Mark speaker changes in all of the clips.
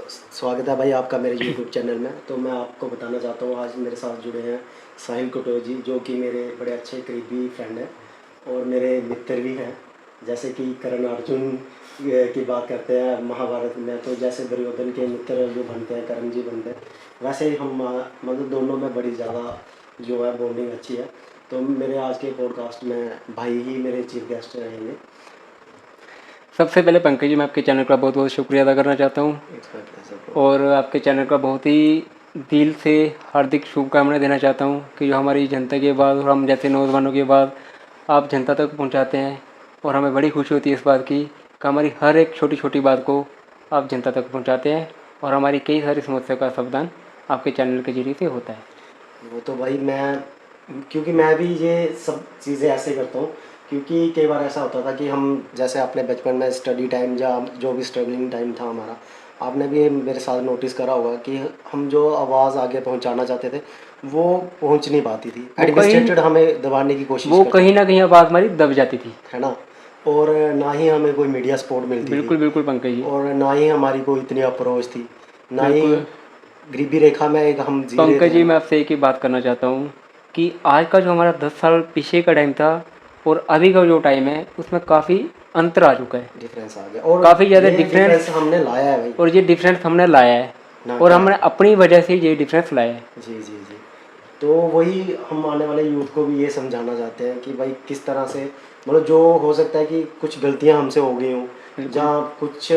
Speaker 1: स्वागत है भाई आपका मेरे YouTube चैनल में। तो मैं आपको बताना चाहता हूँ, आज मेरे साथ जुड़े हैं साहिल कटोच जी, जो कि मेरे बड़े अच्छे करीबी फ्रेंड हैं और मेरे मित्र भी हैं। जैसे कि कर्ण अर्जुन की बात करते हैं महाभारत में, तो जैसे दुर्योधन के मित्र जो बनते हैं कर्ण जी बनते हैं, वैसे ही हम मतलब दोनों में बड़ी ज़्यादा जो है बॉन्डिंग अच्छी है। तो मेरे आज के पॉडकास्ट में भाई ही मेरे चीफ गेस्ट रहेंगे।
Speaker 2: सबसे पहले पंकज जी, मैं आपके चैनल का बहुत बहुत शुक्रिया अदा करना चाहता हूँ और आपके चैनल का बहुत ही दिल से हार्दिक शुभकामनाएं देना चाहता हूँ कि जो हमारी जनता की बात और हम जैसे नौजवानों की बात आप जनता तक पहुँचाते हैं, और हमें बड़ी खुशी होती है इस बात की कि हमारी हर एक छोटी छोटी बात को आप जनता तक पहुँचाते हैं और हमारी कई सारी समस्या का समाधान आपके चैनल के जरिए से होता है।
Speaker 1: वो तो भाई क्योंकि मैं भी ये सब चीज़ें ऐसे करता हूँ, क्योंकि कई बार ऐसा होता था कि हम जैसे अपने बचपन में स्टडी टाइम या जो भी स्ट्रगलिंग टाइम था हमारा, आपने भी मेरे साथ नोटिस करा होगा कि हम जो आवाज़ आगे पहुंचाना चाहते थे वो पहुंच नहीं पाती थी। एडमिनिस्ट्रेटेड हमें दबाने की कोशिश
Speaker 2: वो
Speaker 1: करते
Speaker 2: कहीं ना कहीं आवाज़ हमारी दब जाती थी,
Speaker 1: है ना। और ना ही हमें कोई मीडिया सपोर्ट मिलती थी,
Speaker 2: बिल्कुल बिल्कुल पंकज जी,
Speaker 1: और ना ही हमारी कोई इतनी अप्रोच थी, ना ही
Speaker 2: बिल्कुल
Speaker 1: गरीबी रेखा में एक हम जी रहे
Speaker 2: पंकज
Speaker 1: थे, है
Speaker 2: जी।
Speaker 1: ना।
Speaker 2: मैं आपसे एक ही बात करना चाहता हूँ कि आज का जो हमारा 10 साल पीछे का टाइम था और अभी का जो टाइम है उसमें काफ़ी अंतर आ चुका है,
Speaker 1: डिफरेंस आ गया, और
Speaker 2: काफ़ी ज़्यादा
Speaker 1: ये
Speaker 2: डिफरेंस,
Speaker 1: हमने लाया है भाई,
Speaker 2: और ये डिफरेंस हमने लाया है
Speaker 1: ना
Speaker 2: और
Speaker 1: क्या।
Speaker 2: हमने अपनी वजह से ये डिफरेंस लाया है।
Speaker 1: जी जी जी। तो वही हम आने वाले यूथ को भी ये समझाना चाहते हैं कि भाई किस तरह से, मतलब जो हो सकता है कि कुछ गलतियां हमसे हो गई हों,
Speaker 2: बिल्कुल
Speaker 1: जहाँ कुछ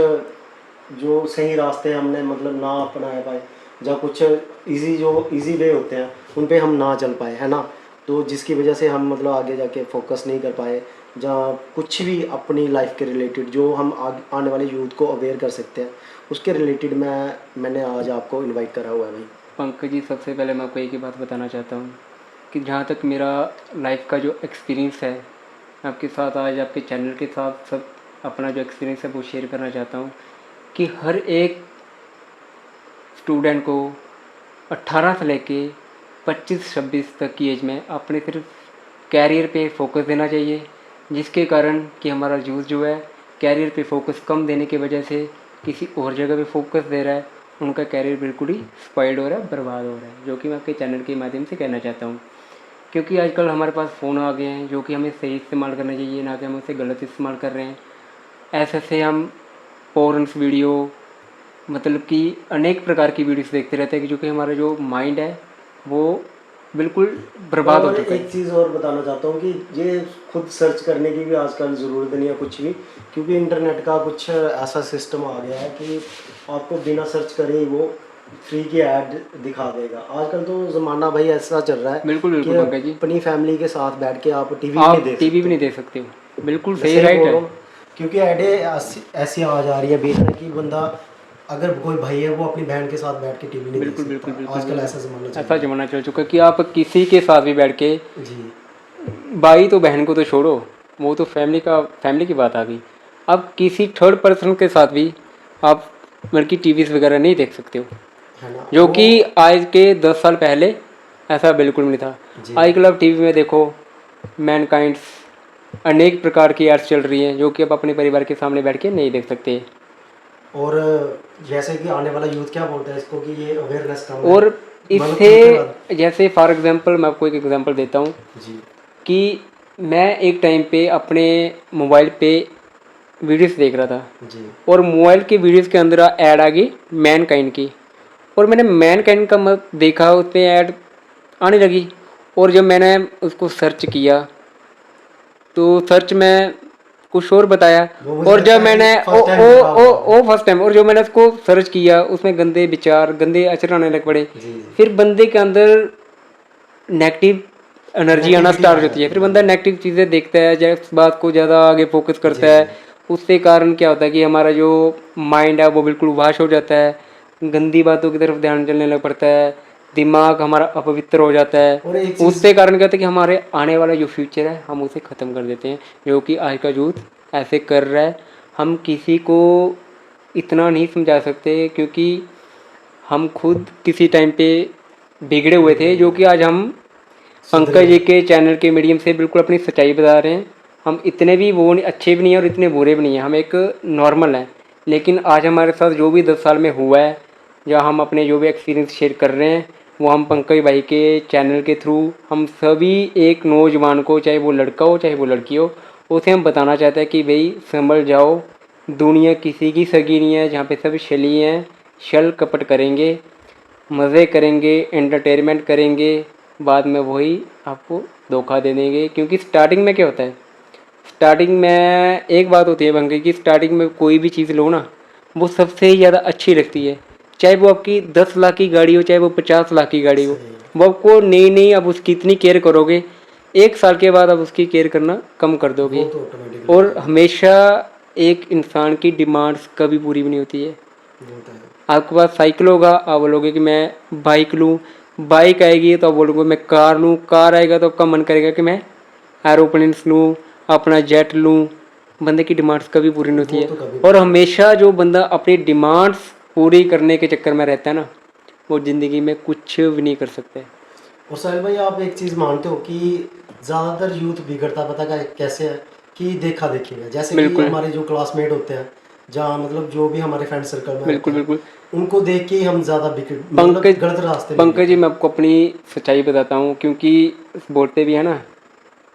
Speaker 1: जो सही रास्ते हमने मतलब ना अपना पाए, जहाँ कुछ इजी वे होते हैं उन पे हम ना चल पाए, है ना। तो जिसकी वजह से हम मतलब आगे जाके फोकस नहीं कर पाए, जहाँ कुछ भी अपनी लाइफ के रिलेटेड जो हम आने वाले यूथ को अवेयर कर सकते हैं, उसके रिलेटेड मैंने आज आपको इनवाइट करा हुआ है भाई।
Speaker 2: पंकज जी, सबसे पहले मैं आपको एक ही बात बताना चाहता हूँ कि जहाँ तक मेरा लाइफ का जो एक्सपीरियंस है, मैं आपके साथ आज आपके चैनल के साथ सब अपना जो एक्सपीरियंस है वो शेयर करना चाहता हूँ कि हर एक स्टूडेंट को 18 से लेके 25-26 तक की एज में अपने सिर्फ कैरियर पे फोकस देना चाहिए, जिसके कारण कि हमारा यूथ जो है कैरियर पे फोकस कम देने की वजह से किसी और जगह पे फोकस दे रहा है, उनका कैरियर बिल्कुल ही स्पॉइल्ड हो रहा है, बर्बाद हो रहा है, जो कि मैं आपके चैनल के माध्यम से कहना चाहता हूँ। क्योंकि आजकल हमारे पास फ़ोन आ गए हैं जो कि हमें सही इस्तेमाल करना चाहिए, ना कि हम उसे गलत इस्तेमाल कर रहे हैं। ऐसे हम पोर्न्स वीडियो, मतलब कि अनेक प्रकार की वीडियोस देखते रहते हैं कि जो कि हमारा जो माइंड है वो बिल्कुल बर्बाद हो
Speaker 1: और
Speaker 2: चुका
Speaker 1: एक
Speaker 2: है।
Speaker 1: चीज़ और बताना चाहता हूँ कि ये खुद सर्च करने की भी आजकल ज़रूरत नहीं है कुछ भी, क्योंकि इंटरनेट का कुछ ऐसा सिस्टम आ गया है कि आपको बिना सर्च करे ही वो फ्री की ऐड दिखा देगा। आजकल तो ज़माना भाई ऐसा चल रहा है
Speaker 2: बिल्कुल
Speaker 1: कि
Speaker 2: बिल्कुल पंकज जी,
Speaker 1: अपनी फैमिली के साथ बैठ के आप टीवी भी नहीं
Speaker 2: आप
Speaker 1: देख
Speaker 2: टीवी भी
Speaker 1: सकते
Speaker 2: नहीं
Speaker 1: हो।
Speaker 2: देख सकते हो, बिल्कुल
Speaker 1: मैं
Speaker 2: सही,
Speaker 1: सही
Speaker 2: राइट
Speaker 1: बोल
Speaker 2: है।
Speaker 1: रहा हूँ, क्योंकि ऐडे ऐसी आ जा रही है बीच में कि बंदा, अगर कोई भाई है वो अपनी बहन के साथ बैठ के टीवी नहीं देख
Speaker 2: बिल्कुल बिल्कुल
Speaker 1: सकता।
Speaker 2: बिल्कुल
Speaker 1: आजकल
Speaker 2: बिल्कुल
Speaker 1: ऐसा ज़माना चल
Speaker 2: ऐसा
Speaker 1: रहा
Speaker 2: ज़माना चल चुका है कि आप किसी के साथ भी बैठ के,
Speaker 1: है जी।
Speaker 2: भाई तो बहन को तो छोड़ो, वो तो फैमिली की बात आ गई, अब किसी थर्ड पर्सन के साथ भी आप मतलब कि टीवीज़ वगैरह नहीं देख सकते हो,
Speaker 1: है ना
Speaker 2: जो
Speaker 1: वो।
Speaker 2: कि आज के 10 साल पहले ऐसा बिल्कुल नहीं था।
Speaker 1: जी।
Speaker 2: आजकल आप टीवी में देखो, मैनकाइंड्स अनेक प्रकार की एड्स चल रही हैं जो कि आप अपने परिवार के सामने बैठ के नहीं देख सकते।
Speaker 1: और जैसे कि आने वाला यूथ क्या बोलता है इसको कि ये अवेयरनेस कम है,
Speaker 2: और
Speaker 1: मतलब खुल के बात।
Speaker 2: इससे जैसे फॉर एग्जांपल मैं आपको एक एग्जांपल देता हूँ
Speaker 1: जी
Speaker 2: कि मैं एक टाइम पे अपने मोबाइल पे वीडियोस देख रहा था
Speaker 1: जी
Speaker 2: और मोबाइल के वीडियोस के अंदर ऐड आ गई मैन काइंड की, और मैंने मैन काइंड का मत देखा, उस पर ऐड आने लगी, और जब मैंने उसको सर्च किया तो सर्च में कुछ और बताया,
Speaker 1: वो मुझे
Speaker 2: और जब
Speaker 1: लगता है कि
Speaker 2: मैंने
Speaker 1: फर्स्ट टाइम दिखा होगा
Speaker 2: ओ
Speaker 1: आपको।
Speaker 2: फर्स्ट टाइम, और जो मैंने उसको सर्च किया उसमें गंदे विचार गंदे आचरण आने लग पड़े।
Speaker 1: जी जी।
Speaker 2: फिर बंदे के अंदर नेगेटिव एनर्जी आना
Speaker 1: नेगेटिविटी आ
Speaker 2: स्टार्ट होती है,
Speaker 1: जाती
Speaker 2: फिर
Speaker 1: है
Speaker 2: बंदा
Speaker 1: जी।
Speaker 2: नेगेटिव चीज़ें देखता है, जब इस बात को ज़्यादा आगे फोकस करता
Speaker 1: जी
Speaker 2: है,
Speaker 1: जी।
Speaker 2: उससे कारण क्या होता है कि हमारा जो माइंड है वो बिल्कुल वाश हो जाता है, गंदी बातों की तरफ ध्यान चलने लग पड़ता है, दिमाग हमारा अपवित्र हो जाता है।
Speaker 1: और एक चीज़।
Speaker 2: उससे कारण क्या होता है कि हमारे आने वाला जो फ्यूचर है हम उसे ख़त्म कर देते हैं, जो कि आज का यूथ ऐसे कर रहा है। हम किसी को इतना नहीं समझा सकते क्योंकि हम खुद किसी टाइम पे बिगड़े हुए थे, जो कि आज हम
Speaker 1: सुधरे
Speaker 2: पंकज जी
Speaker 1: हैं।
Speaker 2: के चैनल के मीडियम से बिल्कुल अपनी सच्चाई बता रहे हैं। हम इतने भी वो नहीं, अच्छे भी नहीं हैं और इतने बुरे भी नहीं हैं, हम एक नॉर्मल हैं, लेकिन आज हमारे साथ जो भी 10 साल में हुआ है, या हम अपने जो भी एक्सपीरियंस शेयर कर रहे हैं, वो हम पंकज भाई के चैनल के थ्रू हम सभी एक नौजवान को, चाहे वो लड़का हो चाहे वो लड़की हो, उसे हम बताना चाहते हैं कि भाई संभल जाओ, दुनिया किसी की सगी नहीं है, जहाँ पे सब छली हैं, छल कपट करेंगे, मज़े करेंगे, एंटरटेनमेंट करेंगे, बाद में वही आपको धोखा दे देंगे। क्योंकि स्टार्टिंग में क्या होता है, स्टार्टिंग में एक बात होती है पंकज की, स्टार्टिंग में कोई भी चीज़ लो ना, वो सबसे ज़्यादा अच्छी लगती है, चाहे वो आपकी 10 लाख की गाड़ी हो चाहे वो 50 लाख की गाड़ी हो,
Speaker 1: सही है।
Speaker 2: वो आपको नई नई आप उसकी इतनी केयर करोगे, 1 साल के बाद आप उसकी केयर करना कम कर
Speaker 1: वो
Speaker 2: दोगे।
Speaker 1: तो ऑटोमेटिकली
Speaker 2: और हमेशा एक इंसान की डिमांड्स कभी पूरी भी नहीं होती है।
Speaker 1: होता है।
Speaker 2: आपके पास साइकिल होगा, आप बोलोगे कि मैं बाइक लूँ, बाइक आएगी तो आप बोलोगे मैं कार लूँ, कार आएगा तो आपका मन करेगा कि मैं एरोप्लेन्स लूँ, अपना जेट लूँ। बंदे की डिमांड्स कभी पूरी नहीं होती
Speaker 1: वो
Speaker 2: है।
Speaker 1: तो कभी
Speaker 2: और हमेशा जो बंदा अपनी डिमांड्स पूरी करने के चक्कर में रहता है ना, वो ज़िंदगी में कुछ भी नहीं कर सकते।
Speaker 1: और साहिल भाई, आप एक चीज़ मानते हो कि ज़्यादातर यूथ बिगड़ता पता कैसे है कि देखा देखी में, जैसे कि
Speaker 2: बिल्कुल
Speaker 1: हमारे जो क्लासमेट होते हैं, जहाँ मतलब जो भी हमारे फ्रेंड सर्कल में होते
Speaker 2: बिल्कुल
Speaker 1: हैं,
Speaker 2: बिल्कुल।
Speaker 1: उनको देख के ही हम ज़्यादा मतलब
Speaker 2: पंकज
Speaker 1: गलत रास्ते ले
Speaker 2: पंकज
Speaker 1: लेते
Speaker 2: जी,
Speaker 1: हैं।
Speaker 2: मैं आपको अपनी सच्चाई बताता हूँ, क्योंकि बोलते भी है ना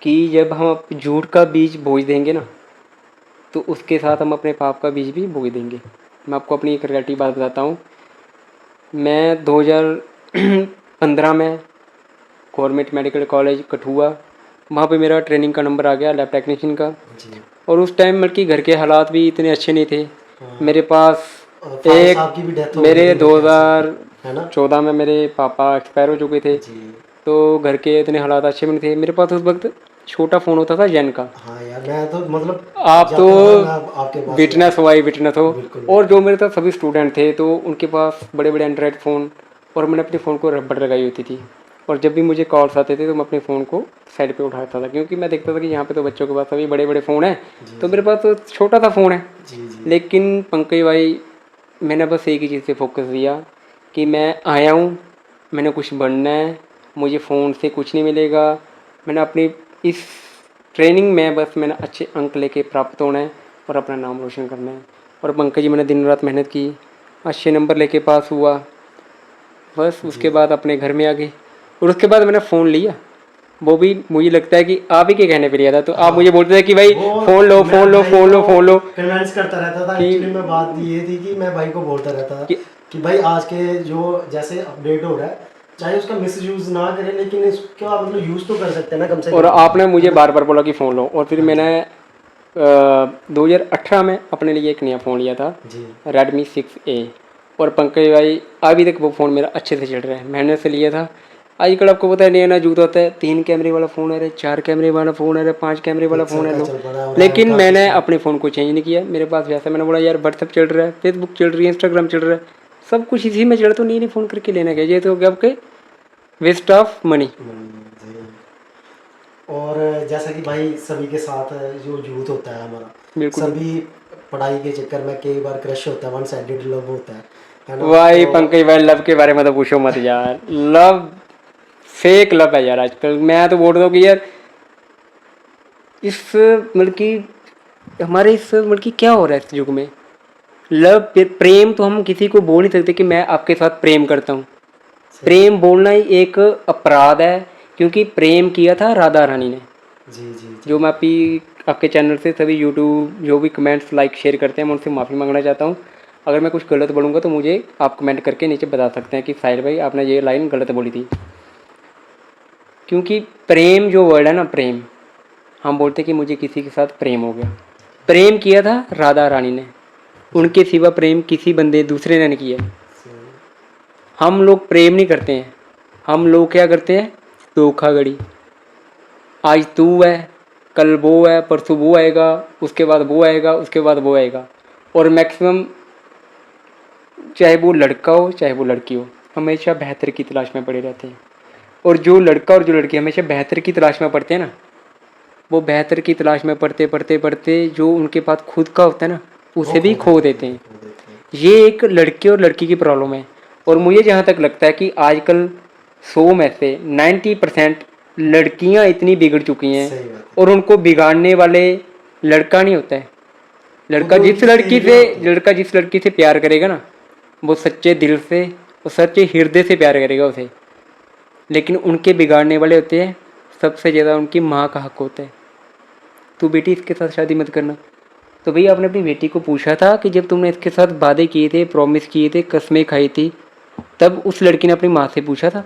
Speaker 2: कि जब हम झूठ का बीज बोई देंगे ना, तो उसके साथ हम अपने पाप का बीज भी बोई देंगे। मैं आपको अपनी एक रियलिटी बात बताता हूँ। मैं 2015 में गवर्नमेंट मेडिकल कॉलेज कठुआ, वहाँ पे मेरा ट्रेनिंग का नंबर आ गया लैब टेक्नीशियन का।
Speaker 1: जी।
Speaker 2: और उस टाइम बल्कि घर के हालात भी इतने अच्छे नहीं थे।
Speaker 1: हाँ।
Speaker 2: मेरे पास
Speaker 1: फादर
Speaker 2: एक
Speaker 1: साहब की भी डेथ हो गई
Speaker 2: मेरे
Speaker 1: थी मेरे ख्याल से, है ना?
Speaker 2: 2014 में मेरे पापा एक्सपायर हो चुके थे,
Speaker 1: जी।
Speaker 2: तो घर के इतने हालात अच्छे भी नहीं थे। मेरे पास उस वक्त छोटा फ़ोन होता था जेन का।
Speaker 1: हाँ यार, मैं तो मतलब
Speaker 2: आप तो
Speaker 1: जाता था मैं आपके पास ही
Speaker 2: विटनेस हो, आई विटनेस हो।
Speaker 1: बिल्कुल
Speaker 2: और
Speaker 1: बिल्कुल।
Speaker 2: जो मेरे साथ सभी स्टूडेंट थे तो उनके पास बड़े बड़े एंड्रॉयड फ़ोन, और मैंने अपने फ़ोन को रबड़ लगाई होती थी। और जब भी मुझे कॉल्स आते थे तो मैं अपने फ़ोन को साइड पे उठाता था, क्योंकि मैं देखता था कि यहाँ पे तो बच्चों के पास सभी बड़े बड़े फ़ोन हैं,
Speaker 1: जी
Speaker 2: तो
Speaker 1: जी
Speaker 2: मेरे पास तो छोटा सा फ़ोन है।
Speaker 1: जी जी।
Speaker 2: लेकिन पंकज भाई, मैंने बस एक ही चीज़ पे फोकस दिया कि मैं आया हूँ, मैंने कुछ बनना है, मुझे फ़ोन से कुछ नहीं मिलेगा। मैंने अपनी इस ट्रेनिंग में बस मैंने अच्छे अंक लेके प्राप्त होना है और अपना नाम रोशन करना है। और पंकज जी, मैंने दिन रात मेहनत की, अच्छे नंबर लेके पास हुआ। बस
Speaker 1: जी
Speaker 2: उसके बाद अपने घर में आ गए, और उसके बाद मैंने फ़ोन लिया। वो भी मुझे लगता है कि आप ही के कहने पे लिया था। तो आप
Speaker 1: हाँ।
Speaker 2: मुझे बोलते थे कि भाई
Speaker 1: वो
Speaker 2: फ़ोन लो
Speaker 1: मैं
Speaker 2: फ़ोन लो
Speaker 1: भाई
Speaker 2: फ़ोन लो
Speaker 1: को
Speaker 2: फ़ोन लो,
Speaker 1: कन्विंस करता रहता था।
Speaker 2: कि
Speaker 1: एक्चुअली में बात ये थी कि मैं भाई को बोलता रहता था
Speaker 2: कि
Speaker 1: कि भाई आज के जो जैसे अपडेट हो रहा है, चाहे उसका मिस यूज़ ना करें, लेकिन इसका मतलब यूज़ तो कर सकते हैं ना कम से
Speaker 2: और
Speaker 1: कम,
Speaker 2: आपने
Speaker 1: है
Speaker 2: मुझे
Speaker 1: ना?
Speaker 2: बार बार बोला कि फ़ोन लो, और फिर
Speaker 1: हाँ जी।
Speaker 2: मैंने 2018 में अपने लिए एक नया फ़ोन लिया था,
Speaker 1: जी
Speaker 2: Redmi 6A। और पंकज भाई, अभी तक वो फ़ोन मेरा अच्छे से चल रहा है। मैंने से लिया था, आजकल आपको पता है नया नया जूता होता है, 3 कैमरे वाला फ़ोन है रे, 4 कैमरे वाला फ़ोन है रे, 5 कैमरे वाला
Speaker 1: पिक्सल
Speaker 2: फ़ोन है
Speaker 1: का
Speaker 2: लो।
Speaker 1: चल पड़ा और एम
Speaker 2: लेकिन
Speaker 1: का
Speaker 2: मैंने
Speaker 1: सिस्टम।
Speaker 2: अपने फ़ोन को चेंज नहीं किया। मेरे पास जैसा मैंने बोला यार, व्हाट्सअप चल रहा है, फेसबुक चल रही है, इंस्टाग्राम चल रहा है, सब कुछ इसी में चल रहा, तो नहीं नहीं फ़ोन करके लेना क्या, ये तो हो गया आपके वेस्ट ऑफ मनी।
Speaker 1: जी। और जैसा कि भाई सभी के साथ जो यूथ होता है हमारा,
Speaker 2: बिल्कुल बिल्कुल।
Speaker 1: सभी पढ़ाई के चक्कर में कई बार क्रश होता है, वन साइडेड लव होता है ना?
Speaker 2: भाई
Speaker 1: तो
Speaker 2: पंकज भाई, लव के बारे में तो पूछो मत यार। लव फेक लव है यार आजकल। मैं तो बोल रहा हूँ कि यार इस मतलब कि हमारे इस मतलब कि क्या हो रहा है इस युग में। लव प्रेम तो हम किसी को बोल नहीं सकते कि मैं आपके साथ प्रेम करता हूँ।
Speaker 1: सही।
Speaker 2: प्रेम बोलना ही एक अपराध है, क्योंकि प्रेम किया था राधा रानी ने।
Speaker 1: जी जी जी।
Speaker 2: जो मैं आपके चैनल से सभी यूट्यूब जो भी कमेंट्स लाइक शेयर करते हैं, मैं उनसे माफ़ी मांगना चाहता हूँ। अगर मैं कुछ गलत बोलूँगा तो मुझे आप कमेंट करके नीचे बता सकते हैं कि साहिल भाई आपने ये लाइन गलत बोली थी। क्योंकि प्रेम जो वर्ड है ना, प्रेम, हम बोलते हैं कि मुझे किसी के साथ प्रेम हो गया। प्रेम किया था राधा रानी ने, उनके सिवा प्रेम किसी बंदे दूसरे ने नहीं किया।
Speaker 1: सही।
Speaker 2: हम लोग प्रेम नहीं करते हैं, हम लोग क्या करते हैं, धोखाधड़ी। आज तू है, कल वो है, परसों वो आएगा, उसके बाद वो आएगा, उसके बाद वो आएगा। और मैक्सिमम चाहे वो लड़का हो चाहे वो लड़की हो, हमेशा बेहतर की तलाश में पड़े रहते हैं। और जो लड़का और जो लड़की हमेशा बेहतर की तलाश में पड़ते हैं ना, वो बेहतर की तलाश में पढ़ते पढ़ते पढ़ते जो उनके पास खुद का होता है ना,
Speaker 1: वो
Speaker 2: उसे भी खो देते हैं।
Speaker 1: खो देते हैं।
Speaker 2: ये एक लड़के और लड़की की प्रॉब्लम है। और मुझे जहाँ तक लगता है कि आजकल 100 में से 90% लड़कियाँ इतनी बिगड़ चुकी हैं,
Speaker 1: सही बात है।
Speaker 2: और उनको बिगाड़ने वाले लड़का नहीं होता है, लड़का
Speaker 1: वो
Speaker 2: जिस
Speaker 1: उनकी
Speaker 2: लड़की
Speaker 1: सहेलियां
Speaker 2: से
Speaker 1: होती हैं।
Speaker 2: लड़का जिस लड़की से प्यार करेगा ना, वो सच्चे दिल से, वो सच्चे हृदय से प्यार करेगा उसे। लेकिन उनके बिगाड़ने वाले होते हैं सबसे ज़्यादा, उनकी माँ का हक होता है। तू बेटी इसके साथ शादी मत करना। तो भैया आपने अपनी बेटी को पूछा था कि जब तुमने इसके साथ वादे किए थे, प्रॉमिस किए थे, कसमें खाई थी, तब उस लड़की ने अपनी माँ से पूछा था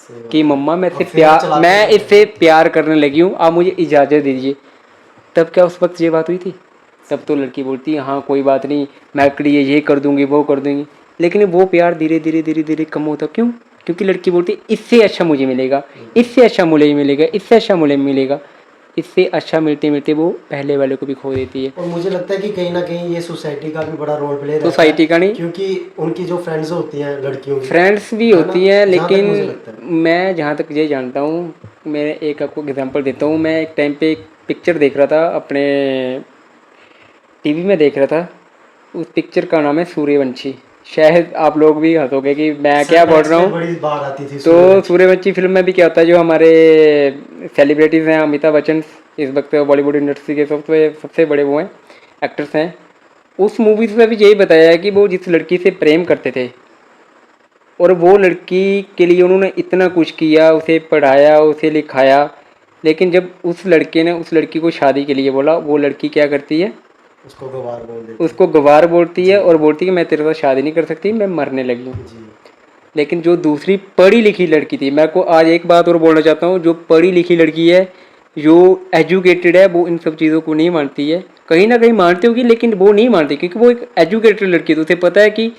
Speaker 1: सही
Speaker 2: कि
Speaker 1: बात है।
Speaker 2: मम्मा
Speaker 1: और फेरा चलाते
Speaker 2: मैं
Speaker 1: थे घर
Speaker 2: इससे
Speaker 1: में।
Speaker 2: प्यार करने लगी हूँ, आप मुझे इजाज़त दीजिए। तब क्या उस वक्त ये बात हुई थी? तब तो लड़की बोलती है हाँ कोई बात नहीं, मैं आपके लिए ये कर दूंगी वो कर दूंगी। लेकिन वो प्यार धीरे धीरे धीरे धीरे कम होता क्यों? क्योंकि लड़की बोलती है इससे अच्छा मुझे मिलेगा, इससे अच्छा मुझे मिलेगा, इससे अच्छा मुझे मिलेगा। इससे अच्छा मिलते मिलते वो पहले वाले को भी खो देती है।
Speaker 1: और मुझे लगता है कि कहीं ना कहीं ये सोसाइटी का भी बड़ा रोल प्ले रहता है,
Speaker 2: सोसाइटी का नहीं,
Speaker 1: क्योंकि उनकी जो फ्रेंड्स होती हैं लड़कियों की,
Speaker 2: फ्रेंड्स भी
Speaker 1: है ना,
Speaker 2: होती हैं,
Speaker 1: जहाँ तक
Speaker 2: लेकिन
Speaker 1: मुझे लगता है।
Speaker 2: मैं जहाँ तक ये जानता हूँ, मैं एक आपको एग्जांपल देता हूँ। मैं एक टाइम पे एक पिक्चर देख रहा था, अपने टीवी में देख रहा था। उस पिक्चर का नाम है सूर्यवंशी। शायद आप लोग भी हंसोगे कि मैं क्या
Speaker 1: सन
Speaker 2: बोल
Speaker 1: मैक्स
Speaker 2: रहा
Speaker 1: पे
Speaker 2: हूँ।
Speaker 1: बड़ी बार आती थी
Speaker 2: तो
Speaker 1: सूर्यवंशी।
Speaker 2: सूर्यवंशी फिल्म में भी क्या होता है, जो हमारे सेलिब्रिटीज़ हैं, अमिताभ बच्चन इस वक्त बॉलीवुड इंडस्ट्री के सबसे सबसे बड़े वो हैं, एक्टर्स हैं। उस मूवी में भी यही बताया है कि वो जिस लड़की से प्रेम करते थे और वो लड़की के लिए उन्होंने इतना कुछ किया, उसे पढ़ाया, उसे लिखाया, लेकिन जब उस लड़के ने उस लड़की को शादी के लिए बोला, वो लड़की क्या करती है?
Speaker 1: उसको गवार बोल देती
Speaker 2: उसको गवार बोलती
Speaker 1: जी।
Speaker 2: है और बोलती है कि मैं तेरे साथ शादी नहीं कर सकती, मैं मरने लगी हूँ।
Speaker 1: जी।
Speaker 2: लेकिन जो दूसरी पढ़ी लिखी लड़की थी, मैं को आज एक बात और बोलना चाहता हूँ, जो पढ़ी लिखी लड़की है, जो एजुकेटेड है, वो इन सब चीज़ों को नहीं मानती है। कहीं ना कहीं मानती होगी लेकिन वो नहीं मानती, क्योंकि वो एक एजुकेटेड लड़की है, तो उसे पता है कि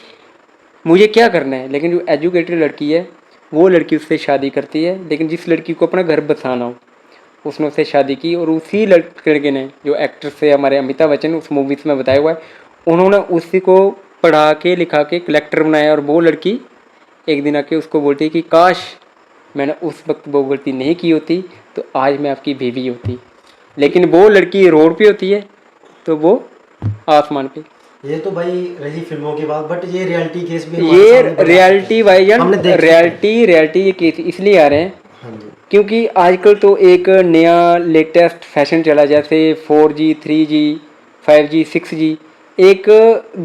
Speaker 2: मुझे क्या करना है। लेकिन जो एजुकेटेड लड़की है, वो लड़की उससे शादी करती है। लेकिन जिस लड़की को अपना घर बसाना हो, उसने उससे शादी की, और उसी लड़के ने, जो एक्टर से हमारे अमिताभ बच्चन उस मूवीज में बताया हुआ है, उन्होंने उसी को पढ़ा के लिखा के कलेक्टर बनाया। और वो लड़की एक दिन आके उसको बोलती है कि काश मैंने उस वक्त वो गलती नहीं की होती, तो आज मैं आपकी बीवी होती। लेकिन वो लड़की रोड पे होती है, तो वो आसमान पे।
Speaker 1: ये तो भाई रही फिल्मों की बात, बट ये रियलिटी केस भी हमारे
Speaker 2: ये
Speaker 1: सामने बड़े आ चुके
Speaker 2: रियलिटी
Speaker 1: हैं,
Speaker 2: भाईजान,
Speaker 1: हमने देख चुके हैं।
Speaker 2: रियलिटी ये केस इसलिए आ रहे हैं
Speaker 1: हाँ जी।
Speaker 2: क्योंकि आजकल तो एक नया लेटेस्ट फैशन चला, जैसे 4G 3G 5G 6G, एक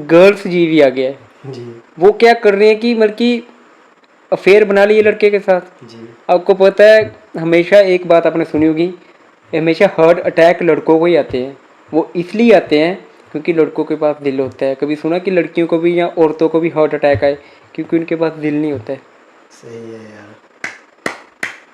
Speaker 2: गर्ल्स जी भी आ गया है।
Speaker 1: जी।
Speaker 2: वो क्या कर रहे हैं कि मतलब कि अफेयर बना लिए लड़के के साथ।
Speaker 1: जी।
Speaker 2: आपको पता है, हमेशा एक बात आपने सुनी होगी, हमेशा हार्ट अटैक लड़कों को ही आते हैं। वो इसलिए आते हैं क्योंकि लड़कों के पास दिल होता है। कभी सुना कि लड़कियों को भी या औरतों को भी हार्ट अटैक आए? क्योंकि उनके पास दिल नहीं होता है।
Speaker 1: सही है यार।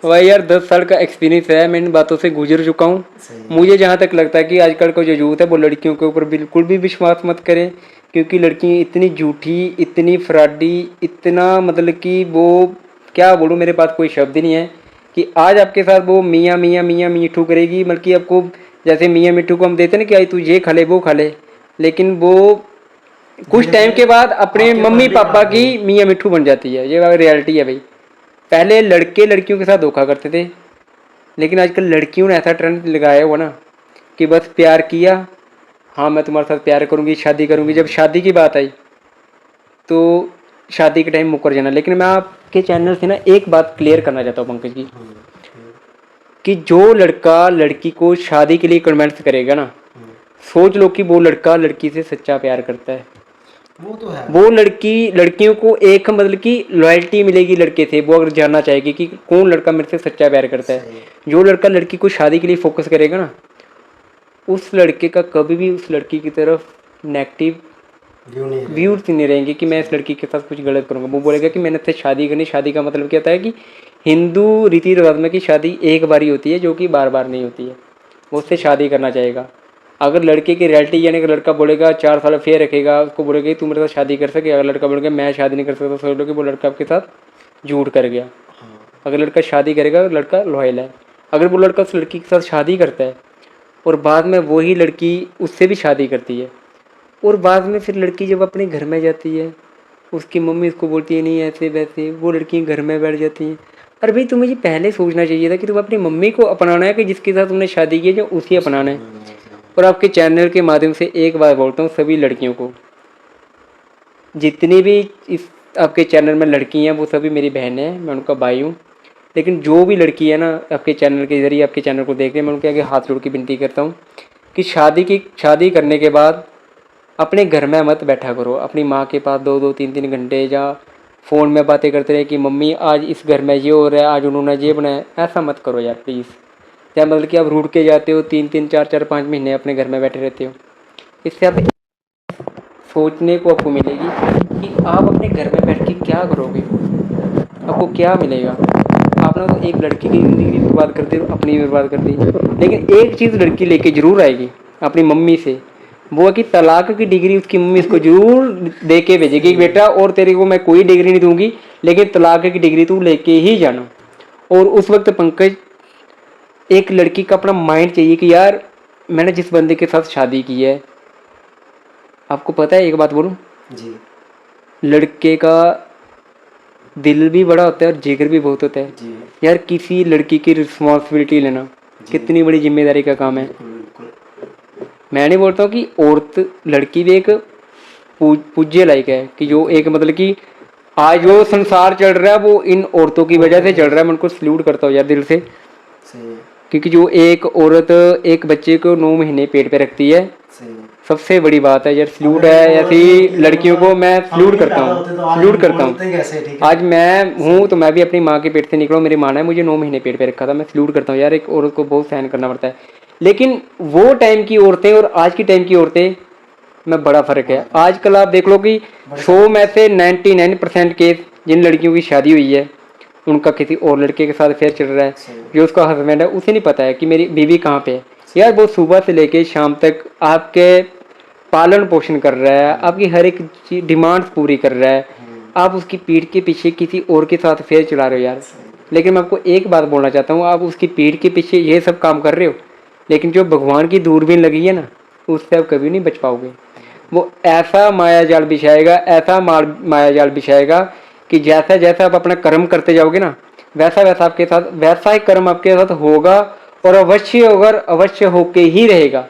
Speaker 2: भाई यार 10 साल का एक्सपीरियंस है, मैं इन बातों से गुजर चुका हूँ।
Speaker 1: सही है।
Speaker 2: मुझे जहाँ तक लगता है कि आजकल का जो यूथ है वो लड़कियों के ऊपर बिल्कुल भी विश्वास मत करें, क्योंकि लड़कियाँ इतनी झूठी, इतनी फ्रॉडी, इतना मतलब कि वो क्या बोलूँ, मेरे पास कोई शब्द ही नहीं है कि आज आपके साथ वो मियाँ मियाँ मियाँ मीठू करेगी। मतलब कि आपको जैसे मियाँ मिठू को हम देते ना कि आई तू ये खा ले वो खा ले, लेकिन वो कुछ
Speaker 1: धीरे
Speaker 2: टाइम
Speaker 1: धीरे
Speaker 2: के बाद अपने
Speaker 1: आपके
Speaker 2: मम्मी
Speaker 1: मन भी
Speaker 2: पापा
Speaker 1: काट
Speaker 2: की
Speaker 1: देगी।
Speaker 2: मियाँ मिठू बन जाती है। ये रियलिटी है भाई। पहले लड़के लड़कियों के साथ धोखा करते थे, लेकिन आजकल लड़कियों ने ऐसा ट्रेंड लगाया हुआ ना कि बस प्यार किया, हाँ मैं तुम्हारे साथ प्यार करूँगी, शादी करूँगी। जब शादी की बात आई तो शादी के टाइम मुकर जाना। लेकिन मैं आपके चैनल से ना एक बात क्लियर करना चाहता हूँ पंकज जी, कि जो लड़का लड़की को शादी के लिए कन्विंस करेगा ना, सोच लो कि वो लड़का लड़की से सच्चा प्यार करता है।
Speaker 1: वो तो है।
Speaker 2: वो लड़की लड़कियों को एक मतलब कि लॉयल्टी मिलेगी लड़के से, वो अगर जानना चाहेगी कि कौन लड़का मेरे से सच्चा प्यार करता है।
Speaker 1: सही है।
Speaker 2: जो लड़का लड़की को शादी के लिए फोकस करेगा ना, उस लड़के का कभी भी उस लड़की की तरफ नेगेटिव
Speaker 1: व्यू नहीं
Speaker 2: व्यूज
Speaker 1: रहेगा।
Speaker 2: नहीं रहेंगे कि मैं इस लड़की के साथ कुछ गलत करूँगा। वो बोलेगा कि मैंने इससे शादी करनी। शादी का मतलब क्या होता है कि हिंदू रीति रिवाज में कि शादी एक बार ही होती है, जो कि बार बार नहीं होती है। वो उससे शादी करना चाहेगा। अगर लड़के की रियलिटी यानी कि लड़का बोलेगा 4 साल अफेयर रखेगा, उसको बोलेगा कि तू मेरे साथ शादी कर सके, अगर लड़का बोलेगा मैं शादी नहीं कर सकता, समझ लो कि वो लड़का आपके साथ झूठ कर गया।
Speaker 1: हाँ।
Speaker 2: अगर लड़का शादी करेगा, लड़का लॉयल है। अगर वो लड़का उस लड़की के साथ शादी करता है और बाद में वही लड़की उससे भी शादी करती है, और बाद में फिर लड़की जब अपने घर में जाती है, उसकी मम्मी उसको बोलती है नहीं ऐसे वैसे, वो लड़की घर में बैठ जाती है। अरे भाई तुम्हें ये पहले सोचना चाहिए था कि तुम अपनी मम्मी को अपनाना है कि जिसके साथ तुमने शादी की है, जो उसी अपनाना है। और आपके चैनल के माध्यम से एक बात बोलता हूँ सभी लड़कियों को, जितनी भी इस आपके चैनल में लड़की हैं वो सभी मेरी बहनें हैं, मैं उनका भाई हूँ। लेकिन जो भी लड़की है ना आपके चैनल के जरिए आपके चैनल को देख रहे हैं, मैं उनके आगे हाथ जोड़ के विनती करता हूँ कि शादी करने के बाद अपने घर में मत बैठा करो, अपनी माँ के पास 2-2 3-3 घंटे या फ़ोन में बातें करते रहे कि मम्मी आज इस घर में ये हो रहा है, आज उन्होंने ये बनाया। ऐसा मत करो यार प्लीज़। या मतलब कि आप रूठ के जाते हो, 3-3 4-4 5 महीने अपने घर में बैठे रहते हो। इससे आप सोचने को आपको मिलेगी कि आप अपने घर में बैठ के क्या करोगे, आपको क्या मिलेगा। आपने तो एक लड़की की ज़िंदगी बर्बाद कर दी, अपनी बर्बाद कर दी। लेकिन एक चीज़ लड़की लेके ज़रूर आएगी अपनी मम्मी से, वो है कि तलाक की डिग्री उसकी मम्मी इसको ज़रूर दे के भेजेगी कि बेटा और तेरे को मैं कोई डिग्री नहीं दूंगी, लेकिन तलाक की डिग्री तू लेके ही जाना। और उस वक्त पंकज, एक लड़की का अपना माइंड चाहिए कि यार मैंने जिस बंदे के साथ शादी की है, आपको पता है एक बात बोलूं,
Speaker 1: जी
Speaker 2: लड़के का दिल भी बड़ा होता है और जिगर भी बहुत होता है।
Speaker 1: जी
Speaker 2: यार किसी लड़की की रिस्पॉन्सिबिलिटी लेना कितनी बड़ी जिम्मेदारी का काम है।
Speaker 1: बिल्कुल।
Speaker 2: मैं नहीं बोलता हूँ कि औरत लड़की भी एक पूज्य लायक है, कि जो एक मतलब कि आज जो संसार चल रहा है वो इन औरतों की वजह से चल रहा है। मैं उनको सल्यूट करता हूँ यार दिल से,
Speaker 1: सही है,
Speaker 2: क्योंकि जो एक औरत एक बच्चे को 9 महीने पेट पे रखती है,
Speaker 1: सही है।
Speaker 2: सबसे बड़ी बात है यार। सल्यूट है ऐसी लड़कियों को, मैं सल्यूट करता हूँ, सल्यूट करता हूँ। आज मैं हूँ तो मैं भी अपनी माँ के पेट से निकला हूँ, मेरी माँ ने मुझे 9 महीने पेट पे रखा था। मैं सल्यूट करता हूँ यार, एक औरत को बहुत सहन करना पड़ता है। लेकिन वो टाइम की औरतें और आज की टाइम की औरतें में बड़ा फ़र्क है। आजकल आप देख लो कि 100 में से 99% केस जिन लड़कियों की शादी हुई है उनका किसी और लड़के के साथ अफेयर चल रहा है। जो उसका हस्बैंड है उसे नहीं पता है कि मेरी बीवी कहाँ पे है। यार वो सुबह से लेके शाम तक आपके पालन पोषण कर रहा है, आपकी हर एक डिमांड्स पूरी कर रहा है, आप उसकी पीठ के पीछे किसी और के साथ अफेयर चला रहे हो यार। लेकिन मैं आपको एक बात बोलना चाहता हूँ, आप उसकी पीठ के पीछे ये सब काम कर रहे हो, लेकिन जो भगवान की दूरबीन लगी है ना, उससे आप कभी नहीं बच पाओगे। वो ऐसा माया जाल बिछाएगा, ऐसा माया जाल बिछाएगा कि जैसा जैसा आप अपना कर्म करते जाओगे ना, वैसा वैसा आपके साथ वैसा ही कर्म आपके साथ होगा, और अवश्य अगर अवश्य होके ही रहेगा।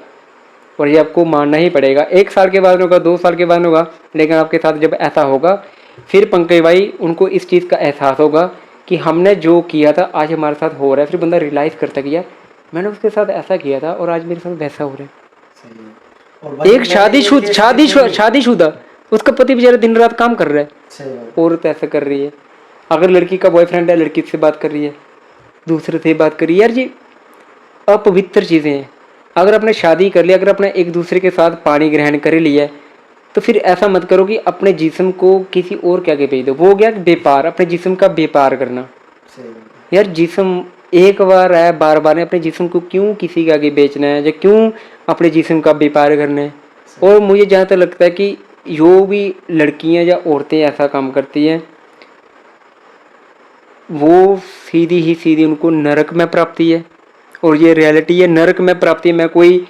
Speaker 2: और ये आपको मानना ही पड़ेगा। 1 साल के बाद होगा, 2 साल के बाद होगा, लेकिन आपके साथ जब ऐसा होगा, फिर पंकज भाई उनको इस चीज़ का एहसास होगा कि हमने जो किया था आज हमारे साथ हो रहा है। फिर बंदा रियलाइज़ करता है कि यार मैंने उसके साथ ऐसा किया था और आज मेरे साथ वैसा हो रहा है।
Speaker 1: सही है। और भाई
Speaker 2: एक शादीशुदा उसका पति बेचारा दिन रात काम कर रहा है,
Speaker 1: सही बात।
Speaker 2: औरत ऐसा कर रही है। अगर लड़की का बॉयफ्रेंड है, लड़की से बात कर रही है, दूसरे से बात कर रही है, यार ये अपवित्र चीज़ें हैं। अगर आपने शादी कर ली, अगर आपने एक दूसरे के साथ पानी ग्रहण कर लिया है, तो फिर ऐसा मत करो कि अपने जिस्म को किसी और के आगे बेच दो। वो हो गया व्यापार, अपने जिस्म का व्यापार करना।
Speaker 1: सही बात है।
Speaker 2: यार जिस्म एक बार है, बार बार अपने जिस्म को क्यों किसी के आगे बेचना है, या क्यों अपने जिस्म का व्यापार करना है। और मुझे जहाँ तक लगता है कि जो भी लड़कियाँ या औरतें ऐसा काम करती हैं, वो सीधी ही सीधी उनको नरक में प्राप्ति है। और ये रियलिटी है, नरक में प्राप्ति। मैं कोई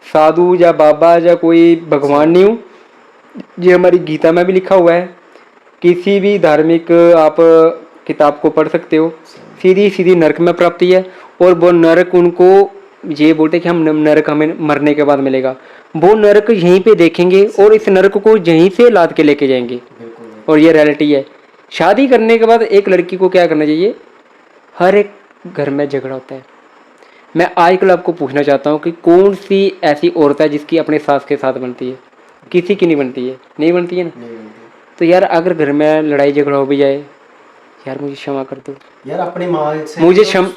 Speaker 2: साधु या बाबा या कोई भगवान नहीं हूँ, ये हमारी गीता में भी लिखा हुआ है। किसी भी धार्मिक आप किताब को पढ़ सकते हो, सीधी सीधी नरक में प्राप्ति है। और वो नरक उनको ये बोलते कि हम नरक हमें मरने के बाद मिलेगा, वो नरक यहीं पे देखेंगे और इस नरक को यहीं से लाद के लेके जाएंगे। और ये रियलिटी है। शादी करने के बाद एक लड़की को क्या करना चाहिए, हर एक घर में झगड़ा होता है। मैं आजकल आपको पूछना चाहता हूँ कि कौन सी ऐसी औरत है जिसकी अपने सास के साथ बनती है? किसी की नहीं बनती है, नहीं बनती है ना। तो यार अगर घर में लड़ाई झगड़ा हो भी जाए, यार मुझे क्षमा कर दो
Speaker 1: यार, अपनी माँ से
Speaker 2: मुझे क्षमा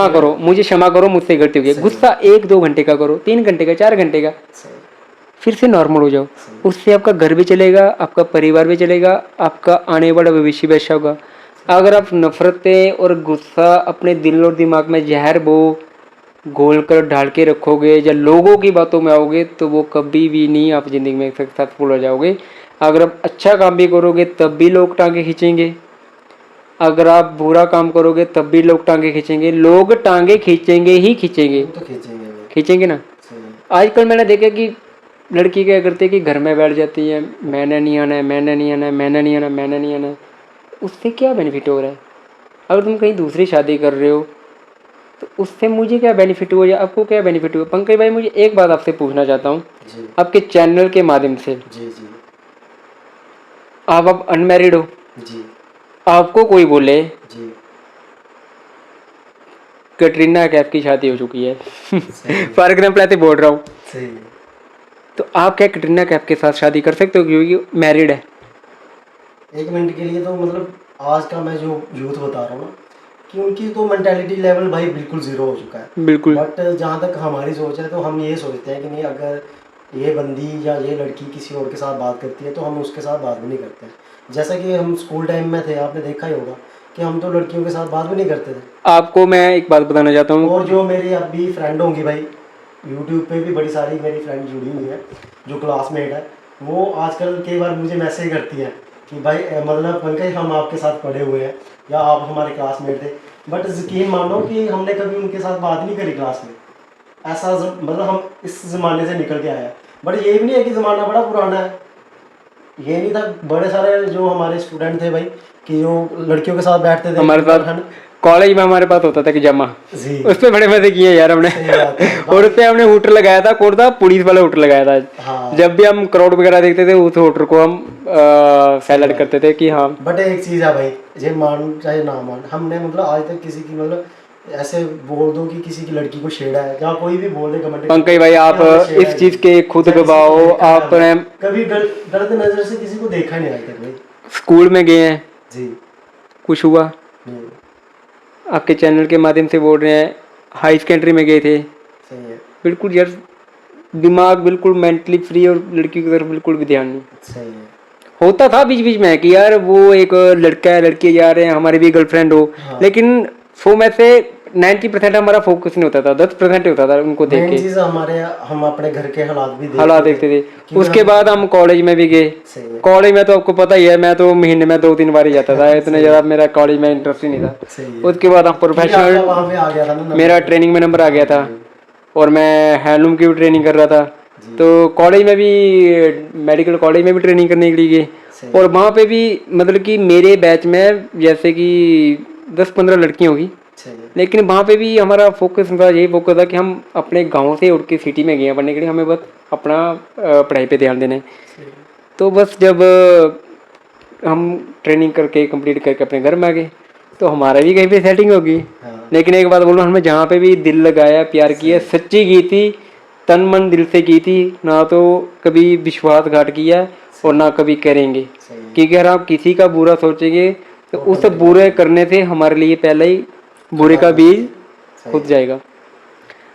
Speaker 2: करो, मुझे क्षमा करो, मुझसे गलती हो गई। गुस्सा 1-2 घंटे का करो, 3 घंटे का, 4 घंटे का, फिर से नॉर्मल हो जाओ। उससे आपका घर भी चलेगा, आपका परिवार भी चलेगा, आपका आने वाला भविष्य भी अच्छा होगा। अगर आप नफरतें और गुस्सा अपने दिल और दिमाग में जहर वो घोल कर डाल के रखोगे या लोगों की बातों में आओगे, तो वो कभी भी नहीं आप ज़िंदगी में सक्सेसफुल हो जाओगे। अगर आप अच्छा काम भी करोगे तब भी लोग टांगे खींचेंगे, अगर आप बुरा काम करोगे तब भी लोग टांगे खींचेंगे। लोग टांगे खींचेंगे ही खींचेंगे,
Speaker 1: तो
Speaker 2: खींचेंगे ना। आजकल मैंने देखा कि लड़की क्या करती है कि घर में बैठ जाती है, मैंने नहीं आना है, मैंने नहीं आना है, मैंने नहीं आना, मैंने नहीं आना है। उससे क्या बेनिफिट हो रहा है? अगर तुम कहीं दूसरी शादी कर रहे हो तो उससे मुझे क्या बेनिफिट हुआ या आपको क्या बेनिफिट हुआ? पंकज भाई मुझे एक बात आपसे पूछना चाहता हूँ, आपके चैनल के माध्यम से।
Speaker 1: जी जी
Speaker 2: आप अनमैरिड हो
Speaker 1: जी
Speaker 2: आपको कोई बोले
Speaker 1: जी
Speaker 2: कैटरीना कैफ की शादी हो चुकी है फॉर एग्जाम्पल ऐसे बोल रहा हूँ,
Speaker 1: सही
Speaker 2: तो आप क्या कटरीना कैफ के साथ शादी कर सकते हो क्योंकि मैरिड है?
Speaker 1: एक मिनट के लिए तो मतलब आज का मैं जो यूथ बता रहा हूँ ना, कि उनकी तो मेंटालिटी लेवल भाई बिल्कुल ज़ीरो हो चुका है।
Speaker 2: बिल्कुल।
Speaker 1: बट जहाँ तक हमारी सोच है तो हम ये सोचते हैं कि नहीं, अगर ये बंदी या ये लड़की किसी और के साथ बात करती है तो हम उसके साथ बात भी नहीं करते। जैसा कि हम स्कूल टाइम में थे, आपने देखा ही होगा कि हम तो लड़कियों के साथ बात भी नहीं करते थे।
Speaker 2: आपको मैं एक बात बताना चाहता हूँ।
Speaker 1: और जो मेरी अभी फ्रेंड होंगी भाई, यूट्यूब पे भी बड़ी सारी मेरी फ्रेंड जुड़ी हुई है जो क्लासमेट है, वो आजकल कई बार मुझे मैसेज करती है कि भाई मतलब पंकज हम आपके साथ पढ़े हुए हैं या आप हमारे क्लासमेट थे, बट यकीन मानो कि हमने कभी उनके साथ बात नहीं करी क्लास में। ऐसा मतलब हम इस ज़माने से निकल के आए हैं। बट ये भी नहीं है कि ज़माना बड़ा पुराना है, ये नहीं था। बड़े सारे जो हमारे स्टूडेंट थे भाई कि जो लड़कियों के साथ बैठते थे
Speaker 2: हमारे साथ कॉलेज में हमारे पास होता था कि जमा,
Speaker 1: जी,
Speaker 2: उस पे बड़े मजे किए यार हमने।
Speaker 1: सही बात है।
Speaker 2: और उस पे हमने हूटर लगाया था, कौन था, पुलिस वाला हूटर लगाया था।
Speaker 1: हाँ,
Speaker 2: जब भी हम क्राउड वगैरह देखते थे उस हूटर को हम सैलड करते थे कि हाँ।
Speaker 1: बट एक चीज़ है भाई, ये मान चाहे ना मान, हमने मतलब आज तक किसी की मतलब ऐसे बोल दो कि किसी की लड़की को छेड़ा है या कोई भी बोल दे कमेंट,
Speaker 2: पंकज भाई आप इस चीज के खुद गवाह हो। आपने
Speaker 1: कभी गलत नजर से किसी को देखा नहीं आज तक भाई।
Speaker 2: स्कूल में गए हैं
Speaker 1: जी,
Speaker 2: कुछ हुआ,
Speaker 1: नहीं,
Speaker 2: आपके चैनल के माध्यम से बोल रहे हैं, हाई सेकेंडरी में गए थे,
Speaker 1: सही है,
Speaker 2: बिल्कुल यार दिमाग बिल्कुल मेंटली फ्री और लड़की की तरफ बिल्कुल भी ध्यान नहीं।
Speaker 1: सही है।
Speaker 2: होता था बीच बीच में कि यार वो एक लड़का है, लड़के जा रहे हैं, हमारी भी गर्लफ्रेंड हो।
Speaker 1: हाँ।
Speaker 2: लेकिन 100 में से 90% हमारा फोकस नहीं होता था, 10% होता था उनको देख
Speaker 1: मेन
Speaker 2: के।
Speaker 1: चीज़ हमारे, हम अपने घर के हालात भी
Speaker 2: हालात देखते थे।
Speaker 1: क्योंकि
Speaker 2: उसके बाद हम कॉलेज में भी गए।
Speaker 1: सही है,
Speaker 2: कॉलेज में तो आपको पता ही है, मैं तो महीने में 2-3 बार ही जाता था, इतने
Speaker 1: सही
Speaker 2: ज़्यादा मेरा कॉलेज में इंटरेस्ट ही नहीं था।
Speaker 1: सही है।
Speaker 2: उसके बाद हम
Speaker 1: क्योंकि आपका
Speaker 2: प्रोफेशनल,
Speaker 1: वहाँ पे आ गया था ना नंबर।
Speaker 2: मेरा ट्रेनिंग में नंबर आ गया था और मैं हैंडलूम की भी ट्रेनिंग कर रहा था। तो कॉलेज में भी, मेडिकल कॉलेज में भी ट्रेनिंग करने के लिए गए।
Speaker 1: सही
Speaker 2: और वहाँ पे भी मतलब कि मेरे बैच में जैसे कि 10-15 लड़कियाँ होगी,
Speaker 1: सही है,
Speaker 2: लेकिन वहाँ पे भी हमारा फोकस था, यही फोकस था कि हम अपने गांव से उठ के सिटी में गए हैं पढ़ने के लिए, हमें बस अपना पढ़ाई पे ध्यान देना है।
Speaker 1: सही है।
Speaker 2: तो बस जब हम ट्रेनिंग करके कंप्लीट करके अपने घर में आ गए तो हमारा भी कहीं पे सेटिंग होगी।
Speaker 1: हाँ,
Speaker 2: लेकिन एक बात बोलूँ, हमने जहाँ पे भी दिल लगाया, प्यार किया, सच्ची की थी, तन मन दिल से की थी, ना तो कभी विश्वासघात किया और ना कभी करेंगे।
Speaker 1: सही है।
Speaker 2: क्योंकि अगर आप किसी का बुरा सोचेंगे तो उस बुरे करने से हमारे लिए पहले ही बुरे का बीज खुद जाएगा।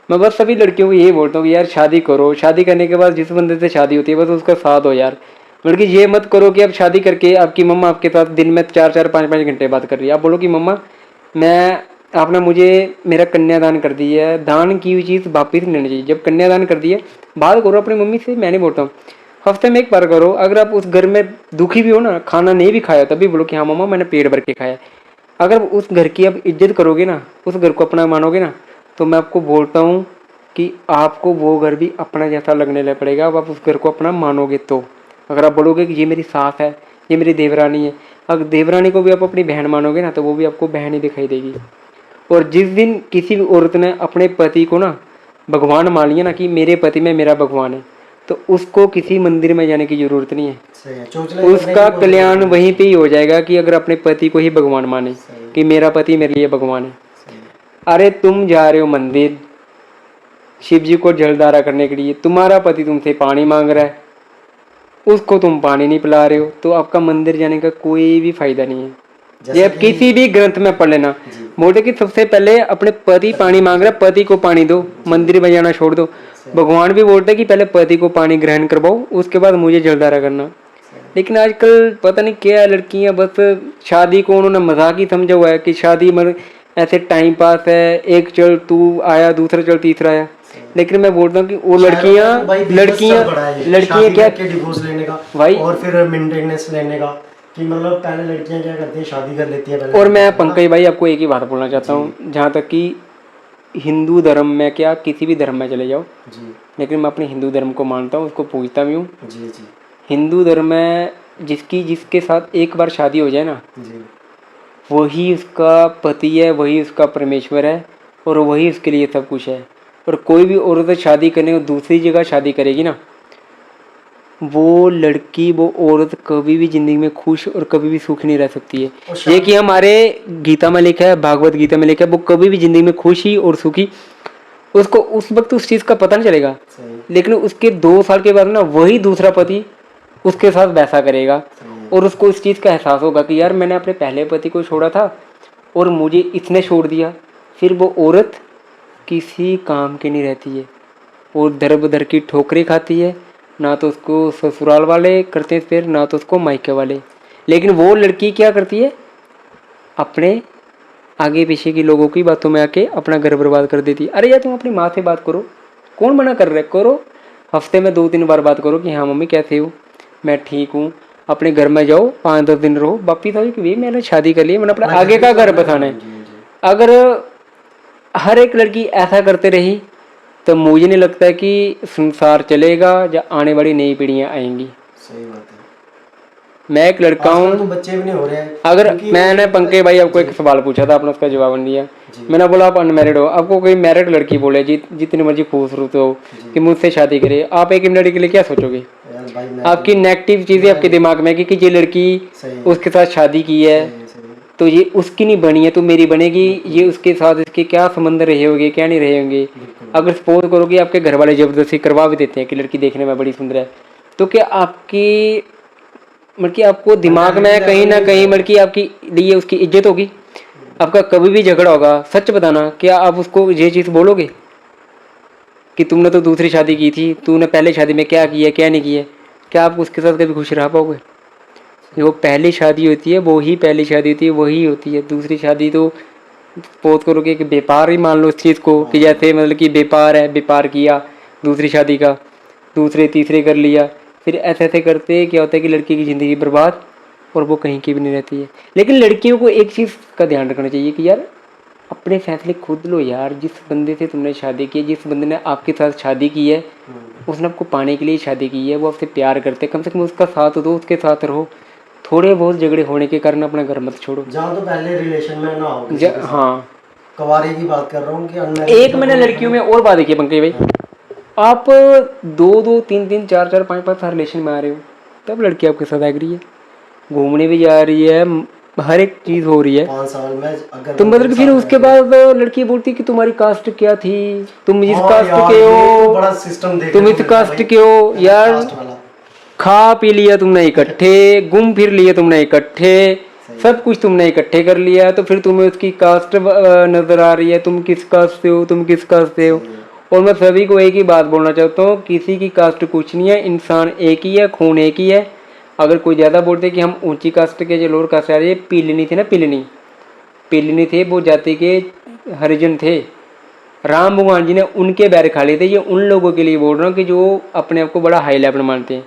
Speaker 2: मैं बस सभी लड़कियों को यही बोलता हूँ कि यार शादी करो, शादी करने के बाद जिस बंदे से शादी होती है बस उसका साथ हो यार। बल्कि ये मत करो कि अब शादी करके आपकी मम्मा आपके साथ दिन में 4-4, 5-5 घंटे बात कर रही है। आप बोलो कि मम्मा मैं, आपने मुझे मेरा कन्यादान कर दिया है, दान की हुई चीज़ वापिस नहीं लेनी चाहिए। जब कन्यादान कर दिया बात करो अपनी मम्मी से, मैं नहीं बोलता हूँ, हफ्ते में 1 बार करो। अगर आप उस घर में दुखी भी हो ना, खाना नहीं भी खाया तभी बोलो कि हाँ मम्मा मैंने पेट भर के खाया। अगर उस घर की आप इज्जत करोगे ना, उस घर को अपना मानोगे ना, तो मैं आपको बोलता हूँ कि आपको वो घर भी अपना जैसा लगने लग पड़ेगा। अब आप उस घर को अपना मानोगे तो। अगर आप बोलोगे कि ये मेरी सास है, ये मेरी देवरानी है, अगर देवरानी को भी आप अपनी बहन मानोगे ना तो वो भी आपको बहन ही दिखाई देगी। और जिस दिन किसी भी औरत ने अपने पति को ना भगवान मान लिया ना कि मेरे पति में मेरा भगवान है, तो उसको किसी मंदिर में जाने की जरूरत नहीं है।
Speaker 1: सही है। चोचले
Speaker 2: उसका कल्याण वहीं पे ही हो जाएगा कि अगर अपने पति को ही भगवान माने
Speaker 1: सही
Speaker 2: कि मेरा पति मेरे लिए भगवान है।
Speaker 1: सही है।
Speaker 2: अरे तुम जा रहे हो मंदिर शिव जी को जलधारा करने के लिए, तुम्हारा पति तुमसे पानी मांग रहा है, उसको तुम पानी नहीं पिला रहे हो, तो आपका मंदिर जाने का कोई भी फायदा नहीं है। ये आप किसी भी ग्रंथ में पढ़ लेना, बोलते कि सबसे पहले अपने पति पानी मांग रहा है, पति को पानी दो, मंदिर में जाना छोड़ दो। भगवान भी बोलते कि पहले पति को पानी ग्रहण करवाओ, उसके बाद मुझे जलधारा करना। लेकिन आजकल पता नहीं क्या लड़कियां बस शादी को उन्होंने मजाक ही समझा हुआ है कि शादी मतलब ऐसे टाइम पास है, एक चल तू आया, दूसरा चल तीसरा आया। लेकिन मैं बोलता हूँ कि वो लड़कियां क्या
Speaker 1: डिवोर्स लेने का
Speaker 2: भाई,
Speaker 1: और फिर मेंटेनेंस लेने का, कि मतलब पहले लड़कियां क्या करती हैं, शादी कर लेती है पहले।
Speaker 2: और मैं पंकज भाई आपको एक ही बात बोलना चाहता हूँ, जहाँ तक कि हिंदू धर्म में क्या किसी भी धर्म में चले जाओ
Speaker 1: जी,
Speaker 2: लेकिन मैं अपने हिंदू धर्म को मानता हूँ, उसको पूजता भी हूँ।
Speaker 1: जी, जी,
Speaker 2: हिंदू धर्म में जिसके साथ एक बार शादी हो जाए ना,
Speaker 1: जी,
Speaker 2: वही उसका पति है, वही उसका परमेश्वर है और वही उसके लिए सब कुछ है। और कोई भी औरत शादी करने को दूसरी जगह शादी करेगी ना, वो लड़की, वो औरत कभी भी जिंदगी में खुश और कभी भी सुखी नहीं रह सकती है। ये कि हमारे गीता में लिखा है, भागवत गीता में लिखा है, वो कभी भी जिंदगी में खुशी और सुखी उसको उस वक्त उस चीज़ का पता नहीं चलेगा,
Speaker 1: सही
Speaker 2: लेकिन उसके 2 साल के बाद ना वही दूसरा पति उसके साथ वैसा करेगा
Speaker 1: सही
Speaker 2: और उसको इस चीज़ का एहसास होगा कि यार मैंने अपने पहले पति को छोड़ा था और मुझे इसने छोड़ दिया। फिर वो औरत किसी काम की नहीं रहती है, वो दर बदर की ठोकरें खाती है, ना तो उसको ससुराल वाले करते हैं फिर, ना तो उसको मायके वाले। लेकिन वो लड़की क्या करती है, अपने आगे पीछे के लोगों की बातों में आके अपना घर बर्बाद कर देती है। अरे यार तुम अपनी माँ से बात करो, कौन मना कर रहा है, करो। हफ्ते में 2-3 बार बात करो कि हाँ मम्मी कैसे हो, मैं ठीक हूँ। अपने घर में जाओ, 5-10 दिन रहो, वापिस आओ कि भाई मैंने शादी कर ली, मैंने अपना आगे का घर बसाना है। अगर हर एक लड़की ऐसा करते रही तो मुझे नहीं लगता है कि संसार चलेगा या आने वाली नई पीढ़ियाँ आएंगी।
Speaker 1: सही बात है।
Speaker 2: मैं एक लड़का
Speaker 1: आजकल तो
Speaker 2: हूँ।
Speaker 1: बच्चे भी नहीं हो रहे हैं
Speaker 2: अगर
Speaker 1: क्योंकि
Speaker 2: मैंने
Speaker 1: वो-
Speaker 2: पंकज भाई आपको
Speaker 1: जी,
Speaker 2: एक सवाल पूछा था, आपने उसका जवाब नहीं दिया।
Speaker 1: जी।
Speaker 2: मैंने बोला आप अनमैरिड हो, आपको कोई मैरिड लड़की बोले जितनी मर्जी खूबसूरत हो
Speaker 1: जी।
Speaker 2: कि मुझसे शादी करे, आप एक मिनट के लिए क्या सोचोगे?
Speaker 1: यार भाई मैं
Speaker 2: आपकी नेगेटिव चीज़ें आपके दिमाग में कि ये लड़की
Speaker 1: सही है,
Speaker 2: उसके साथ शादी की है
Speaker 1: सही है, सही है।
Speaker 2: तो ये उसकी नहीं बनी है तो मेरी बनेगी, ये उसके साथ इसके क्या संबंध रहे होंगे क्या नहीं रहे होंगे।
Speaker 1: बिल्कुल।
Speaker 2: अगर सपोज करो कि आपके घर वाले जबरदस्ती करवा भी देते हैं कि लड़की देखने में बड़ी सुंदर है, तो क्या आपकी मतलब कि आपको दिमाग में कहीं ना कहीं मतलब कि आपकी लिए उसकी इज्जत होगी? आपका कभी भी झगड़ा होगा, सच बताना, क्या आप उसको ये चीज़ बोलोगे कि तुमने तो दूसरी शादी की थी, तूने पहले शादी में क्या किया क्या नहीं किया? क्या आप उसके साथ कभी खुश रह पाओगे? जो पहली शादी होती है वो ही पहली शादी होती है, वही होती है। दूसरी शादी तो सपोज करो कि एक व्यापार ही मान लो इस चीज़ को कि जैसे मतलब कि व्यापार है, व्यापार किया दूसरी शादी का, दूसरे तीसरे कर लिया, फिर ऐसे ऐसे करते क्या होता है कि लड़की की ज़िंदगी बर्बाद और वो कहीं की भी नहीं रहती है। लेकिन लड़कियों को एक चीज़ का ध्यान रखना चाहिए कि यार अपने फैसले खुद लो यार। जिस बंदे से तुमने शादी की है, जिस बंदे ने आपके साथ शादी की है, उसने आपको पाने के लिए शादी की है, वो आपसे प्यार करते हैं, कम से कम उसका साथ दो, उसके साथ रहो। थोड़े बहुत झगड़े होने के कारण अपना घर मत छोड़ो।
Speaker 1: जहाँ तो पहले रिलेशन में ना हो किसी के साथ।
Speaker 2: हाँ,
Speaker 1: कवारी की बात कर रहा हूँ कि अनमैरिड
Speaker 2: एक मैंने लड़कियों में और बात देखी है पंकज भाई, आप 2-2, 3-3, 4-4, 5-5 साल रिलेशन में आ रहे हो, तब लड़की आपके साथ एग्री है, घूमने भी जा रही है, हर एक चीज़ हो रही है,
Speaker 1: 5 साल में अगर
Speaker 2: तो मतलब कि फिर
Speaker 1: साथ
Speaker 2: उसके
Speaker 1: रह रहे-
Speaker 2: बाद लड़की बोलती कि तुम्हारी कास्ट क्या थी, तुम इस
Speaker 1: हाँ
Speaker 2: कास्ट
Speaker 1: यार,
Speaker 2: के
Speaker 1: ये तो
Speaker 2: हो,
Speaker 1: बड़ा सिस्टम देखने
Speaker 2: तुम
Speaker 1: को
Speaker 2: इस
Speaker 1: मिलता है
Speaker 2: कास्ट
Speaker 1: भाई।
Speaker 2: के हो यार,
Speaker 1: कास्ट वाला।
Speaker 2: खा पी लिया तुमने इकट्ठे, घूम फिर लिए तुमने इकट्ठे, सब कुछ तुमने इकट्ठे कर लिया, तो फिर तुम्हें उसकी कास्ट नजर आ रही है, तुम किस कास्ट से हो, तुम किस कास्ट से हो। और मैं सभी को एक ही बात बोलना चाहता हूँ, किसी की कास्ट कुछ नहीं है, इंसान एक ही है, खून एक ही है। अगर कोई ज़्यादा बोलते कि हम ऊंची कास्ट के जो लोअर कास्ट आ रही है, पीलनी थी ना, पीलनी थे, वो जाति के हरिजन थे, राम भगवान जी ने उनके बैर खा लिए थे। ये उन लोगों के लिए बोल रहा हूँ कि जो अपने आप को बड़ा हाई लेवल मानते हैं।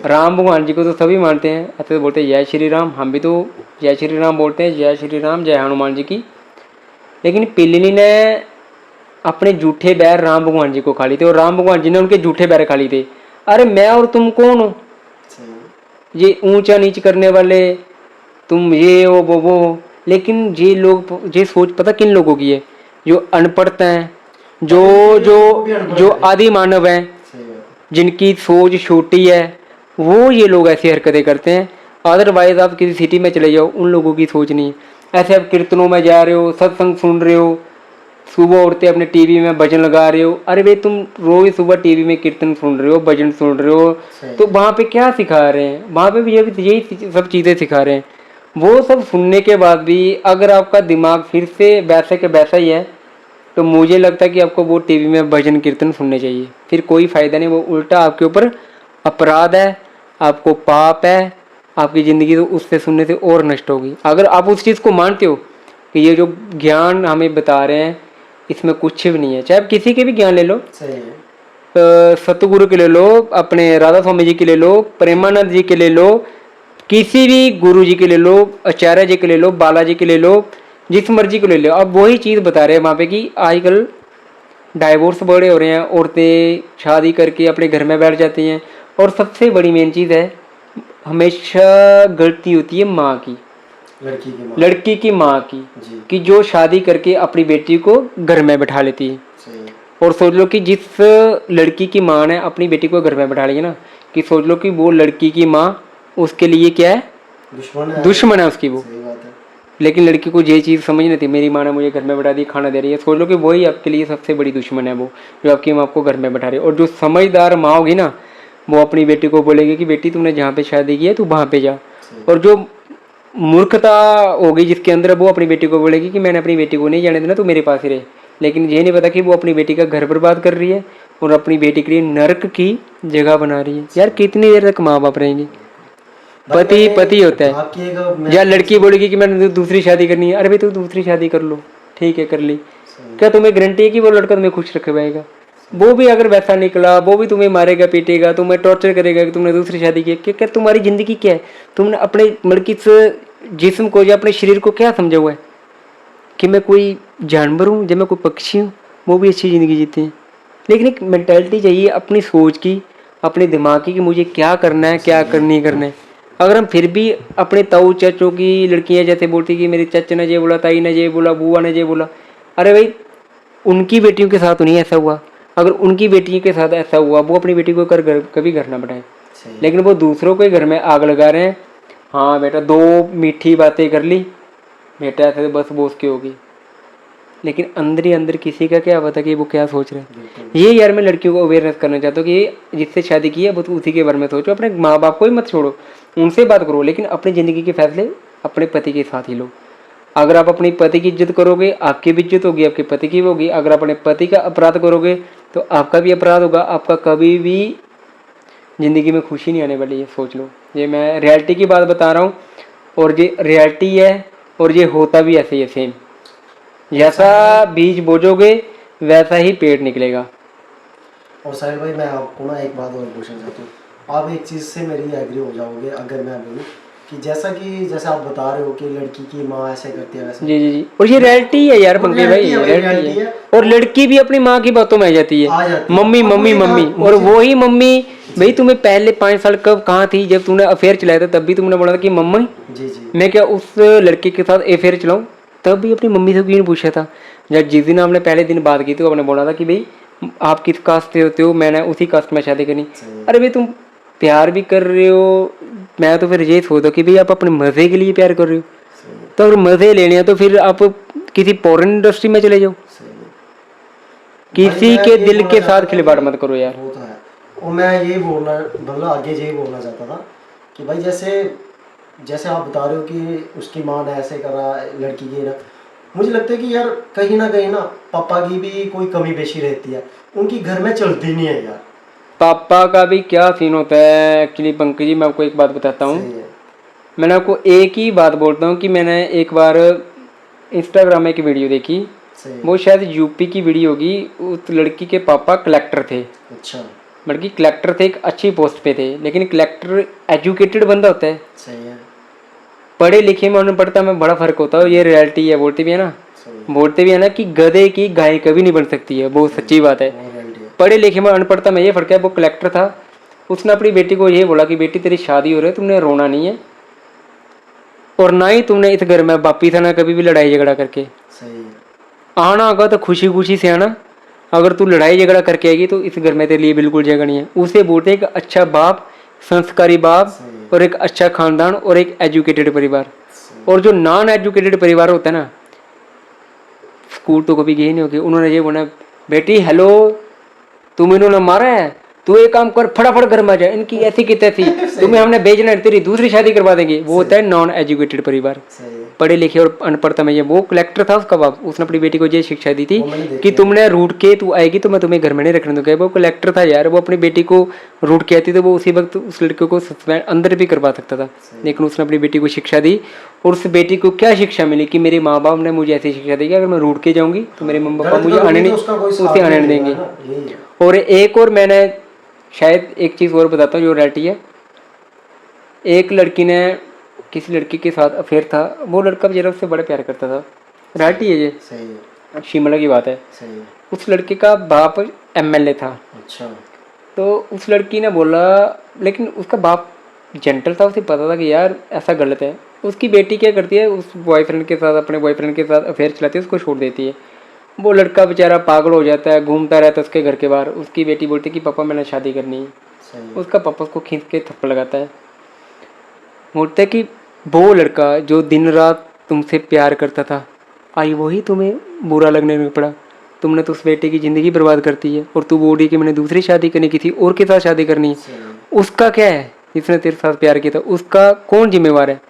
Speaker 2: राम भगवान जी को तो सभी मानते हैं, ऐसे तो बोलते हैं जय श्री राम, हम भी तो जय श्री राम बोलते हैं, जय श्री राम, जय हनुमान जी की। लेकिन पिलनी ने अपने झूठे बैर राम भगवान जी को खा लिए थे और राम भगवान जी ने उनके झूठे बैर खा लिए थे। अरे मैं और तुम कौन हो ये ऊंचा नीच करने वाले, तुम ये हो वो हो। लेकिन ये लोग, ये सोच पता किन लोगों की है? जो अनपढ़ हैं, जो जो जो आदि मानव हैं, जिनकी सोच छोटी है, वो ये लोग ऐसी हरकतें करते हैं। अदरवाइज आप किसी सिटी में चले जाओ, उन लोगों की सोच नहीं है। ऐसे आप कीर्तनों में जा रहे हो, सत्संग सुन रहे हो, सुबह उठते अपने टीवी में भजन लगा रहे हो। अरे भाई तुम रोज सुबह टीवी में कीर्तन सुन रहे हो, भजन सुन रहे हो, तो वहाँ पे क्या सिखा रहे हैं? वहाँ पे भी यही सब चीज़ें सिखा रहे हैं। वो सब सुनने के बाद भी अगर आपका दिमाग फिर से वैसे के वैसा ही है, तो मुझे लगता है कि आपको वो टीवी में भजन कीर्तन सुनने चाहिए। फिर कोई फ़ायदा नहीं, वो उल्टा आपके ऊपर अपराध है, आपको पाप है, आपकी ज़िंदगी तो उससे सुनने से और नष्ट होगी। अगर आप उस चीज़ को मानते हो कि ये जो ज्ञान हमें बता रहे हैं इसमें कुछ भी नहीं है, चाहे आप किसी के भी ज्ञान ले लो, सतगुरु के ले लो, अपने राधा स्वामी जी के ले लो, प्रेमानंद जी के ले लो, किसी भी गुरु जी के ले लो, आचार्य जी के ले लो, बालाजी के ले लो, जिस मर्जी को ले लो, अब वही चीज़ बता रहे हैं वहाँ पे कि आजकल डाइवोर्स बड़े हो रहे हैं, औरतें शादी करके अपने घर में बैठ जाती हैं। और सबसे बड़ी मेन चीज़ है, हमेशा गलती होती है माँ की, लड़की की माँ की, कि जो शादी करके अपनी बेटी को घर में बैठा लेती है। और सोच लो कि जिस लड़की की माँ ने अपनी बेटी को घर में बैठा लिया ना, कि सोच लो कि वो लड़की की माँ उसके लिए क्या है, दुश्मन है उसकी वो। लेकिन लड़की को ये चीज़ समझ नहीं थी, मेरी माँ ने मुझे घर में बैठा दी, खाना दे रही है, सोच लो कि वही आपके लिए सबसे बड़ी दुश्मन है, वो जो आपकी माँ को घर में बैठा रही है। और जो समझदार माँ होगी ना, वो अपनी बेटी को बोलेगी कि बेटी तूने जहाँ पे शादी की है तू वहाँ पे जा। और जो मूर्खता होगी जिसके अंदर, वो अपनी बेटी को बोलेगी कि मैंने अपनी बेटी को नहीं जाने देना, तू मेरे पास ही रहे। लेकिन ये नहीं पता कि वो अपनी बेटी का घर बर्बाद कर रही है और अपनी बेटी के लिए नर्क की जगह बना रही है। यार कितनी देर तक माँ बाप रहेंगे? पति पति होता है।
Speaker 1: आपकी एक
Speaker 2: या लड़की बोलेगी कि मैंने दूसरी शादी करनी है, अरे भाई तू दूसरी शादी कर लो, ठीक है कर ली, क्या तुम्हें गारंटी है कि वो लड़का तुम्हें खुश रख पाएगा? वो भी अगर वैसा निकला, वो भी तुम्हें मारेगा पीटेगा, तुम्हें टॉर्चर करेगा कि तुमने दूसरी शादी की। क्या क्या तुम्हारी जिंदगी क्या है? तुमने अपने मतलब कि इस जिस्म को या अपने शरीर को क्या समझा हुआ है कि मैं कोई जानवर हूँ, जब मैं कोई पक्षी हूँ? वो भी अच्छी ज़िंदगी जीते हैं। लेकिन एक मेंटालिटी चाहिए अपनी सोच की, अपने दिमाग की, कि मुझे क्या करना है, क्या नहीं करना है। अगर हम फिर भी अपने ताऊ चाचों की लड़कियां जैसे बोलती कि मेरे चाचा ने ये बोला, ताई ने ये बोला, बुआ ने ये बोला, अरे भाई उनकी बेटियों के साथ नहीं ऐसा हुआ। अगर उनकी बेटियों के साथ ऐसा हुआ, वो अपनी बेटी को कभी घर ना बढ़ाए। लेकिन वो दूसरों के घर में आग लगा रहे हैं। हाँ बेटा, दो मीठी बातें कर ली बेटा, ऐसे बस वो उसकी होगी। लेकिन अंदर ही अंदर किसी का क्या पता कि वो क्या सोच रहे हैं। ये यार मैं लड़कियों को अवेयरनेस करना चाहता हूँ कि ये जिससे शादी की है वो तो उसी के बारे में सोचो, अपने माँ बाप को ही मत छोड़ो, उनसे बात करो, लेकिन अपनी ज़िंदगी के फैसले अपने पति के साथ ही लो। अगर आप अपनी पति की इज्जत करोगे, आपकी भी इज्जत होगी, आपके पति की भी होगी। अगर अपने पति का अपराध करोगे तो आपका भी अपराध होगा, आपका कभी भी ज़िंदगी में खुशी नहीं आने वाली है, सोच लो। ये मैं रियलिटी की बात बता रहा हूँ, और ये रियलिटी है, और ये होता भी ऐसे ही है सेम। जैसा बीज बोजोगे वैसा ही पेड़ निकलेगा।
Speaker 1: और साहिल भाई, मैं आपको ना एक बात और पूछना चाहता हूँ। आप एक चीज़ से मेरी एग्री हो जाओगे अगर मैं बोलूँ कि जैसा आप बता रहे हो कि लड़की की माँ ऐसे करती है वैसे।
Speaker 2: जी जी जी, और ये रियलिटी है यार पंकज भाई, रियलिटी है। और लड़की भी अपनी माँ की बातों में आ जाती है, मम्मी मम्मी मम्मी। और वो ही मम्मी, भाई तुम्हें पहले 5 साल कब कहाँ थी जब तूने अफेयर चलाया था? तब भी तुमने बोला था कि मम्मी
Speaker 1: जी जी
Speaker 2: मैं क्या उस लड़के के साथ अफेयर चलाऊं? तब भी अपनी मम्मी से क्यों नहीं पूछा था? जब जिस दिन आपने पहले दिन बात की थी, आपने बोला था कि भाई आप किस कास्ट से होते हो, मैंने उसी कास्ट में शादी करनी। अरे भाई तुम प्यार भी कर रहे हो, मैं तो फिर ये सोचता कि भाई आप अपने मज़े के लिए प्यार कर रहे हो, तो अगर मज़े लेने हैं तो फिर आप किसी फॉरेन इंडस्ट्री में चले जाओ। किसी के दिल के साथ खिलवाड़ मत करो यार।
Speaker 1: वो तो है। और मैं यही बोलना, मतलब आगे यही बोलना चाहता था कि भाई जैसे आप बता रहे हो कि उसकी माँ ने ऐसे करा लड़की की ना, मुझे लगता है कि यार कहीं ना पापा की भी कोई कमी पेशी रहती है, उनकी घर में चलती नहीं है यार।
Speaker 2: पापा का भी क्या सीन होता है एक्चुअली पंकज जी, मैं आपको एक बात बताता हूँ। मैंने आपको एक ही बात बोलता हूँ कि मैंने एक बार इंस्टाग्राम में एक वीडियो देखी, वो शायद यूपी की वीडियो होगी। उस लड़की के पापा कलेक्टर थे।
Speaker 1: अच्छा।
Speaker 2: लड़की कलेक्टर थे, एक अच्छी पोस्ट पे थे, लेकिन कलेक्टर एजुकेटेड बंदा होता है।
Speaker 1: सही है।
Speaker 2: पढ़े लिखे में अनपढ़ता में बड़ा फर्क होता है, ये रियलिटी है। बोलते भी है ना, बोलते भी है ना कि गधे की गाय कभी नहीं बन सकती है, वो सच्ची बात है। पढ़े लिखे में अनपढ़ता में ये फर्क है। वो कलेक्टर था, उसने अपनी बेटी को ये बोला कि बेटी तेरी शादी हो रही है, तुमने रोना नहीं है, और ना ही तुमने इस घर में वापिस आना कभी भी लड़ाई झगड़ा करके।
Speaker 1: सही है।
Speaker 2: आना होगा तो खुशी खुशी से आना, अगर तू लड़ाई झगड़ा करके आएगी तो इस घर में तेरे लिए बिल्कुल जगह नहीं है। उसे बोलते एक अच्छा बाप, संस्कारी बाप, और एक अच्छा खानदान, और एक एजुकेटेड परिवार। और जो नॉन एजुकेटेड परिवार होता है ना, स्कूल तो कभी गए नहीं होगी, उन्होंने ये बोला बेटी हेलो तुम इन्होंने मारा है, तू एक काम कर फटाफट घर में आ जा, इनकी ऐसी की तैसी, तुम्हें हमने भेजना है, तेरी दूसरी शादी करवा देंगे। वो होता है नॉन एजुकेटेड परिवार। पढ़े लिखे और अनपढ़ता में ये वो कलेक्टर था उसका बाप, उसने अपनी बेटी को ये शिक्षा दी थी कि तुमने रूट के तू आएगी तो मैं तुम्हें घर में नहीं रखने दूंगा। वो कलेक्टर था यार, वो अपनी बेटी को रूट के आती तो वो उसी वक्त उस लड़के को सस्पेंड अंदर भी करवा सकता था, लेकिन उसने अपनी बेटी को शिक्षा दी। और उस बेटी को क्या शिक्षा मिली कि मेरे माँ बाप ने मुझे ऐसी शिक्षा दी कि अगर मैं रूट के जाऊंगी तो मेरे मम्मी पापा मुझे आने नहीं, उसे आने नहीं देंगे। और एक और मैंने शायद एक चीज़ और बताता हूँ जो रियलिटी है। एक लड़की ने किसी लड़की के साथ अफेयर था, वो लड़का बेचारा उससे बड़ा प्यार करता था, रियलिटी है ये,
Speaker 1: सही है।
Speaker 2: शिमला की बात है।
Speaker 1: सही है।
Speaker 2: उस लड़के का बाप एमएलए था।
Speaker 1: अच्छा।
Speaker 2: तो उस लड़की ने बोला, लेकिन उसका बाप जेंटल था, उसे पता था कि यार ऐसा गलत है। उसकी बेटी क्या करती है, उस बॉयफ्रेंड के साथ, अपने बॉयफ्रेंड के साथ अफेयर चलाती है, उसको छोड़ देती है। वो लड़का बेचारा पागल हो जाता है, घूमता रहता है उसके घर के बाहर। उसकी बेटी बोलती है कि पापा मैंने शादी करनी है। उसका पापा उसको खींच के थप्पड़ लगाता है। बोलता है कि वो लड़का जो दिन रात तुमसे प्यार करता था, आई वही तुम्हें बुरा लगने में पड़ा। तुमने तो उस बेटे की ज़िंदगी बर्बाद कर दी है और तू बोल रही है कि मैंने दूसरी शादी करनी, किसी और के साथ शादी करनी है। उसका क्या है जिसने तेरे साथ प्यार किया था, उसका कौन जिम्मेवार है?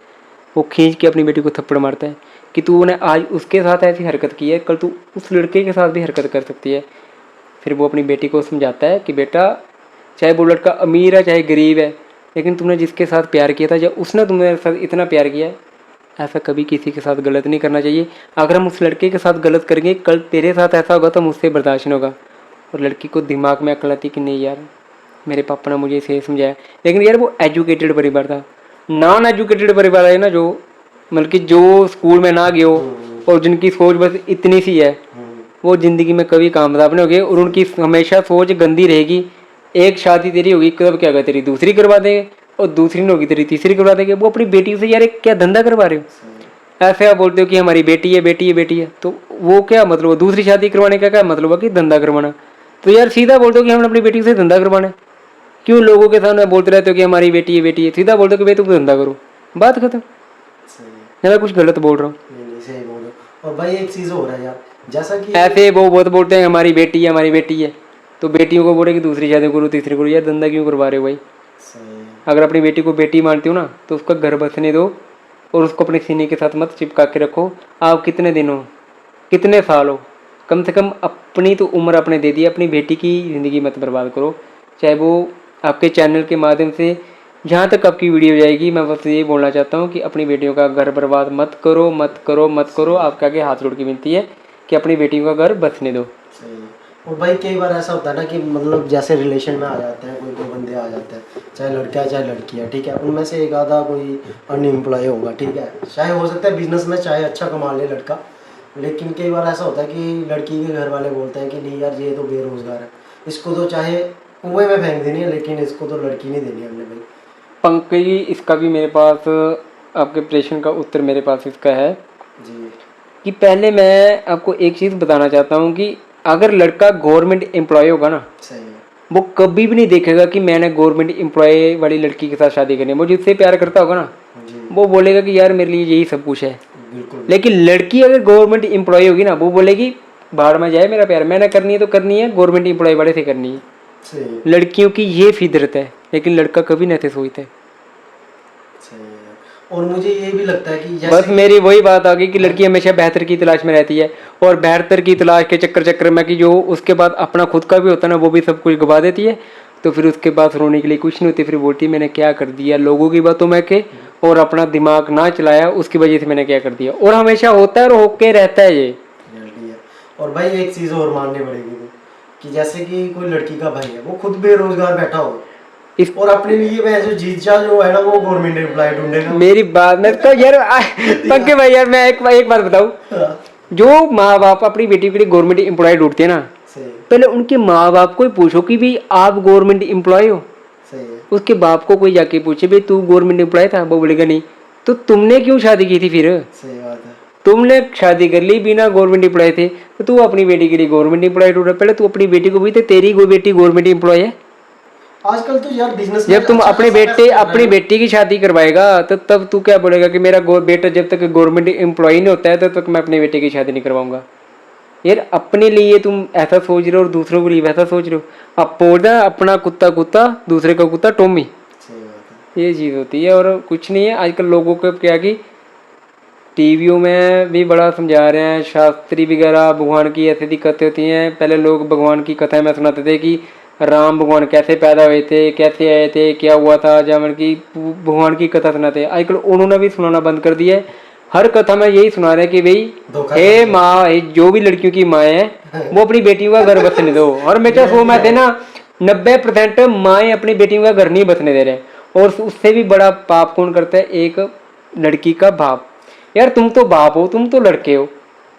Speaker 2: वो खींच के अपनी बेटी को थप्पड़ मारता है कि तूने आज उसके साथ ऐसी हरकत की है, कल तू उस लड़के के साथ भी हरकत कर सकती है। फिर वो अपनी बेटी को समझाता है कि बेटा, चाहे वो लड़का अमीर है चाहे गरीब है, लेकिन तुमने जिसके साथ प्यार किया था या उसने तुम्हारे साथ इतना प्यार किया है, ऐसा कभी किसी के साथ गलत नहीं करना चाहिए। अगर हम उस लड़के के साथ गलत करेंगे, कल तेरे साथ ऐसा होगा तो मुझसे बर्दाश्त नहीं होगा। और लड़की को दिमाग में अकल आती कि नहीं यार, मेरे पापा ने मुझे इसे समझाया। लेकिन यार वो एजुकेटेड परिवार था, नॉन एजुकेटेड परिवार है ना, जो मतलब कि जो स्कूल में ना गए हो और जिनकी सोच बस इतनी सी है, वो ज़िंदगी में कभी कामयाब नहीं होगी और उनकी हमेशा सोच गंदी रहेगी। एक शादी तेरी होगी, कब क्या होगा, तेरी दूसरी करवा देंगे, और दूसरी नहीं होगी तेरी तीसरी करवा देंगे। वो अपनी बेटी से यार एक क्या धंधा करवा रहे हो? ऐसे आप बोलते हो कि हमारी बेटी है बेटी है बेटी है, तो वो क्या मतलब, वो दूसरी शादी करवाने का क्या मतलब है कि धंधा करवाना? तो यार सीधा बोलते हो कि हमने अपनी बेटी से धंधा करवाना है। क्यों लोगों के सामने बोलते रहते हो कि हमारी बेटी है बेटी है? सीधा बोलते हो कि भाई तुम धंधा करो, बात खत्म। मैं कुछ गलत बोल रहा हूँ?
Speaker 1: नहीं, सही बोल रहे हो। और भाई एक चीज़ हो रहा है यार, जैसा कि
Speaker 2: ऐसे वो बहुत बोलते हैं हमारी बेटी है हमारी बेटी है, तो बेटियों को बोले कि दूसरी शादी करो तीसरी करो। यार धंधा क्यों करवा रहे हो भाई?
Speaker 1: सही है।
Speaker 2: अगर अपनी बेटी को बेटी मानती हो ना, तो उसका घर बसने दो और उसको अपने सीने के साथ मत चिपका के रखो। आप कितने दिन हो, कितने साल हो, कम से कम अपनी तो उम्र अपने दे दी, अपनी बेटी की ज़िंदगी मत बर्बाद करो। चाहे वो आपके चैनल के माध्यम से जहाँ तक आपकी वीडियो जाएगी, मैं बस यही बोलना चाहता हूँ कि अपनी बेटियों का घर बर्बाद मत करो मत करो मत करो। आपके आगे हाथ जोड़ के विनती है कि अपनी बेटियों का घर बसने दो।
Speaker 1: सही है। और भाई कई बार ऐसा होता है ना कि मतलब जैसे रिलेशन में आ जाते हैं, कोई कोई बंदे आ जाते हैं, चाहे लड़का है चाहे लड़की है, ठीक है, उनमें से एक आधा कोई अनएम्प्लॉय होगा, ठीक है, चाहे हो सकता है बिजनेस में चाहे अच्छा कमा ले लड़का, लेकिन कई बार ऐसा होता है कि लड़की के घर वाले बोलते हैं कि नहीं यार ये तो बेरोजगार है, इसको तो चाहे कुएं में फेंक देनी है लेकिन इसको तो लड़की नहीं देनी हमने भाई।
Speaker 2: पंकज जी, इसका भी मेरे पास आपके प्रश्न का उत्तर मेरे पास इसका है
Speaker 1: जी।
Speaker 2: कि पहले मैं आपको एक चीज़ बताना चाहता हूँ कि अगर लड़का गवर्नमेंट एम्प्लॉय होगा ना,
Speaker 1: सही है।
Speaker 2: वो कभी भी नहीं देखेगा कि मैंने गवर्नमेंट एम्प्लॉय वाली लड़की के साथ शादी करनी है। वो जिससे प्यार करता होगा ना,
Speaker 1: जी
Speaker 2: वो बोलेगा कि यार मेरे लिए यही सब कुछ है।
Speaker 1: बिल्कुल।
Speaker 2: लेकिन लड़की अगर गवर्नमेंट एम्प्लॉय होगी ना, वो बोलेगी बाहर में जाए मेरा प्यार, मैंने करनी है तो करनी है, गवर्नमेंट एम्प्लॉय वाले से करनी है।
Speaker 1: सही है।
Speaker 2: लड़कियों की ये फितरत है, लेकिन लड़का कभी नहीं ऐसे सोचता है।
Speaker 1: सही है। और मुझे ये भी लगता है कि
Speaker 2: बस
Speaker 1: जैसे
Speaker 2: मेरी वही बात आ गई कि लड़की हमेशा बेहतर की तलाश में रहती है, और बेहतर की तलाश के चक्कर में कि जो उसके बाद अपना खुद का भी होता है ना, वो भी सब कुछ गवा देती है। तो फिर उसके पास रोने के लिए कुछ नहीं होती, फिर बोलती है मैंने क्या कर दिया, लोगों की बातों में के और अपना दिमाग ना चलाया, उसकी वजह से मैंने क्या कर दिया। और हमेशा होता है और होके रहता है ये।
Speaker 1: रियलिटी है। और भाई एक चीज़ और माननी पड़ेगी तो, कि जैसे कि कोई लड़की का भाई है, वो खुद बेरोजगार बैठा हो
Speaker 2: इस
Speaker 1: और अपने लिए वह जो जीजा जो है ना वो गवर्नमेंट एम्प्लॉय ढूंढेगा।
Speaker 2: मेरी बात में तो यार पंकज भाई, यार मैं एक बात बताऊं,
Speaker 1: हाँ,
Speaker 2: जो माँ बाप अपनी बेटी के लिए गवर्नमेंट एम्प्लॉय ढूंढते हैं ना,
Speaker 1: सही
Speaker 2: पहले उनके माँ बाप को ही पूछो कि भाई आप गवर्नमेंट एम्प्लॉय हो।
Speaker 1: सही है।
Speaker 2: उसके बाप को कोई जाके पूछे भाई तू गवर्नमेंट एम्प्लॉय था, वो बोलेगा नहीं। तो तुमने क्यों शादी की थी? फिर
Speaker 1: सही बात है।
Speaker 2: तुमने शादी कर ली बिना गवर्नमेंट एम्प्लॉय थे, तो तू अपनी बेटी के लिए गवर्नमेंट एम्प्लॉय ढूंढ रहा। पहले तू अपनी बेटी को भी थे, तेरी कोई बेटी गवर्नमेंट एम्प्लॉय है?
Speaker 1: आजकल तो यार बिजनेस
Speaker 2: जब तुम अपनी बेटी की शादी करवाएगा तो तब तू क्या बोलेगा कि मेरा बेटा जब तक गवर्नमेंट एम्प्लॉय नहीं होता है तब तक मैं अपनी बेटी की शादी नहीं करवाऊंगा। यार अपने लिए तुम ऐसा सोच रहे हो और दूसरों के लिए वैसा सोच रहे हो। अब बोलना अपना कुत्ता कुत्ता, दूसरे का कुत्ता टोमी,
Speaker 1: सही बात है।
Speaker 2: ये चीज़ होती है और कुछ नहीं है। आजकल लोगों को क्या कि टीवियों में भी बड़ा समझा रहे हैं, शास्त्री वगैरह भगवान की ऐसी दिक्कतें होती हैं। पहले लोग भगवान की कथाएं में सुनाते थे कि राम भगवान कैसे पैदा हुए थे, कैसे आए थे, क्या हुआ था, जब की भगवान की कथा सुनाते हैं। आजकल उन्होंने भी सुनाना बंद कर दिया है। हर कथा में यही सुना रहे हैं कि भाई हे माँ, जो भी लड़कियों की माँ है वो अपनी बेटियों का घर बसने दो। और हमेशा 100 में थे ना 90% माएँ अपनी बेटियों का घर नहीं बसने दे रहे। और उससे भी बड़ा पाप कौन करता है? एक लड़की का बाप। यार तुम तो बाप हो, तुम तो लड़के हो,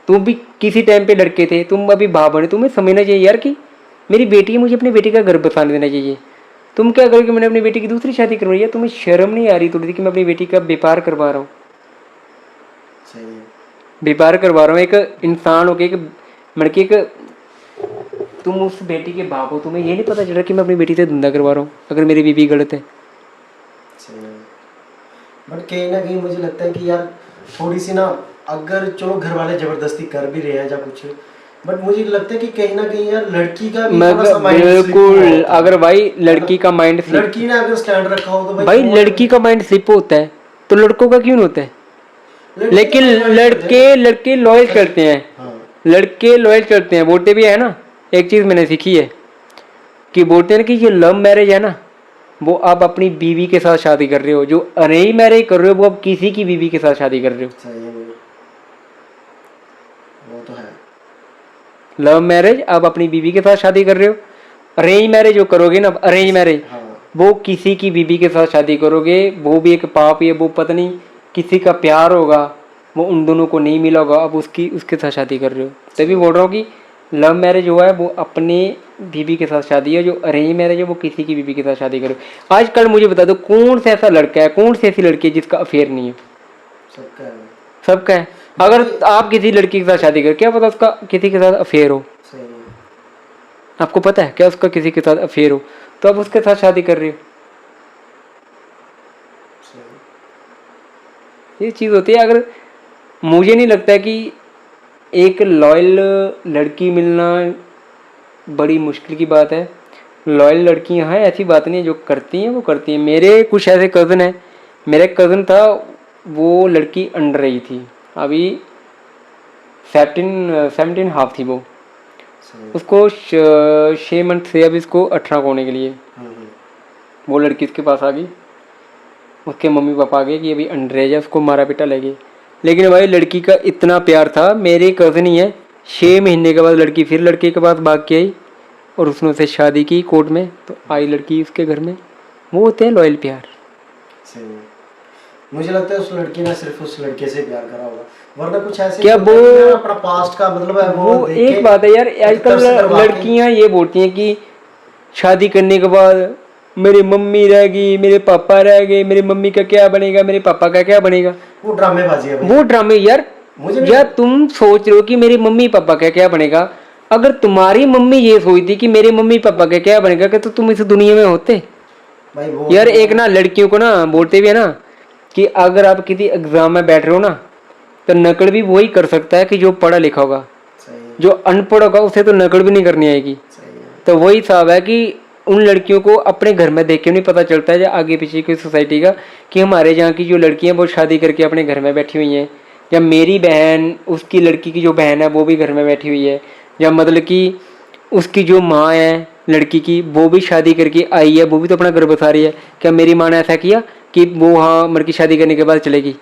Speaker 2: तुम भी किसी टाइम पे लड़के थे, तुम अभी बाप बने। तुम्हें समझना चाहिए यार कि मेरी बेटी है, मुझे अपनी बेटी का घर बसाने देना चाहिए। तुम क्या करोगे? मैंने अपनी बेटी की दूसरी शादी करवाई है, तुम्हें शर्म नहीं आ रही थोड़ी सी कि मैं अपनी बेटी का व्यापार करवा रहा हूँ?
Speaker 1: सही है।
Speaker 2: व्यापार करवा रहा हूँ एक इंसान हो के, एक लड़की के। तुम उस बेटी के बाप हो, तुम्हें ये नहीं पता चल रहा कि मैं अपनी बेटी से धंधा करवा रहा हूँ अगर मेरी बीवी गलत है?
Speaker 1: सही है। बट कहीं ना कहीं मुझे लगता है कि यार थोड़ी सी ना, अगर चलो घर वाले जबरदस्ती कर भी रहे हैं या कुछ, बट मुझे लगता है कि कहीं ना कहीं यार लड़की का भी थोड़ा सा
Speaker 2: मतलब
Speaker 1: माइंड स्लिप हुआ
Speaker 2: बिल्कुल,
Speaker 1: होता
Speaker 2: अगर भाई
Speaker 1: है ना।
Speaker 2: लड़की का माइंड स्लिप,
Speaker 1: लड़की ने अगर स्टैंड रखा हो तो भाई
Speaker 2: भाई
Speaker 1: कौन,
Speaker 2: लड़की का माइंड स्लिप होता है तो लड़कों का क्यों नहीं होता है?
Speaker 1: लड़के तो
Speaker 2: लेकिन
Speaker 1: भाई लॉयल करते हैं
Speaker 2: लड़के लड़के लॉयल
Speaker 1: ना।
Speaker 2: चलते हैं,
Speaker 1: हाँ
Speaker 2: लड़के लॉयल चलते हैं, बोलते भी है ना। एक चीज़ मैंने सीखी है कि बोलते हैं ना कि ये लव मैरिज है ना, वो आप अपनी बीवी के साथ शादी कर रहे हो, जो अरेंज मैरिज कर रहे हो वो आप किसी की बीवी के साथ शादी कर रहे हो।
Speaker 1: सही है भाई, वो तो है।
Speaker 2: लव मैरिज आप अपनी बीवी के साथ शादी कर रहे हो, अरेंज मैरिज जो करोगे ना, अरेंज मैरिज
Speaker 1: हाँ
Speaker 2: वो किसी की बीवी के साथ शादी करोगे, वो भी एक पाप है, वो पता नहीं किसी का प्यार होगा, वो उन दोनों को नहीं मिला होगा, अब उसकी उसके साथ शादी कर रहे हो। तभी बोल रहा हूँ कि लव मैरिज हुआ है वो अपने बीवी के साथ शादी है, जो अरेंज मैरिज है वो किसी की बीवी के साथ शादी करो। आजकल मुझे बता दो कौन सा ऐसा लड़का है, कौन सी ऐसी लड़की है जिसका अफेयर नहीं है?
Speaker 1: सबका है भाई।
Speaker 2: सबका है। अगर आप किसी लड़की के साथ शादी करो, क्या पता उसका किसी के साथ अफेयर हो,
Speaker 1: सही है।
Speaker 2: आपको पता है क्या उसका किसी के साथ अफेयर हो, तो आप उसके साथ शादी कर रहे हो।
Speaker 1: सही।
Speaker 2: ये चीज़ होती है। अगर मुझे नहीं लगता है कि एक लॉयल लड़की मिलना बड़ी मुश्किल की बात है। लॉयल लड़कियां हैं, ऐसी बात नहीं है, जो करती हैं वो करती हैं। मेरे कुछ ऐसे कज़न हैं, मेरा एक कज़न था, वो लड़की अंडर रही थी, अभी 17.5 थी वो,
Speaker 1: सही।
Speaker 2: उसको 6 मंथ से अभी इसको 18 होने के लिए।
Speaker 1: हम्म।
Speaker 2: वो लड़की उसके पास आ गई, उसके मम्मी पापा आ गए कि अभी अंडर एज है, उसको मारा पिटा लगे। लेकिन भाई लड़की का इतना प्यार था, मेरे कज़न ही है, 6 महीने के बाद लड़की फिर लड़के के पास भाग के आई और उसने उससे शादी की कोर्ट में, तो आई लड़की उसके घर में। वो होते हैं लॉयल प्यार।
Speaker 1: सही है। मुझे लगता है उस लड़की ने सिर्फ उस लड़के से प्यार करा होगा, वरना कुछ ऐसे
Speaker 2: क्या
Speaker 1: होता
Speaker 2: वो,
Speaker 1: है कि यार अपना पास्ट का मतलब है वो देख
Speaker 2: एक
Speaker 1: के
Speaker 2: बात है यार, आजकल
Speaker 1: तरस करवा के।
Speaker 2: लड़कियां ये बोलती हैं कि शादी करने के बाद मेरी मम्मी रह गई, मेरे पापा रह गए, मेरी मम्मी का क्या बनेगा, मेरे पापा का क्या बनेगा।
Speaker 1: वो ड्रामेबाजी है भाई।
Speaker 2: वो ड्रामे यार,
Speaker 1: मुझे नहीं।
Speaker 2: यार तुम सोच रहे हो कि मेरी मम्मी पापा का क्या बनेगा, अगर तुम्हारी मम्मी ये सोचती कि मेरे मम्मी पापा का क्या बनेगा, क्या तो तुम इस दुनिया में होते?
Speaker 1: भाई वो
Speaker 2: यार
Speaker 1: तो
Speaker 2: एक ना लड़कियों को ना बोलते भी है ना कि अगर आप किसी एग्जाम में बैठ रहे हो ना, तो नकल भी वही कर सकता है कि जो पढ़ा लिखा होगा,
Speaker 1: सही है।
Speaker 2: जो अनपढ़ होगा उसे तो नकल भी नहीं करनी आएगी।
Speaker 1: सही है।
Speaker 2: तो वही हिसाब है कि उन लड़कियों को अपने घर में देख के नहीं पता चलता है या आगे पीछे की सोसाइटी का, कि हमारे यहाँ की जो लड़कियां वो शादी करके अपने घर में बैठी हुई हैं, या मेरी बहन उसकी लड़की की जो बहन है वो भी घर में बैठी हुई है, या मतलब कि उसकी जो माँ है लड़की की वो भी शादी करके आई है, वो भी तो अपना घर बसा रही है। क्या मेरी माँ ने ऐसा किया कि वो हाँ मर की शादी करने के बाद चलेगी?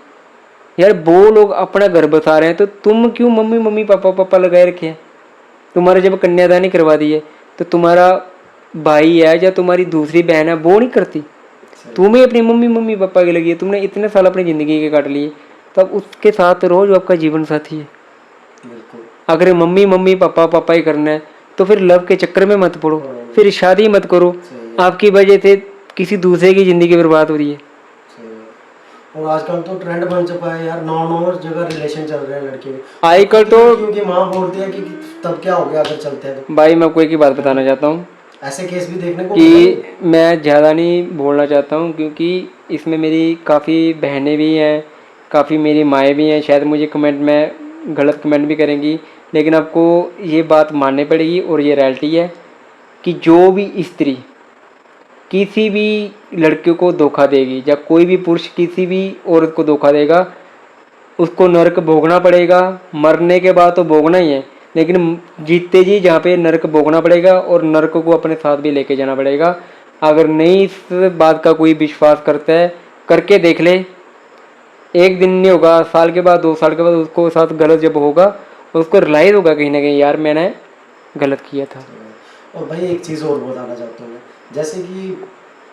Speaker 2: यार वो लोग अपना घर बसा रहे हैं, तो तुम क्यों मम्मी मम्मी पापा पापा लगाए रखे हैं? तुम्हारे जब कन्यादानी करवा दी है तो तुम्हारा भाई है या तुम्हारी दूसरी बहन है वो नहीं करती, तुम ही अपनी मम्मी मम्मी पापा के लगी है, तुमने इतने साल अपनी ज़िंदगी के काट लिए, तो अब उसके साथ रहो जो आपका जीवन साथी है।
Speaker 1: बिल्कुल।
Speaker 2: अगर मम्मी मम्मी पापा पापा ही करना है तो फिर लव के चक्कर में मत पड़ो, फिर शादी मत करो,
Speaker 1: सही है।
Speaker 2: आपकी वजह से किसी दूसरे की ज़िंदगी बर्बाद हो रही है।
Speaker 1: सही है। और आजकल तो ट्रेंड बन चुका है यार, 9 जगह रिलेशन चल रहे हैं लड़के के।
Speaker 2: आजकल तो
Speaker 1: क्योंकि माँ बोलती है कि तब क्या हो गया अगर चलते हैं तो।
Speaker 2: भाई मैं कोई की बात बताना चाहता हूँ
Speaker 1: ऐसे केस भी देखने को मिले हैं।
Speaker 2: कि मैं ज़्यादा नहीं बोलना चाहता हूँ, क्योंकि इसमें मेरी काफ़ी बहनें भी हैं, काफ़ी मेरी माएँ भी हैं, शायद मुझे कमेंट में गलत कमेंट भी करेंगी, लेकिन आपको ये बात माननी पड़ेगी और ये रियलिटी है कि जो भी स्त्री किसी भी लड़के को धोखा देगी या कोई भी पुरुष किसी भी औरत को धोखा देगा, उसको नरक भोगना पड़ेगा। मरने के बाद तो भोगना ही है, लेकिन जीते जी जहाँ पे नरक भोगना पड़ेगा और नरक को अपने साथ भी लेके जाना पड़ेगा। अगर नहीं इस बात का कोई विश्वास करता है, करके देख ले, एक दिन नहीं होगा, साल के बाद 2 साल के बाद उसको साथ गलत जब होगा उसको रियलाइज होगा कहीं ना कहीं यार मैंने गलत किया था।
Speaker 1: और भाई एक चीज़ और बताना चाहता हूँ मैं, जैसे कि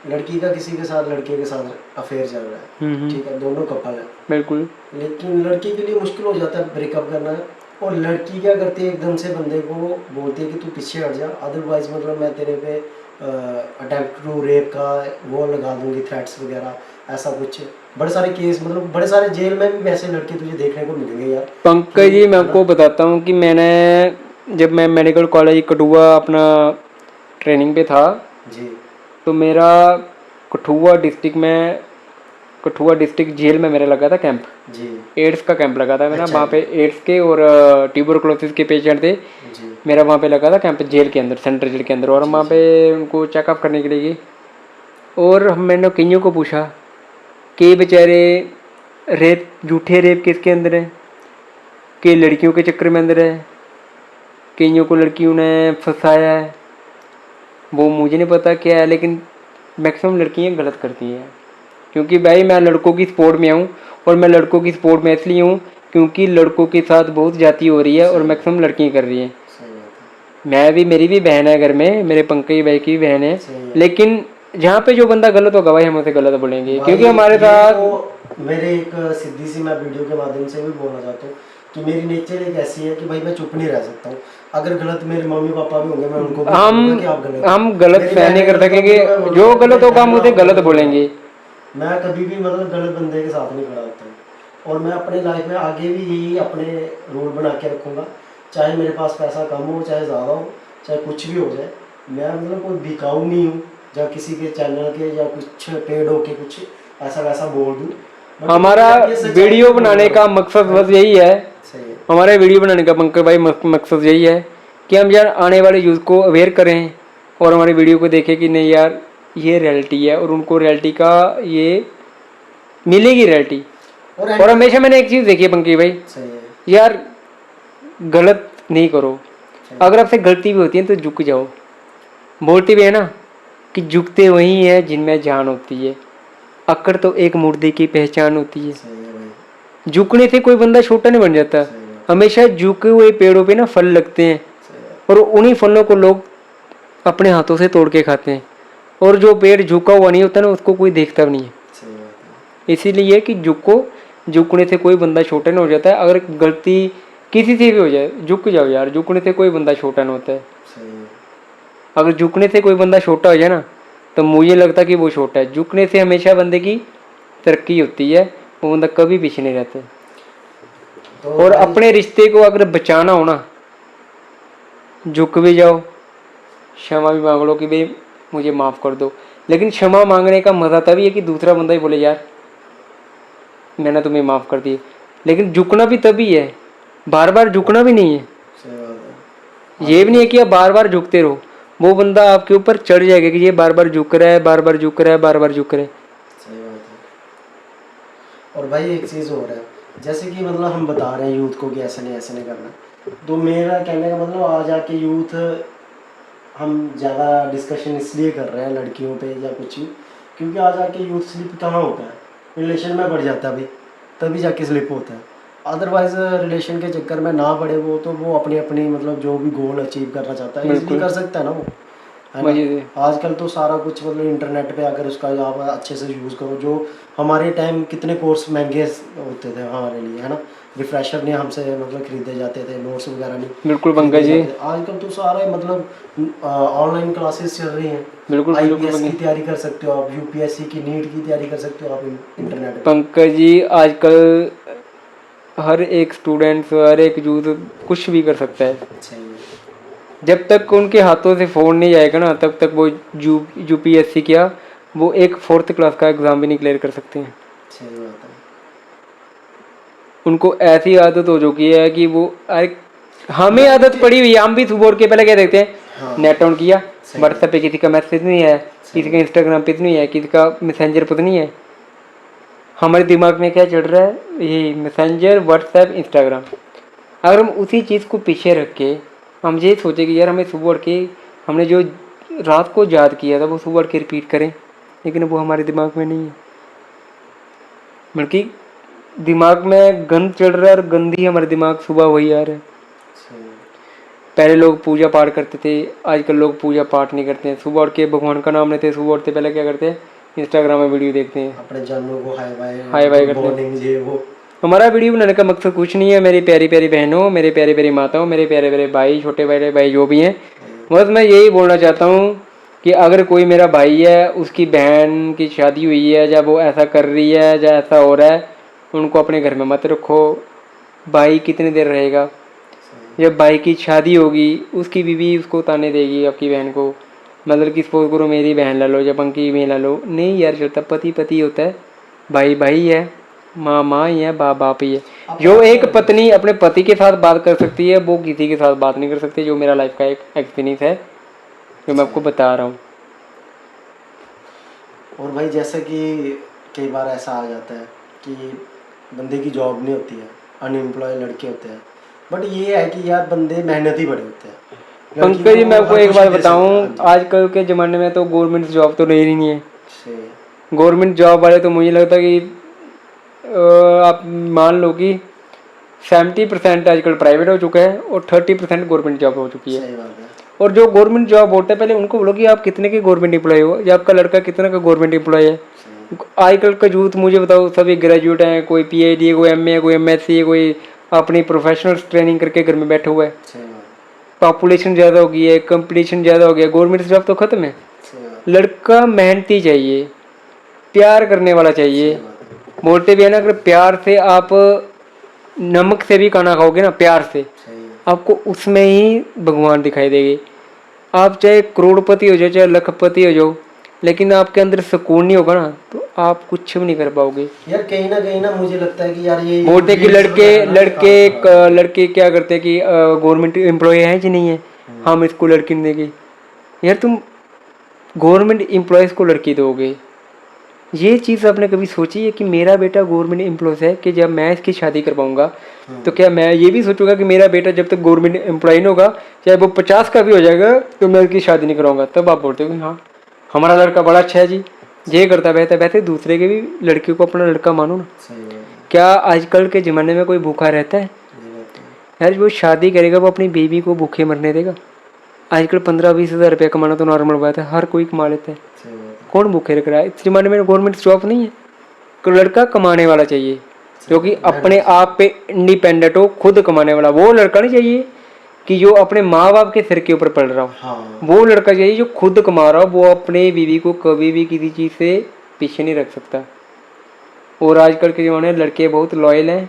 Speaker 1: लड़की का किसी के साथ लड़के के साथ अफेयर चल रहा है, ठीक है, दोनों कपल है,
Speaker 2: बिल्कुल।
Speaker 1: लेकिन लड़के के लिए मुश्किल हो जाता है ब्रेकअप करना, और लड़की क्या करती है एकदम से बंदे को बोलती है कि तू पीछे हट जा, अदरवाइज मतलब मैं तेरे पे अटेम्प्ट टू रेप का वो लगा दूंगी, थ्रेट्स वगैरह, ऐसा कुछ बड़े सारे केस, मतलब बड़े सारे जेल में भी वैसे लड़के तुझे देखने को मिलेंगे यार।
Speaker 2: पंकज जी मैं आपको बताता हूँ कि मैंने जब मैं मेडिकल कॉलेज कठुआ अपना ट्रेनिंग पे था,
Speaker 1: जी।
Speaker 2: तो मेरा कठुआ डिस्ट्रिक्ट में कठुआ डिस्ट्रिक्ट जेल में मेरा लगा था कैंप,
Speaker 1: जी
Speaker 2: एड्स का कैंप लगा था मेरा।
Speaker 1: अच्छा
Speaker 2: वहाँ पे एड्स के और ट्यूबरकुलोसिस के पेशेंट थे,
Speaker 1: जी
Speaker 2: मेरा वहाँ पे लगा था कैंप जेल के अंदर, सेंट्रल जेल के अंदर। और हम
Speaker 1: जी
Speaker 2: वहाँ पे उनको चेकअप करने के लिए गए और मैंने कईयों को पूछा कि बेचारे रेप, झूठे रेप किसके अंदर है, कि लड़कियों के चक्कर में अंदर है, कईयों को लड़कियों ने फंसाया है, वो मुझे नहीं पता क्या है, लेकिन मैक्सिमम लड़कियाँ गलत करती हैं। क्योंकि भाई मैं लड़कों की सपोर्ट में हूँ, और मैं लड़कों की सपोर्ट में इसलिए हूँ क्योंकि लड़कों के साथ बहुत जाती हो रही है और मैक्सिमम लड़कियाँ कर रही हैं।
Speaker 1: सही बात है
Speaker 2: मैं भी, मेरी भी बहन है घर में, मेरे पंकज भाई की भी बहन है,
Speaker 1: सही है
Speaker 2: लेकिन जहाँ पे जो बंदा गलत होगा भाई हम उसे गलत बोलेंगे,
Speaker 1: भाई।
Speaker 2: क्योंकि हमारे
Speaker 1: ये
Speaker 2: साथ
Speaker 1: तो मेरे एक सीधी सी मैं वीडियो के माध्यम से भी बोलना चाहता हूँ कि मेरी नेचर एक ऐसी है कि भाई मैं चुप नहीं रह सकता हूँ। अगर गलत मेरे मम्मी पापा भी होंगे मैं उनको भी बोलूंगा कि आप गलत
Speaker 2: हम गलत
Speaker 1: मेरी
Speaker 2: फैन नहीं
Speaker 1: बहनें
Speaker 2: कर
Speaker 1: गलत होंगी
Speaker 2: सकेंगे,
Speaker 1: तो मैं बोलूंगा
Speaker 2: जो
Speaker 1: कि
Speaker 2: गलत
Speaker 1: भाई
Speaker 2: होगा हम
Speaker 1: बहन
Speaker 2: उसे
Speaker 1: आप
Speaker 2: गलत
Speaker 1: गलत
Speaker 2: बोलेंगे।
Speaker 1: मैं कभी भी मतलब गलत बंदे के साथ नहीं खड़ा होता हूँ। और मैं अपने लाइफ में आगे भी यही अपने रूल बना के रखूँगा, चाहे मेरे पास पैसा कम हो चाहे ज़्यादा हो, चाहे कुछ भी हो जाए। मैं मतलब कोई बिकाऊ नहीं हूँ या किसी के चैनल के या कुछ पेड होके कुछ ऐसा वैसा बोल दूँ।
Speaker 2: हमारा वीडियो बनाने का मकसद बस यही है,
Speaker 1: सही है
Speaker 2: हमारे वीडियो बनाने का पंकज भाई मकसद यही है कि हम यार आने वाले यूथ को अवेयर करें और हमारी वीडियो को देखें कि नहीं यार ये रियलिटी है, और उनको रियलिटी का ये मिलेगी रियलिटी। और हमेशा मैंने एक चीज़ देखी है पंकज भाई,
Speaker 1: सही है
Speaker 2: यार गलत नहीं करो,
Speaker 1: सही
Speaker 2: अगर आपसे गलती भी होती है तो झुक जाओ। बोलते भी है ना कि झुकते वही हैं जिनमें जान होती है, अकड़ तो एक मुर्दे की पहचान होती है।
Speaker 1: सही है भाई
Speaker 2: झुकने से कोई बंदा छोटा नहीं बन जाता,
Speaker 1: सही बात
Speaker 2: हमेशा झुके हुए पेड़ों पे ना फल लगते हैं,
Speaker 1: सही बात
Speaker 2: और उन्हीं फलों को लोग अपने हाथों से तोड़ के खाते हैं। और जो पेड़ झुका हुआ नहीं होता ना उसको कोई देखता भी नहीं है।
Speaker 1: सही बात है
Speaker 2: इसीलिए कि झुको, झुकने से कोई बंदा छोटा नहीं हो जाता है। अगर गलती किसी से भी हो जाए झुक जाओ यार, झुकने से कोई बंदा छोटा नहीं होता है।
Speaker 1: सही है
Speaker 2: अगर झुकने से कोई बंदा छोटा हो जाए ना तो मुझे लगता है कि वो छोटा है। झुकने से हमेशा बंदे की तरक्की होती है, वो बंदा कभी पीछे नहीं रहता।
Speaker 1: तो
Speaker 2: और
Speaker 1: भाई
Speaker 2: अपने रिश्ते को अगर बचाना हो ना, झुक भी जाओ, क्षमा भी मांग लो कि भाई मुझे माफ़ कर दो। लेकिन क्षमा मांगने का मज़ा तभी है कि दूसरा बंदा ही बोले यार मैंने तुम्हें माफ़ कर दी। लेकिन झुकना भी तभी है, बार बार झुकना भी नहीं है।
Speaker 1: सही बात है
Speaker 2: ये भी नहीं है कि आप बार बार झुकते रहो, वो बंदा आपके ऊपर चढ़ जाएगा कि ये बार बार झुक रहा है, बार बार झुक रहा है, बार बार झुक रहा है।
Speaker 1: सही बात है। और भाई एक चीज़ और है, जैसे कि मतलब हम बता रहे हैं यूथ को कि ऐसा नहीं करना, तो मेरा कहने का मतलब आज आके यूथ हम ज़्यादा डिस्कशन इसलिए कर रहे हैं लड़कियों पे या कुछ भी, क्योंकि आज आके यूथ स्लिप कहाँ होता है, रिलेशन में बढ़ जाता है भाई, तभी जाके स्लिप होता है। अदरवाइज रिलेशन के चक्कर में ना पड़े वो, तो वो अपनी अपनी मतलब जो भी गोल अचीव करना चाहता है इजीली कर सकता है ना वो, है ना। आजकल तो सारा कुछ मतलब इंटरनेट पे अगर उसका आप अच्छे से यूज़ करो, जो हमारे टाइम कितने कोर्स महंगे होते थे हमारे लिए, है ना। रिफ्रेशर नहीं हमसे मतलब खरीदे जाते थे, नोट्स वगैरह नहीं
Speaker 2: बिल्कुल
Speaker 1: खरीदे
Speaker 2: पंकज जी,
Speaker 1: जाते थे। आजकल तो सारा मतलब ऑनलाइन क्लासेस चल रही हैं।
Speaker 2: बिल्कुल
Speaker 1: आईपीएस
Speaker 2: बिल्कुल
Speaker 1: की तैयारी कर सकते हो आप, यूपीएससी की नीट की तैयारी कर सकते हो आप इंटरनेट पे।
Speaker 2: पंकज जी आजकल हर एक स्टूडेंट, हर एक यूथ कुछ भी कर सकता है।
Speaker 1: सही है
Speaker 2: जब तक उनके हाथों से फ़ोन नहीं जाएगा ना तब तक वो यूपीएससी क्या, वो एक 4th क्लास का एग्ज़ाम भी नहीं क्लियर कर सकते हैं।
Speaker 1: सही बात है
Speaker 2: उनको ऐसी आदत हो चुकी है कि वो अरे हमें आदत पड़ी हुई है, हम भी सुबह उठ के पहले क्या देखते हैं,
Speaker 1: हाँ
Speaker 2: नेट ऑन किया,
Speaker 1: सही
Speaker 2: व्हाट्सएप पे किसी का मैसेज नहीं है, किसी का इंस्टाग्राम पे नहीं है, किसी का मैसेंजर पे नहीं है। हमारे दिमाग में क्या चल रहा है, ये मैसेंजर, व्हाट्सएप, इंस्टाग्राम। अगर हम उसी चीज़ को पीछे रख के हम ये सोचे कि यार हमें सुबह उठ के हमने जो रात को याद किया था वो सुबह उठ के रिपीट करें, लेकिन वो हमारे दिमाग में नहीं है। बल्कि दिमाग में गंद चल रहा है और गंदी हमारे दिमाग सुबह वही आ रहा है।
Speaker 1: सही है
Speaker 2: पहले लोग पूजा पाठ करते थे, आजकल लोग पूजा पाठ नहीं करते हैं। सुबह उठ के भगवान का नाम लेते हैं, सुबह उठते पहले क्या करते हैं, इंस्टाग्राम में वीडियो देखते हैं,
Speaker 1: अपने जानों को हाय
Speaker 2: हाय
Speaker 1: बाय
Speaker 2: बाय करते हैं।
Speaker 1: मॉर्निंग ये वो।
Speaker 2: हमारा वीडियो बनाने का मकसद कुछ नहीं है मेरी प्यारी प्यारी बहनों, मेरे प्यारी प्यारी माताओं, मेरे प्यारे प्यारे भाई, छोटे बड़े भाई जो भी हैं, बस मैं यही बोलना चाहता हूँ कि अगर कोई मेरा भाई है, उसकी बहन की शादी हुई है, या वो ऐसा कर रही है या ऐसा हो रहा है, उनको अपने घर में मत रखो। भाई कितनी देर रहेगा, जब भाई की शादी होगी उसकी बीवी उसको ताने देगी आपकी बहन को, मतलब कि सपोज करो मेरी बहन ला लो या पंकी में ला लो, नहीं यार चलता, पति पति होता है, भाई भाई है, माँ माँ ही है, बाप बाप ही है। जो एक पत्नी अपने पति के साथ बात कर सकती है वो किसी के साथ बात नहीं कर सकती, जो मेरा लाइफ का एक एक्सपीरियंस है जो मैं आपको बता रहा हूँ।
Speaker 1: और भाई जैसे कि कई बार ऐसा आ जाता है कि बंदे की जॉब नहीं होती है, अनएम्प्लॉय लड़के होते हैं, बट ये है कि यार बंदे मेहनती बड़े होते हैं। लड़की
Speaker 2: पंकज जी
Speaker 1: को
Speaker 2: मैं आपको
Speaker 1: हर
Speaker 2: एक
Speaker 1: कुछ
Speaker 2: बात
Speaker 1: दे सकता
Speaker 2: बताऊँ,
Speaker 1: है। हाँ जी।
Speaker 2: आजकल के ज़माने में तो गवर्नमेंट जॉब तो नहीं रही है।
Speaker 1: सही।
Speaker 2: गवर्नमेंट जॉब वाले तो मुझे लगता है कि आप मान लो कि 70% आजकल प्राइवेट हो चुका है और 30% गवर्नमेंट जॉब हो चुकी है।
Speaker 1: सही बात है।
Speaker 2: और जो गवर्नमेंट जॉब होता है पहले उनको बोलो कि आप कितने के गवर्नमेंट एम्प्लॉय हो या आपका लड़का कितने का गवर्नमेंट एम्प्लॉय है।
Speaker 1: सही।
Speaker 2: आजकल का यूथ मुझे बताओ सभी ग्रेजुएट हैं, कोई पीएचडी है, कोई एमए है, कोई एमएससी है, कोई अपनी प्रोफेशनल ट्रेनिंग करके घर में बैठा हुआ है।
Speaker 1: सही बात।
Speaker 2: पॉपुलेशन ज़्यादा हो गई है, कंपटीशन ज़्यादा हो गया, गवर्नमेंट जॉब तो खत्म है।
Speaker 1: सही बात।
Speaker 2: लड़का मेहनती चाहिए, प्यार करने वाला चाहिए।
Speaker 1: सही बात है।
Speaker 2: बोलते भी है ना, अगर प्यार से आप नमक से भी खाना खाओगे ना प्यार से,
Speaker 1: सही है।
Speaker 2: आपको उसमें ही भगवान दिखाई देगी। आप चाहे करोड़पति हो जाओ चाहे लखपति हो जाओ, लेकिन आपके अंदर सुकून नहीं होगा ना तो आप कुछ भी नहीं कर पाओगे।
Speaker 1: यार कहीं ना मुझे लगता है कि यार ये
Speaker 2: बोलते हैं कि
Speaker 1: ड्रीम्स
Speaker 2: लड़के
Speaker 1: वगैरह ना
Speaker 2: लड़के
Speaker 1: काफी खराब है।
Speaker 2: लड़के क्या करते हैं कि गवर्नमेंट एम्प्लॉय है कि नहीं है, हम इसको लड़की नहीं देंगे। यार तुम गवर्नमेंट एम्प्लॉयज़ को लड़की दोगे, ये चीज़ आपने कभी सोची है कि मेरा बेटा गवर्नमेंट एम्प्लॉय है कि जब मैं इसकी शादी कर पाऊंगा तो क्या मैं ये भी सोचूंगा कि मेरा बेटा जब तक गवर्नमेंट एम्प्लॉय नहीं होगा, चाहे वो 50 का भी हो जाएगा तो मैं उसकी शादी नहीं कराऊंगा। तब आप बोलते हो कि हाँ हमारा लड़का बड़ा अच्छा है जी, ये करता बेहतर वैसे दूसरे के भी लड़कियों को अपना लड़का मानो ना।
Speaker 1: सही बात है।
Speaker 2: क्या आजकल के ज़माने में कोई भूखा रहता है?
Speaker 1: ये बात है।
Speaker 2: यार वो शादी करेगा वो अपनी बेबी को भूखे मरने देगा? आजकल 15-20 हज़ार रुपये कमाना तो नॉर्मल बात है, हर कोई कमा लेता है।
Speaker 1: सही बात है।
Speaker 2: कौन भूखे रख रहा है? इस ज़माने में गवर्नमेंट जॉब नहीं है, तो लड़का कमाने वाला चाहिए जो कि अपने आप पे इंडिपेंडेंट हो, खुद कमाने वाला। वो लड़का नहीं चाहिए कि जो अपने माँ बाप के सिर के ऊपर पड़ रहा हो।
Speaker 1: हाँ।
Speaker 2: वो लड़का चाहिए जो खुद कमा रहा हो, वो अपने बीवी को कभी भी किसी चीज़ से पीछे नहीं रख सकता। और आजकल के ज़माने में लड़के बहुत लॉयल हैं,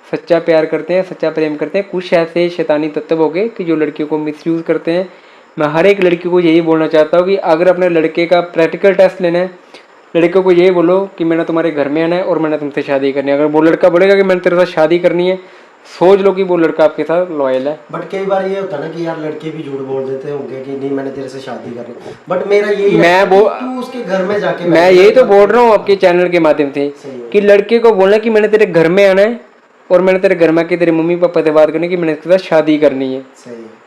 Speaker 2: सच्चा प्यार करते हैं, सच्चा प्रेम करते हैं। कुछ ऐसे शैतानी तत्व हो गए कि जो लड़कियों को मिसयूज़ करते हैं। मैं हर एक लड़की को यही बोलना चाहता हूँ कि अगर अपने लड़के का प्रैक्टिकल टेस्ट लेना है, लड़के को यही बोलो कि मैंने तुम्हारे घर में आना है और मैंने तुमसे शादी करनी है। अगर वो लड़का बोलेगा कि मैंने तेरे साथ शादी करनी है, सोच लो कि वो लड़का आपके साथ लॉयल है।
Speaker 1: बट कई बार ये होता है ना कि यार लड़के भी झूठ बोल देते होंगे कि नहीं मैंने तेरे से शादी करनी, बट मेरा यही है
Speaker 2: मैं
Speaker 1: कि
Speaker 2: वो
Speaker 1: तू उसके घर में जाके
Speaker 2: मैं
Speaker 1: बैठ
Speaker 2: यही
Speaker 1: जा।
Speaker 2: तो बोल रहा हूँ आपके चैनल के माध्यम से
Speaker 1: सही है।
Speaker 2: कि लड़के को बोलना कि मैंने तेरे घर में आना है और मैंने तेरे घर में आके तेरे मम्मी पापा से बात करनी कि मैंने इसके साथ शादी करनी है।
Speaker 1: सही है।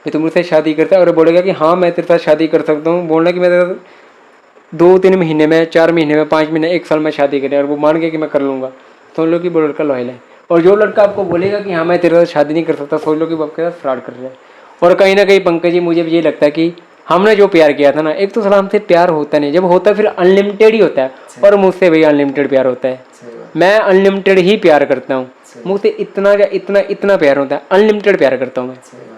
Speaker 2: कि तुम मुझसे शादी करता है और बोलेगा कि हाँ मैं तेरे साथ शादी कर सकता हूँ, बोलना कि मैं तेरे साथ 2-3 महीने में, 4 महीने में, 5 महीने, 1 साल में शादी करें, और वो मान गया कि मैं कर लूँगा, समझ लो कि वो लड़का लॉयल है। और जो लड़का आपको बोलेगा कि हाँ मैं तेरे साथ शादी नहीं कर सकता, सोच लो कि वो आपके साथ फ्रॉड कर रहा है। और कहीं ना कहीं पंकज जी मुझे भी ये लगता है कि हमने जो प्यार किया था ना, एक तो सलाम से प्यार होता नहीं, जब होता है फिर अनलिमिटेड ही होता है। और मुझसे भाई अनलिमिटेड प्यार होता है,
Speaker 1: सही बात।
Speaker 2: मैं अनलिमिटेड ही प्यार करता हूँ। मुझसे इतना या इतना इतना प्यार होता है, अनलिमिटेड प्यार करता हूँ मैं।
Speaker 1: सही बात है।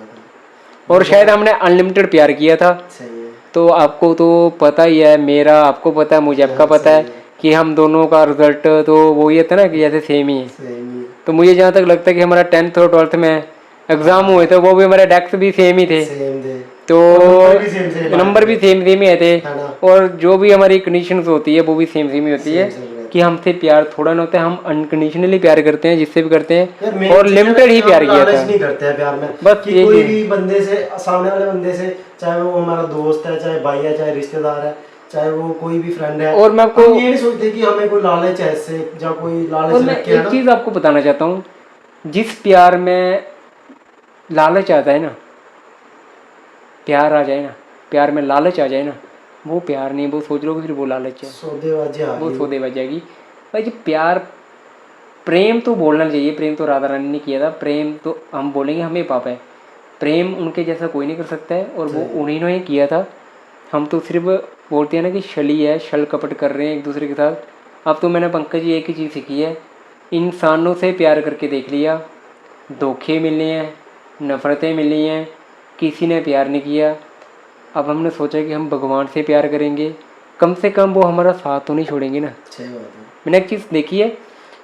Speaker 2: और शायद हमने अनलिमिटेड प्यार किया था।
Speaker 1: सही है।
Speaker 2: तो आपको तो पता ही है, मेरा आपको पता है, मुझे आपका पता है कि हम दोनों का रिजल्ट तो वही है ना कि जैसे सेम ही है।
Speaker 1: सही है।
Speaker 2: तो मुझे जहाँ तक लगता है कि हमारा 10th और 12th में एग्ज़ाम हुए थे वो भी हमारे डेस्क भी सेम ही थे,
Speaker 1: सेम थे।
Speaker 2: तो
Speaker 1: नंबर भी सेम सेम
Speaker 2: नंबर भी सेम सेम ही आए थे।
Speaker 1: है ना।
Speaker 2: और जो भी हमारी कंडीशंस होती है वो भी सेम सेम ही होती है
Speaker 1: सेम रहती
Speaker 2: कि हमसे प्यार थोड़ा ना होता है, हम अनकंडीशनली प्यार करते हैं जिससे भी करते
Speaker 1: यार
Speaker 2: हैं,
Speaker 1: मेन
Speaker 2: और
Speaker 1: चीज़ है ना
Speaker 2: लिमिटेड ही
Speaker 1: कि
Speaker 2: प्यार
Speaker 1: हम
Speaker 2: किया
Speaker 1: लालच
Speaker 2: था।
Speaker 1: नहीं करते हैं प्यार में,
Speaker 2: बस
Speaker 1: कि
Speaker 2: ये
Speaker 1: कोई
Speaker 2: चीज़।
Speaker 1: भी बंदे से, सामने वाले बंदे से, चाहे वो हमारा दोस्त है, चाहे भाई है, चाहे रिश्तेदार है, चाहे वो कोई भी फ्रेंड है,
Speaker 2: और मैं आपको
Speaker 1: हम ये नहीं सोचते कि हमें कोई लालच है इससे, या कोई
Speaker 2: और
Speaker 1: लालच
Speaker 2: मैं
Speaker 1: रख के, है
Speaker 2: एक
Speaker 1: ना।
Speaker 2: चीज़ आपको बताना चाहता हूँ, जिस प्यार में लालच आता है ना, प्यार आ जाए ना, प्यार में लालच आ जाए ना, वो प्यार नहीं, वो सोच लो कि फिर वो लालच है,
Speaker 1: सौदेबाजी आ
Speaker 2: वो
Speaker 1: गई।
Speaker 2: सौदेबाजी जाएगी। भाई जी प्यार प्रेम तो बोलना चाहिए, प्रेम तो राधा रानी ने किया था, प्रेम तो हम बोलेंगे हमें पापा है, प्रेम उनके जैसा कोई नहीं कर सकता है और वो उन्हीं ने किया था। हम तो सिर्फ बोलते हैं ना कि छली है, छल कपट कर रहे हैं एक दूसरे के साथ। अब तो मैंने पंकज जी एक ही चीज़ सीखी है, इंसानों से प्यार करके देख लिया, धोखे मिले हैं, नफ़रतें मिली हैं, किसी ने प्यार नहीं किया। अब हमने सोचा कि हम भगवान से प्यार करेंगे, कम से कम वो हमारा साथ तो नहीं छोड़ेंगे ना।
Speaker 1: सही बात है।
Speaker 2: मैंने एक चीज़ देखी है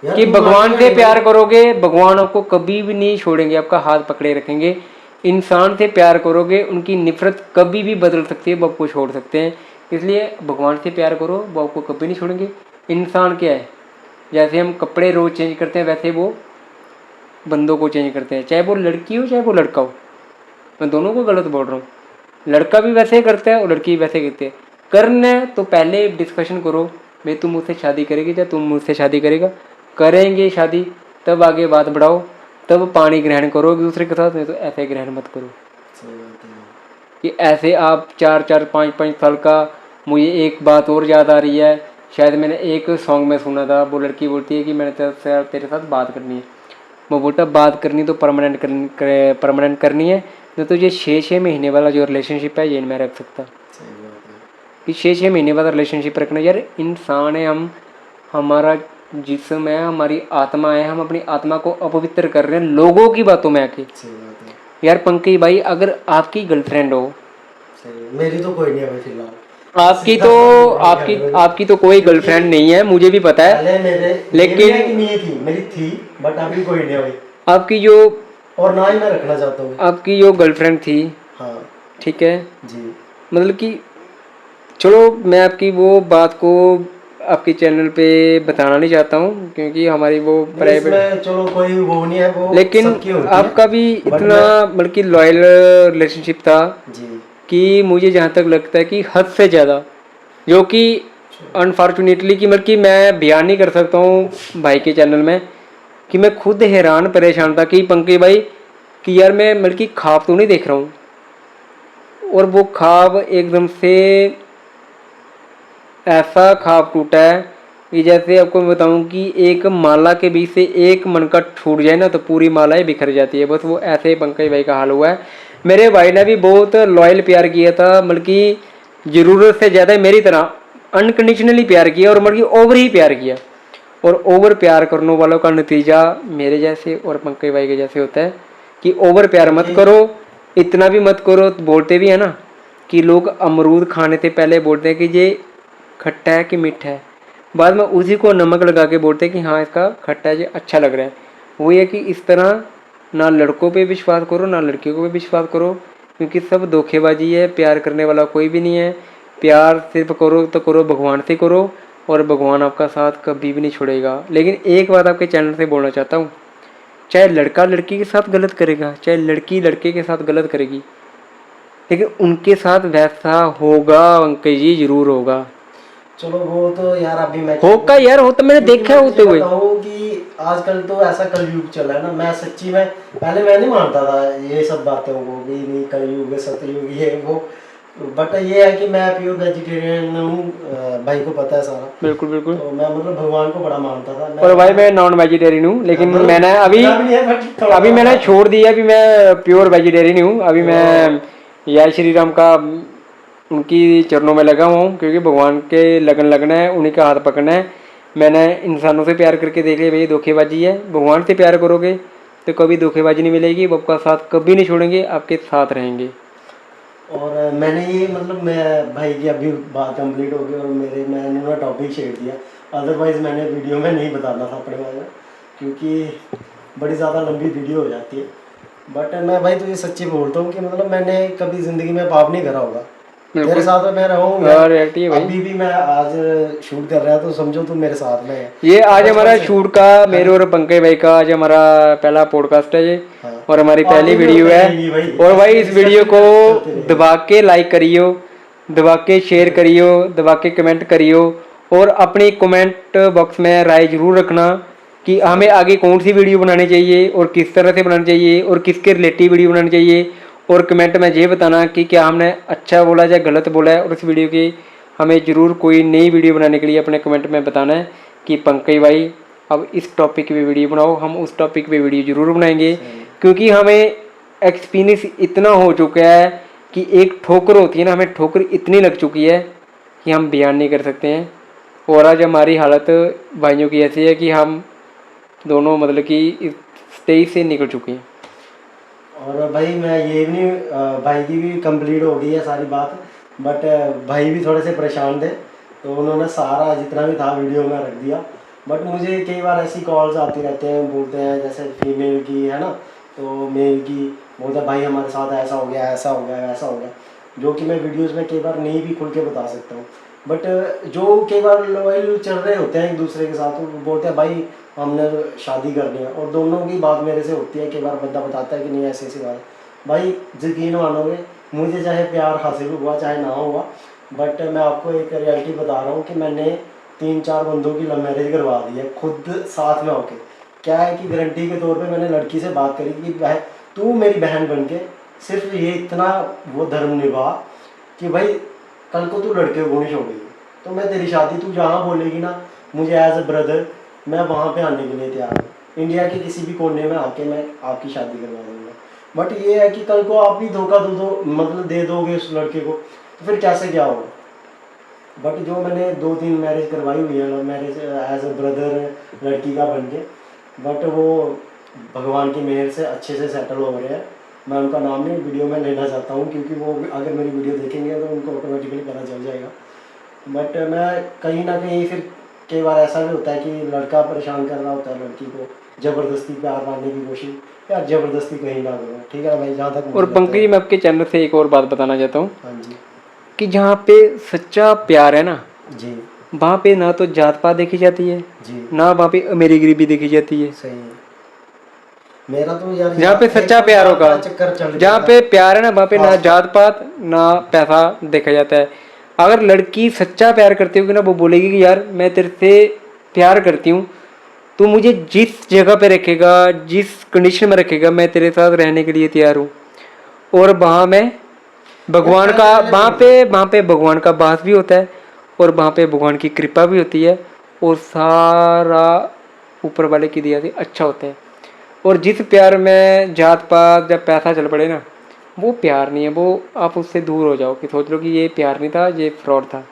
Speaker 1: यार
Speaker 2: कि
Speaker 1: तुम
Speaker 2: भगवान
Speaker 1: मानेगा
Speaker 2: से
Speaker 1: नहीं
Speaker 2: प्यार करोगे, भगवान आपको कभी भी नहीं छोड़ेंगे, आपका हाथ पकड़े रखेंगे। इंसान से प्यार करोगे, उनकी नफरत कभी भी बदल सकती है, वो आपको छोड़ सकते हैं। इसलिए भगवान से प्यार करो, वो आपको कभी नहीं छोड़ेंगे। इंसान क्या है, जैसे हम कपड़े रोज़ चेंज करते हैं वैसे वो बंदों को चेंज करते हैं, चाहे वो लड़की हो चाहे वो लड़का हो। मैं दोनों को गलत बोल रहा हूँ, लड़का भी वैसे ही करता है और लड़की भी वैसे ही करती है। करना है तो पहले डिस्कशन करो, भाई तुम मुझसे शादी करेगी या तुम मुझसे शादी करेगा, करेंगे शादी तब आगे बात बढ़ाओ, तब पानी ग्रहण करो एक दूसरे के साथ, नहीं तो ऐसे ग्रहण मत करो
Speaker 1: सही बात है।
Speaker 2: कि ऐसे आप 4-4 5-5 साल का। मुझे एक बात और याद आ रही है, शायद मैंने एक सॉन्ग में सुना था, वो लड़की बोलती है कि मैंने तेरे साथ बात करनी है, वो बोलता बात करनी तो परमानेंट करनी है, नहीं तो ये 6-6 महीने वाला जो रिलेशनशिप है ये नहीं मैं रख सकता।
Speaker 1: सही बात है।
Speaker 2: कि 6-6 महीने वाला रिलेशनशिप रखना, यार इंसान है हम, हमारा जिस्म है, हमारी आत्मा है, हम अपनी आत्मा को अपवित्र कर रहे हैं लोगों की बातों में आके।
Speaker 1: सही बात है।
Speaker 2: यार पंकज भाई, अगर आपकी गर्लफ्रेंड हो,
Speaker 1: सही, मेरी तो कोई नहीं है भाई फिलहाल।
Speaker 2: आपकी
Speaker 1: सीधा
Speaker 2: तो
Speaker 1: बात कर
Speaker 2: आपकी
Speaker 1: रहे हो।
Speaker 2: आपकी तो कोई
Speaker 1: क्योंकि
Speaker 2: गर्लफ्रेंड नहीं है, मुझे भी पता है,
Speaker 1: पहले मेरे
Speaker 2: लेकिन
Speaker 1: ये भी है कि नहीं थी, मेरी थी, बट अभी कोई नहीं है भाई,
Speaker 2: आपकी जो
Speaker 1: और ना ही मैं रखना चाहता हूँ।
Speaker 2: आपकी जो गर्लफ्रेंड थी,
Speaker 1: हाँ
Speaker 2: ठीक है,
Speaker 1: जी।
Speaker 2: मतलब कि चलो मैं आपकी वो बात को आपके चैनल पे बताना नहीं चाहता हूँ क्योंकि हमारी वो
Speaker 1: नहीं,
Speaker 2: प्राइवेट,
Speaker 1: इसमें चलो कोई वो नहीं है, वो
Speaker 2: लेकिन
Speaker 1: सबकी होती है।
Speaker 2: आपका भी
Speaker 1: बट
Speaker 2: इतना
Speaker 1: मैं
Speaker 2: मतलब कि लॉयल रिलेशनशिप था
Speaker 1: जी।
Speaker 2: कि मुझे जहाँ तक लगता है कि हद से ज़्यादा, जो कि अनफॉर्चुनेटली कि मतलब कि मैं बयान नहीं कर सकता हूँ भाई के चैनल में, कि मैं खुद हैरान परेशान था कि पंकज भाई कि यार मैं मतलब कि ख्वाब तो नहीं देख रहा हूँ, और वो ख्वाब एकदम से ऐसा ख्वाब टूटा है कि जैसे आपको मैं बताऊं कि एक माला के बीच से एक मनका छूट जाए ना तो पूरी माला ही बिखर जाती है, बस वो ऐसे ही पंकज भाई का हाल हुआ है। मेरे भाई ने भी बहुत लॉयल प्यार किया था, मतलब कि ज़रूरत से ज़्यादा मेरी तरह अनकंडीशनली प्यार किया, और मतलब कि ओवर ही प्यार किया, और ओवर प्यार करने वालों का नतीजा मेरे जैसे और पंकज भाई के जैसे होता है कि ओवर प्यार मत
Speaker 1: क्योंकि
Speaker 2: करो, इतना भी मत करो। बोलते भी है ना कि लोग अमरूद खाने से पहले बोलते हैं कि ये खट्टा है कि मीठा है, बाद में उसी को नमक लगा के बोलते हैं कि हाँ इसका खट्टा है, ये अच्छा लग रहा है। वही है कि इस तरह ना लड़कों पे विश्वास करो ना लड़कियों को भी विश्वास करो, क्योंकि सब धोखेबाजी है, प्यार करने वाला कोई भी नहीं है। प्यार सिर्फ करो तो करो भगवान से करो, और भगवान आपका साथ कभी भी नहीं छोड़ेगा। लेकिन एक बात आपके चैनल से बोलना चाहता हूँ, चाहे लड़का लड़की के साथ गलत करेगा, चाहे लड़की लड़के के साथ गलत करेगी, लेकिन उनके साथ वैसा होगा अंकल जी, जरूर होगा।
Speaker 1: चलो वो तो यार अभी मैं
Speaker 2: होगा यार, होता मैंने
Speaker 1: क्योंकि
Speaker 2: देखा
Speaker 1: मैं
Speaker 2: है
Speaker 1: तुझे
Speaker 2: होते हुए।
Speaker 1: बताऊं कि आजकल तो ऐसा कलयुग चला है ना, मैं सच्ची में पहले मैं नहीं मानता था ये सब बातें, वो भी नहीं कलयुग सतयुग ये वो, बट ये है कि मैं प्योर वेजिटेरियन हूँ, भाई को पता है सारा।
Speaker 2: बिल्कुल बिल्कुल।
Speaker 1: तो मैं मतलब भगवान को बड़ा मानता था
Speaker 2: और भाई
Speaker 1: मैं।
Speaker 2: मैं नॉन वेजिटेरियन हूँ, लेकिन
Speaker 1: मतलब
Speaker 2: मैंने अभी
Speaker 1: इतना भी नहीं है, बट थोड़ा
Speaker 2: अभी मैंने
Speaker 1: बहुत।
Speaker 2: छोड़ दिया, अभी मैं प्योर वेजिटेरियन हूँ। अभी मैं
Speaker 1: तो
Speaker 2: जय श्री राम का उनकी चरणों में लगा हुआ हूँ, क्योंकि भगवान के लगन लगना है, उन्हीं का हाथ पकड़ना है। मैंने इंसानों से प्यार करके देख लिया भाई धोखेबाजी है, भगवान से प्यार करोगे तो कभी धोखेबाजी नहीं मिलेगी, वो आपका साथ कभी नहीं छोड़ेंगे, आपके साथ रहेंगे।
Speaker 1: और मैंने ये मतलब मैं भाई की अभी बात कंप्लीट हो गई और मैंने ना टॉपिक छेड़ दिया, अदरवाइज़ मैंने वीडियो में नहीं बताना था अपने बारे में, क्योंकि बड़ी ज़्यादा लंबी वीडियो हो जाती है। बट मैं भाई तुझे सच्ची बोलता हूँ कि मतलब मैंने कभी ज़िंदगी में पाप नहीं करा होगा, तेरे
Speaker 2: बिल्कुल।
Speaker 1: साथ में मैं रहूँ
Speaker 2: और
Speaker 1: यार।
Speaker 2: रियलिटी है भाई,
Speaker 1: अभी भी मैं आज शूट कर रहा है तो समझो तू मेरे साथ में है,
Speaker 2: ये आज
Speaker 1: बचपन
Speaker 2: हमारा
Speaker 1: से।
Speaker 2: शूट का, मेरे
Speaker 1: खाली
Speaker 2: और पंकज भाई का आज हमारा पहला पॉडकास्ट है ये,
Speaker 1: हाँ,
Speaker 2: और हमारी
Speaker 1: और
Speaker 2: पहली
Speaker 1: तो भी
Speaker 2: वीडियो
Speaker 1: होते
Speaker 2: है।
Speaker 1: रहेंगी भाई,
Speaker 2: और भाई
Speaker 1: ऐसे
Speaker 2: इस वीडियो
Speaker 1: डिस्कशन
Speaker 2: को
Speaker 1: चलते रहेंगे।
Speaker 2: दबा के लाइक करियो, दबा के शेयर करियो, दबा के कमेंट करियो, और अपनी कमेंट बॉक्स में राय जरूर रखना कि हमें आगे कौन सी वीडियो बनानी चाहिए और किस तरह से बनानी चाहिए और किसके रिलेटिव वीडियो बनानी चाहिए। और कमेंट में ये बताना कि क्या हमने अच्छा बोला या गलत बोला है, और इस वीडियो की हमें ज़रूर कोई नई वीडियो बनाने के लिए अपने कमेंट में बताना है कि पंकज भाई अब इस टॉपिक पे वीडियो बनाओ, हम उस टॉपिक पे वीडियो ज़रूर बनाएंगे। क्योंकि हमें एक्सपीरियंस इतना हो चुका है कि एक ठोकर होती है ना, हमें ठोकर इतनी लग चुकी है कि हम बयान नहीं कर सकते हैं। और आज हमारी हालत भाइयों की ऐसी है कि हम दोनों मतलब कि इस स्टेज से निकल चुके हैं।
Speaker 1: और भाई मैं ये भी नहीं, भाई की भी कंप्लीट हो गई है सारी बात, बट भाई भी थोड़े से परेशान थे, तो उन्होंने सारा जितना भी था वीडियो में रख दिया। बट मुझे कई बार ऐसी कॉल्स आती रहते हैं, बोलते हैं जैसे फीमेल की है ना, तो मेल की बोलते हैं भाई हमारे साथ ऐसा हो गया, ऐसा हो गया, ऐसा हो गया, जो कि मैं वीडियोज़ में कई बार नहीं भी खुल के बता सकता हूँ। बट जो कई बार लॉयल चल रहे होते हैं एक दूसरे के साथ, वो बोलते हैं भाई हमने शादी करनी है, और दोनों की बात मेरे से होती है। कई बार बंदा बताता है कि नहीं ऐसी ऐसी बात है। भाई यकीन मानोगे, मुझे चाहे प्यार हासिल हुआ चाहे ना हुआ, बट मैं आपको एक रियलिटी बता रहा हूँ कि मैंने 3-4 बंदों की लव मैरिज करवा दी है खुद साथ में होके। क्या है कि गारंटी के तौर पे मैंने लड़की से बात करी कि भाई तू मेरी बहन बन के सिर्फ ये इतना वो धर्म निभा कि भाई कल को तू लड़के को नहीं छोड़ेगी, तो मैं तेरी शादी तू जहाँ बोलेगी ना, मुझे एज अ ब्रदर मैं वहाँ पे आने के लिए तैयार हूँ। इंडिया के किसी भी कोने में आके मैं आपकी शादी करवा दूँगा। बट ये है कि कल को आप भी धोखा मतलब दे दोगे उस लड़के को, तो फिर कैसे क्या होगा। बट जो मैंने 2-3 मैरिज करवाई हुई है, मैरिज एज अ ब्रदर लड़की का बन के, बट वो भगवान की मेहर से अच्छे से सेटल हो रहे हैं। मैं उनका नाम नहीं वीडियो में लेना चाहता हूँ, क्योंकि वो अगर मेरी वीडियो देखेंगे तो उनको ऑटोमेटिकली पता चल जाएगा। बट मैं कहीं ना कहीं फिर कई बार ऐसा भी होता है कि लड़का परेशान कर रहा होता है लड़की को, ज़बरदस्ती प्यार मारने की कोशिश। यार ज़बरदस्ती कहीं ना करो, ठीक है भाई, जहाँ तक मुझे
Speaker 2: और
Speaker 1: लगता
Speaker 2: पंकज
Speaker 1: है।
Speaker 2: जी, मैं आपके चैनल से एक और बात बताना चाहता हूँ
Speaker 1: हाँ जी।
Speaker 2: कि जहाँ पे सच्चा प्यार है ना,
Speaker 1: जी
Speaker 2: वहाँ पे ना तो जात पात देखी जाती है,
Speaker 1: जी
Speaker 2: ना वहाँ पे अमीरी गरीबी देखी जाती है।
Speaker 1: सही है। मेरा तो यार
Speaker 2: जहाँ पे
Speaker 1: एक
Speaker 2: सच्चा
Speaker 1: तो
Speaker 2: प्यार
Speaker 1: जात
Speaker 2: होगा,
Speaker 1: का चक्कर चल
Speaker 2: जहाँ
Speaker 1: रहा
Speaker 2: पे
Speaker 1: है
Speaker 2: प्यार है ना, वहाँ पे ना
Speaker 1: खास कर।
Speaker 2: जात पात ना पैसा देखा जाता है। अगर लड़की सच्चा प्यार करती होगी ना, वो बोलेगी कि यार मैं तेरे से प्यार करती हूँ, तू मुझे जिस जगह पे रखेगा, जिस कंडीशन में रखेगा, मैं तेरे साथ रहने के लिए तैयार हूँ। और वहाँ मैं
Speaker 1: वो
Speaker 2: भगवान का,
Speaker 1: पहले पहले
Speaker 2: वहाँ
Speaker 1: बोलते
Speaker 2: पे वहाँ पे भगवान का वास भी होता है, और वहाँ पे भगवान की कृपा भी होती है, और सारा ऊपर वाले की दिया से अच्छा होता है। और जिस प्यार में जात पात जब पैसा चल पड़े ना, वो प्यार नहीं है, वो आप उससे दूर हो जाओ, कि सोच लो कि ये प्यार नहीं था, ये फ्रॉड था।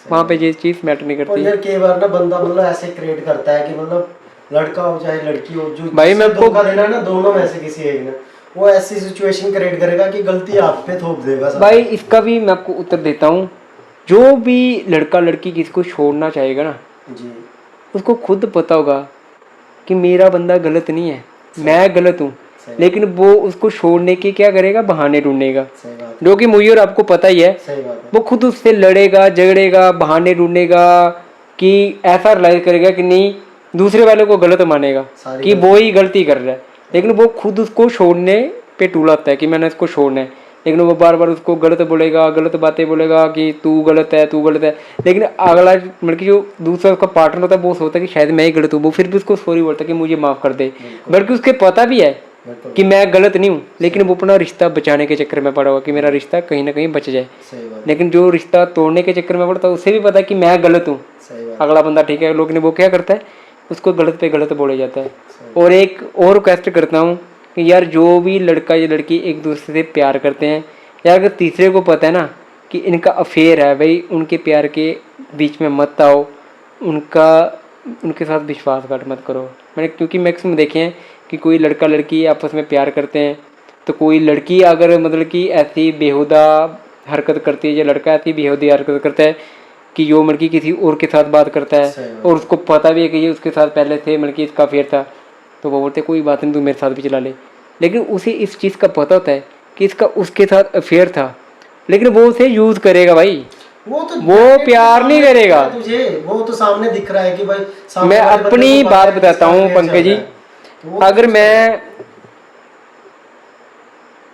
Speaker 2: वहाँ पे ये चीज़ मैटर नहीं
Speaker 1: और
Speaker 2: करती।
Speaker 1: यार कई बार ना बंदा मतलब ऐसे क्रिएट करता है कि मतलब लड़का हो चाहे लड़की हो, जो
Speaker 2: भाई मैं
Speaker 1: जिससे
Speaker 2: आपको
Speaker 1: धोखा देना है ना, दोनों में से किसी एक ने, वो ऐसी सिचुएशन क्रिएट करेगा कि गलती आप पे थोप देगा सारा।
Speaker 2: भाई इसका भी मैं आपको उत्तर देता हूँ। जो भी लड़का लड़की किसी को छोड़ना चाहेगा ना,
Speaker 1: जी
Speaker 2: उसको खुद पता होगा कि मेरा बंदा गलत नहीं है, मैं गलत हूँ,
Speaker 1: सही
Speaker 2: लेकिन वो उसको छोड़ने के क्या करेगा, बहाने ढूंढेगा।
Speaker 1: सही बात
Speaker 2: जो कि मुझे और आपको पता ही है,
Speaker 1: सही बात है।
Speaker 2: वो खुद उससे लड़ेगा झगड़ेगा, बहाने ढूंढेगा, कि ऐसा रिलाइज करेगा कि नहीं, दूसरे वाले को गलत मानेगा
Speaker 1: सारी
Speaker 2: कि
Speaker 1: गलती
Speaker 2: वो ही गलती कर रहा है, लेकिन वो खुद उसको छोड़ने पे टूलाता है कि मैंने इसको छोड़ना है। लेकिन वो बार बार उसको गलत बोलेगा, गलत बातें बोलेगा कि तू गलत है, तू गलत है। लेकिन अगला मतलब कि जो दूसरा उसका पार्टनर होता है, वो सोचता है कि शायद मैं ही गलत हूँ, वो फिर भी उसको सॉरी बोलता है कि मुझे माफ़ कर दे,
Speaker 1: बिल्कुल
Speaker 2: बल्कि उसके पता भी है
Speaker 1: बिल्कुल
Speaker 2: कि मैं गलत नहीं हूँ, लेकिन वो अपना रिश्ता बचाने के चक्कर में पड़ा हुआ कि मेरा रिश्ता कहीं ना कहीं बच जाए।
Speaker 1: सही बात
Speaker 2: लेकिन जो रिश्ता तोड़ने के चक्कर में पड़ता है, उसे भी पता है कि मैं गलत हूँ,
Speaker 1: सही बात
Speaker 2: अगला बंदा ठीक है, लोग ने वो क्या करता है, उसको गलत पे गलत बोले जाता है।
Speaker 1: सही
Speaker 2: और एक और रिक्वेस्ट करता हूँ कि यार जो भी लड़का या लड़की एक दूसरे से प्यार करते हैं, या अगर तीसरे को पता है ना कि इनका अफेयर है, भाई उनके प्यार के बीच में मत आओ, उनका उनके साथ विश्वासघात मत करो। मैंने क्योंकि मैक्सिमम देखे हैं कि कोई लड़का लड़की आपस में प्यार करते हैं, तो कोई लड़की अगर मतलब कि ऐसी बेहुदा हरकत करती है, या लड़का ऐसी बेहुदी हरकत करता है कि जो लड़की किसी और के साथ बात करता है,
Speaker 1: सही बात
Speaker 2: और उसको पता भी है कि ये उसके साथ पहले से मतलब कि इसका अफेयर था, तो वो बोलते कोई बात नहीं, तू मेरे साथ भी चला ले। लेकिन उसे इस चीज़ का पता होता है कि इसका उसके साथ अफेयर था, लेकिन वो उसे यूज़ करेगा भाई,
Speaker 1: वो तो
Speaker 2: वो
Speaker 1: definitely
Speaker 2: प्यार नहीं
Speaker 1: सामने दिख
Speaker 2: करेगा।
Speaker 1: रहा है तुझे, वो तो सामने दिख रहा है कि भाई सामने
Speaker 2: मैं
Speaker 1: वाले बंदे
Speaker 2: अपनी
Speaker 1: को पता
Speaker 2: बात
Speaker 1: है कि
Speaker 2: बताता
Speaker 1: इसका
Speaker 2: हूँ
Speaker 1: affair
Speaker 2: पंकज
Speaker 1: चल
Speaker 2: जी,
Speaker 1: रहा है, तो वो तो
Speaker 2: अगर
Speaker 1: यूज करेगा।
Speaker 2: मैं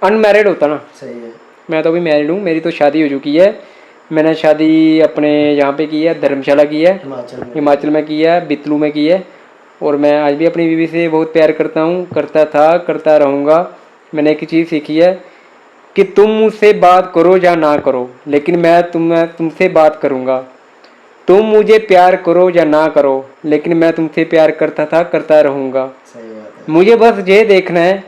Speaker 2: अनमैरिड होता ना,
Speaker 1: सही है।
Speaker 2: मैं तो अभी मैरिड हूँ, मेरी तो शादी हो चुकी है। मैंने शादी अपने यहाँ पे की है, धर्मशाला की है,
Speaker 1: हिमाचल में
Speaker 2: हिमाचल में की है, बितलू में की है। और मैं आज भी अपनी बीवी से बहुत प्यार करता हूँ, करता था, करता रहूँगा। मैंने एक चीज़ सीखी है कि तुम मुझसे बात करो या ना करो, लेकिन मैं तुमसे बात करूँगा। तुम मुझे प्यार करो या ना करो, लेकिन मैं तुमसे प्यार करता था, करता रहूँगा।
Speaker 1: सही बात है।
Speaker 2: मुझे बस ये देखना है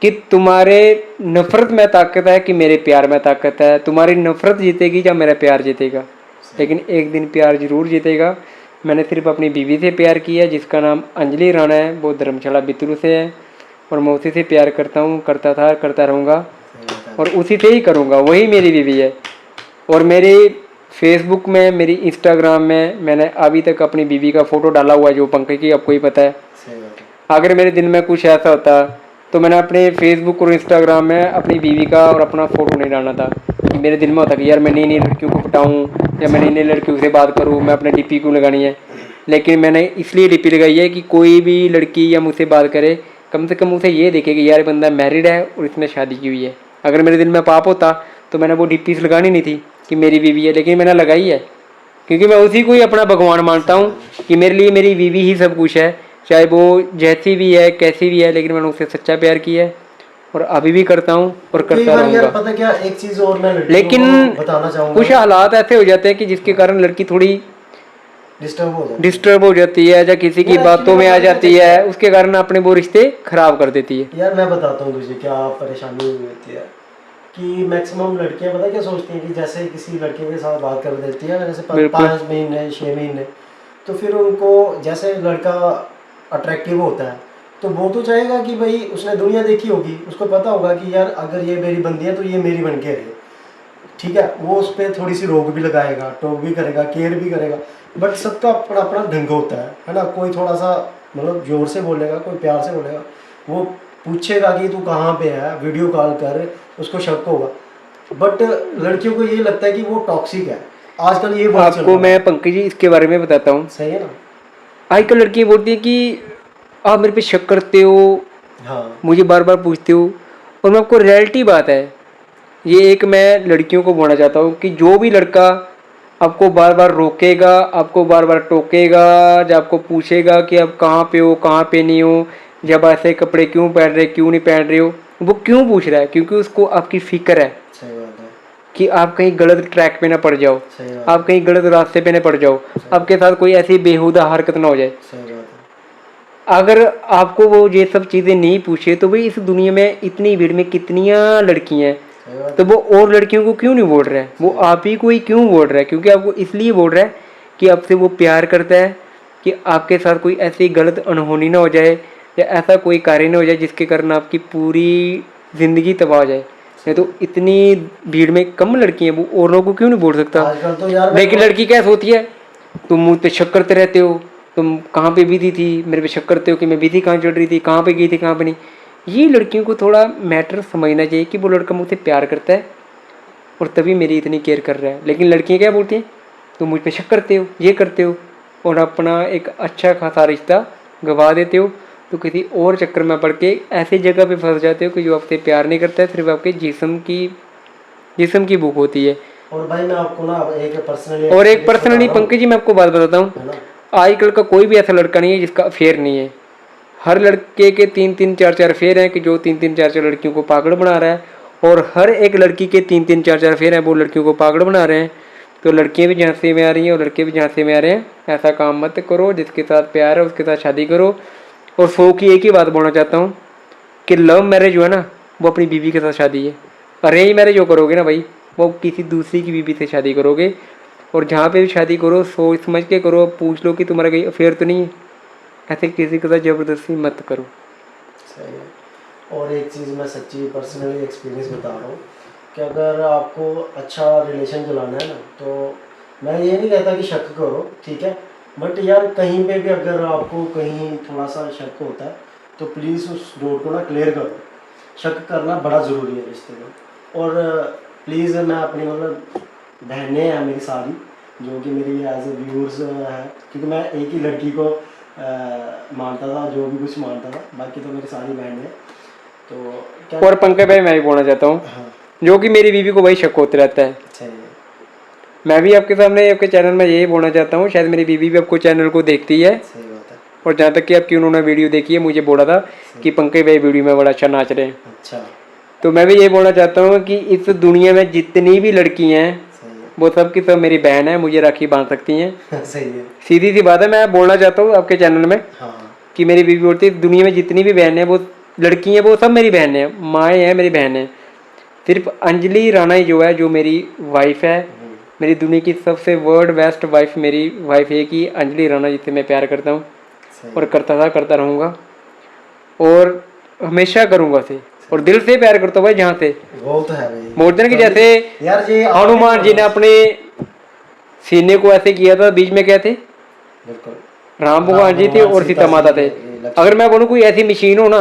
Speaker 2: कि तुम्हारे नफरत में ताकत है कि मेरे प्यार में ताकत है, तुम्हारी नफरत जीतेगी या मेरा प्यार जीतेगा, लेकिन एक दिन प्यार जरूर जीतेगा। मैंने सिर्फ अपनी बीवी से प्यार किया है, जिसका नाम अंजलि राणा है, वो धर्मशाला बितरू से है, और मैं उसी से प्यार करता हूँ, करता था, करता रहूँगा,
Speaker 1: सही बात है।
Speaker 2: और उसी से ही करूँगा, वही मेरी बीवी है। और मेरी फेसबुक में, मेरी इंस्टाग्राम में मैंने अभी तक अपनी बीवी का फ़ोटो डाला हुआ है, जो पंकज की आपको ही पता है।
Speaker 1: सही बात है।
Speaker 2: अगर मेरे दिल में कुछ ऐसा होता तो मैंने अपने फेसबुक और इंस्टाग्राम में अपनी बीवी का और अपना फ़ोटो नहीं डालना था, कि मेरे दिल में होता कि यार मैं नई नई लड़कियों को पटाऊँ, या मैं नई नई लड़कियों से बात करूँ, मैं अपने डीपी क्यों लगानी है। लेकिन मैंने इसलिए डीपी लगाई है कि कोई भी लड़की या मुझसे बात करे, कम से कम उसे ये देखे कि यार बंदा मैरिड है और इसने शादी की हुई है। अगर मेरे दिल में पाप होता तो मैंने वो डीपी लगानी नहीं थी कि मेरी बीवी है, लेकिन मैंने लगाई है क्योंकि मैं उसी को ही अपना भगवान मानता हूँ कि मेरे लिए मेरी बीवी ही सब कुछ है, चाहे वो जैसी भी है कैसी भी है, लेकिन मैंने उससे सच्चा प्यार किया है और अभी भी करता हूँ और
Speaker 1: कई
Speaker 2: करता
Speaker 1: बार यार
Speaker 2: रहूँगा।
Speaker 1: पता क्या, एक चीज और मैं लड़कियों
Speaker 2: लेकिन
Speaker 1: को बताना चाहूंगा,
Speaker 2: कुछ हालात ऐसे हो जाते हैं कि जिसके कारण लड़की थोड़ी डिस्टर्ब हो जाती है या किसी की
Speaker 1: यार
Speaker 2: बातों
Speaker 1: एक्चुअली
Speaker 2: में आ
Speaker 1: पता क्या
Speaker 2: जाती
Speaker 1: चक्कर
Speaker 2: है, उसके कारण अपने वो रिश्ते खराब कर देती है।
Speaker 1: यार मैं बताता हूँ तुझे क्या परेशानी हुई होती है कि मैक्सिमम लड़कियां पता क्या सोचती हैं कि जैसे किसी लड़के के साथ बात कर देती है जैसे
Speaker 2: बिल्कुल
Speaker 1: 5 महीने 6 महीने, तो फिर उनको जैसे लड़का अट्रैक्टिव होता है तो वो तो चाहेगा कि भाई उसने दुनिया देखी होगी, उसको पता होगा कि यार अगर ये मेरी बंदी है तो ये मेरी बन के रहे, ठीक है। वो उस पर थोड़ी सी रोक भी लगाएगा, टोक भी करेगा, केयर भी करेगा, बट सबका अपना अपना ढंग होता है ना। कोई थोड़ा सा मतलब जोर से बोलेगा, कोई प्यार से बोलेगा, वो पूछेगा कि तू कहाँ पे है, वीडियो कॉल कर, उसको शक होगा। बट लड़कियों को ये लगता है कि वो टॉक्सिक है, आजकल ये बहुत चल
Speaker 2: आपको
Speaker 1: रहा
Speaker 2: मैं
Speaker 1: है।
Speaker 2: पंकज जी इसके बारे में बताता हूँ।
Speaker 1: सही है ना।
Speaker 2: आजकल लड़कियाँ बोलती हैं कि आप मेरे पे शक करते हो,
Speaker 1: हाँ
Speaker 2: मुझे बार बार पूछते हो, और मैं आपको रियलिटी बात है, ये एक मैं लड़कियों को बोलना चाहता हूँ कि जो भी लड़का आपको बार बार रोकेगा, आपको बार बार टोकेगा, जब आपको पूछेगा कि आप कहाँ पे हो कहाँ पे नहीं हो, जब ऐसे कपड़े क्यों पहन रहे क्यों नहीं पहन रहे हो, वो क्यों पूछ रहा है? क्योंकि उसको आपकी फिक्र है
Speaker 1: सही बात है।
Speaker 2: कि आप कहीं गलत ट्रैक पे ना पड़ जाओ,
Speaker 1: सही बात
Speaker 2: आप कहीं गलत रास्ते पे ना पड़ जाओ, आपके साथ कोई ऐसी बेहुदा हरकत ना हो जाए।
Speaker 1: सही बात है।
Speaker 2: अगर आपको वो ये सब चीज़ें नहीं पूछे तो भाई इस दुनिया में इतनी भीड़ में कितनियाँ लड़कियाँ हैं,
Speaker 1: सही बात
Speaker 2: तो
Speaker 1: है।
Speaker 2: वो और लड़कियों को क्यों नहीं बोल रहा है? वो आप ही को ही क्यों बोल रहा है? क्योंकि आपको इसलिए बोल रहा है कि आपसे वो प्यार करता है, कि आपके साथ कोई ऐसी गलत अनहोनी ना हो जाए या ऐसा कोई कार्य ना हो जाए जिसके कारण आपकी पूरी ज़िंदगी तबाह हो जाए। नहीं तो इतनी भीड़ में कम लड़कियाँ, वो और लोगों को क्यों नहीं बोल सकता?
Speaker 1: आजकल तो यार
Speaker 2: लेकिन लड़की क्या सोचती है, तुम मुझ पे शक करते रहते हो, तुम कहाँ पे बिजी थी, मेरे पे शक करते हो कि मैं बिजी कहाँ चल रही थी, कहाँ पे गई थी कहाँ पे नहीं। ये लड़कियों को थोड़ा मैटर समझना चाहिए कि वो लड़का मुझसे प्यार करता है और तभी मेरी इतनी केयर कर रहा है। लेकिन लड़कियाँ क्या बोलती हैं, तुम मुझ पे शक करते हो, ये करते हो, और अपना एक अच्छा खासा रिश्ता गंवा देते हो, तो किसी और चक्कर में पड़ के ऐसी जगह पे फंस जाते हो कि जो आपसे प्यार नहीं करता है, सिर्फ आपके जिस्म की भूख होती है।
Speaker 1: और भाई मैं आपको ना एक पर्सनली
Speaker 2: और एक
Speaker 1: एक्सपीरियंस बता
Speaker 2: पर्सनली
Speaker 1: रहा हूँ,
Speaker 2: पंकज जी मैं आपको बात बताता हूँ,
Speaker 1: है ना।
Speaker 2: आजकल का कोई भी ऐसा लड़का नहीं है जिसका अफेयर नहीं है। हर लड़के के 3-3 4-4 अफेयर हैं कि जो 3-3 4-4 लड़कियों को पागल बना रहा है, और हर एक लड़की के 3-3 4-4 अफेयर हैं वो लड़कियों को पागल बना रहे हैं। तो लड़कियां भी झांसे में आ रही हैं और लड़के भी झांसे में आ रहे हैं। ऐसा काम मत करो, जिसके साथ प्यार है उसके साथ शादी करो। और सो की एक ही बात बोलना चाहता हूँ कि लव मैरिज जो है ना, वो अपनी बीवी के साथ शादी है। अरेंज मैरिज जो करोगे ना भाई, वो किसी दूसरी की बीवी से शादी करोगे। और जहाँ पे भी शादी करो सोच समझ के करो, पूछ लो कि तुम्हारा कोई अफेयर तो नहीं है। ऐसे किसी के साथ ज़बरदस्ती मत करो।
Speaker 1: सही है। और एक चीज़ मैं सच्ची पर्सनली एक्सपीरियंस बता रहा हूँ कि अगर आपको अच्छा रिलेशन चलाना है ना, तो मैं ये नहीं कहता कि शक करो, ठीक है, बट यार कहीं पे भी अगर आपको कहीं थोड़ा सा शक होता है तो प्लीज़ उस डोर को ना क्लियर करो। शक करना बड़ा ज़रूरी है रिश्ते में। और प्लीज़ मैं अपनी मतलब बहनें हैं मेरी सारी, जो कि मेरी एज ए व्यूअर्स है, क्योंकि मैं एक ही लड़की को मानता था, जो भी कुछ मानता था, बाकी तो मेरी सारी बहनें हैं। तो क्या
Speaker 2: और पंकज भाई मैं भी बोलना चाहता हूँ,
Speaker 1: हाँ
Speaker 2: जो कि मेरी बीवी को भाई शक होते रहता है,
Speaker 1: सही है।
Speaker 2: मैं भी आपके सामने आपके चैनल में यही बोलना चाहता हूँ, शायद मेरी बीवी भी आपको चैनल को देखती है।
Speaker 1: सही बात है।
Speaker 2: और जहाँ तक कि आपकी उन्होंने वीडियो देखी है, मुझे बोला था कि पंकज भाई वीडियो में बड़ा अच्छा नाच रहे हैं।
Speaker 1: अच्छा।
Speaker 2: तो मैं भी ये बोलना चाहता हूँ कि इस दुनिया में जितनी भी लड़की हैं
Speaker 1: सही है।
Speaker 2: वो सब की सब मेरी बहन है, मुझे राखी बांध सकती हैं।
Speaker 1: सही है।
Speaker 2: सीधी सी बात है, मैं बोलना चाहता हूँ आपके चैनल में
Speaker 1: हाँ
Speaker 2: कि मेरी बीवी बोलती है दुनिया में जितनी भी बहन है वो लड़की हैं, वो सब मेरी बहन है, माएँ हैं मेरी बहन है। सिर्फ अंजलि राणा ही जो है जो मेरी वाइफ है, मेरी दुनिया की सबसे वर्ल्ड बेस्ट वाइफ मेरी वाइफ है कि अंजलि राणा, जिससे मैं प्यार करता हूँ
Speaker 1: सही
Speaker 2: और करता था, करता रहूँगा और हमेशा करूँगा से, और दिल से प्यार करता हूँ भाई। जहाँ से
Speaker 1: वो तो है भाई।
Speaker 2: बोलते हैं कि जैसे
Speaker 1: यार ये
Speaker 2: हनुमान जी ने अपने सीने को ऐसे किया था, बीच में क्या थे,
Speaker 1: बिल्कुल
Speaker 2: राम भगवान जी थे और सीता माता थे। अगर मैं बोलूँ कोई ऐसी मशीन हो ना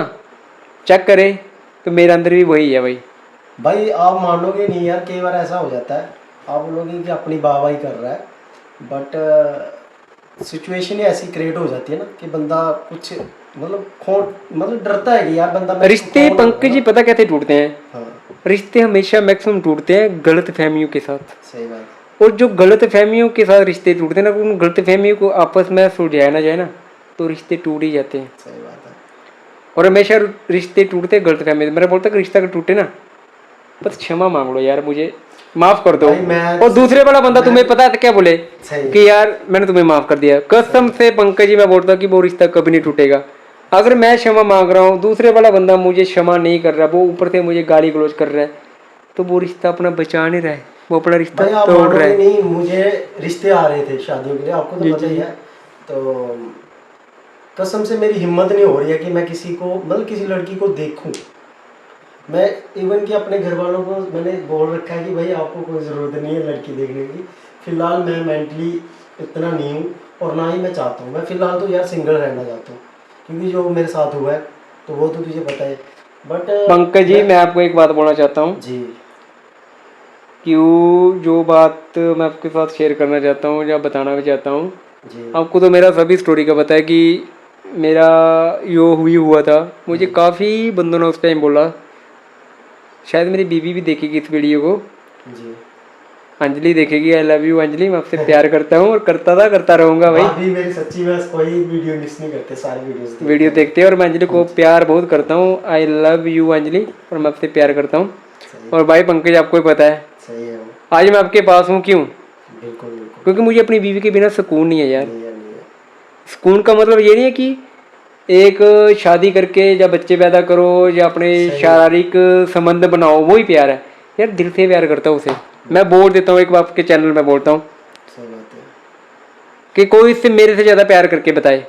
Speaker 2: चेक करे, तो मेरे अंदर भी वही है भाई।
Speaker 1: भाई आप मानोगे नहीं यार, कई बार ऐसा हो जाता है आप बोलोगे कि अपनी वाहवाही कर रहा है, बट सिचुएशन ही ऐसी क्रिएट हो जाती है ना कि बंदा कुछ मतलब डरता है कि यार बंदा मेरे को
Speaker 2: रिश्ते
Speaker 1: कौन होगा
Speaker 2: पंकज जी
Speaker 1: ना।
Speaker 2: पता कैसे टूटते हैं?
Speaker 1: हाँ
Speaker 2: रिश्ते हमेशा मैक्सिमम टूटते हैं गलत फहमियों के साथ।
Speaker 1: सही बात है।
Speaker 2: और जो गलत फहमियों के साथ रिश्ते टूटते हैं ना, उन गलत फहमियों को आपस में सुलझाया ना जाए ना, तो रिश्ते टूट ही जाते हैं।
Speaker 1: सही बात है।
Speaker 2: और हमेशा रिश्ते टूटते गलत फहमी से। मेरा बोलता कि रिश्ता अगर टूटे ना, बस क्षमा मांग लो यार, मुझे माफ कर दो।
Speaker 1: भाई मैं
Speaker 2: और दूसरे वाला बंदा तुम्हें पता है क्या बोले
Speaker 1: सही
Speaker 2: कि यार मैंने तुम्हें माफ कर दिया, कसम से पंकज जी मैं बोलता हूँ कि वो रिश्ता कभी नहीं टूटेगा। अगर मैं क्षमा मांग रहा हूँ, दूसरे वाला बंदा मुझे क्षमा नहीं कर रहा, वो ऊपर से मुझे गाली गलौज कर रहा है, तो वो रिश्ता अपना बचा नहीं रहा है, वो अपना रिश्ता
Speaker 1: भाई आप
Speaker 2: तोड़ रहा
Speaker 1: मानोगे
Speaker 2: है।
Speaker 1: नहीं, मुझे रिश्ते आ रहे थे शादियों के लिए, आपको तो
Speaker 2: जी,
Speaker 1: पता
Speaker 2: जी,
Speaker 1: ही
Speaker 2: जी।
Speaker 1: है। तो कसम से मेरी हिम्मत नहीं हो रही है कि मैं किसी को मतलब किसी लड़की को देखूं। मैं इवन कि अपने घर वालों को मैंने बोल रखा है कि भाई आपको कोई ज़रूरत नहीं है लड़की देखने की। फिलहाल मैं मेंटली इतना नहीं हूँ और ना ही मैं चाहता हूँ। मैं फिलहाल तो यार सिंगल रहना चाहता हूँ, क्योंकि जो मेरे साथ हुआ है तो वो तो तुझे पता है। बट
Speaker 2: पंकज जी मैं आपको एक बात बोलना चाहता हूँ
Speaker 1: जी
Speaker 2: कि वो जो बात मैं आपके साथ शेयर करना चाहता हूँ या बताना भी चाहता हूँ,
Speaker 1: जी
Speaker 2: आपको तो मेरा सभी स्टोरी का पता है कि मेरा यो हुई हुआ था। मुझे काफ़ी बंदों ने उस टाइम बोला, शायद मेरी बीवी भी देखेगी इस वीडियो को,
Speaker 1: जी
Speaker 2: अंजलि देखेगी। आई लव यू अंजलि, मैं आपसे प्यार करता हूँ और करता रहूँगा भाई।
Speaker 1: भाभी मेरी सच्ची में कोई वीडियो मिस नहीं करते, सारी वीडियोस
Speaker 2: वीडियो देखते हैं और मैं अंजलि को प्यार बहुत करता हूँ। आई लव यू अंजलि, और मैं आपसे प्यार करता हूँ।
Speaker 1: सही
Speaker 2: और भाई पंकज आपको ही पता है
Speaker 1: सही है वो।
Speaker 2: आज मैं आपके पास हूँ, क्यों?
Speaker 1: बिल्कुल बिल्कुल।
Speaker 2: क्योंकि मुझे अपनी बीवी के बिना सुकून नहीं है यार।
Speaker 1: नहीं है नहीं है।
Speaker 2: सुकून का मतलब ये नहीं है कि एक शादी करके या बच्चे पैदा करो या अपने
Speaker 1: सही।
Speaker 2: शारीरिक संबंध बनाओ, वही प्यार है यार। दिल से प्यार करता हूँ उसे। मैं बोल देता हूँ, एक बार आपके चैनल में बोलता हूँ
Speaker 1: सही बात है
Speaker 2: कि कोई इससे मेरे से ज़्यादा प्यार करके बताए,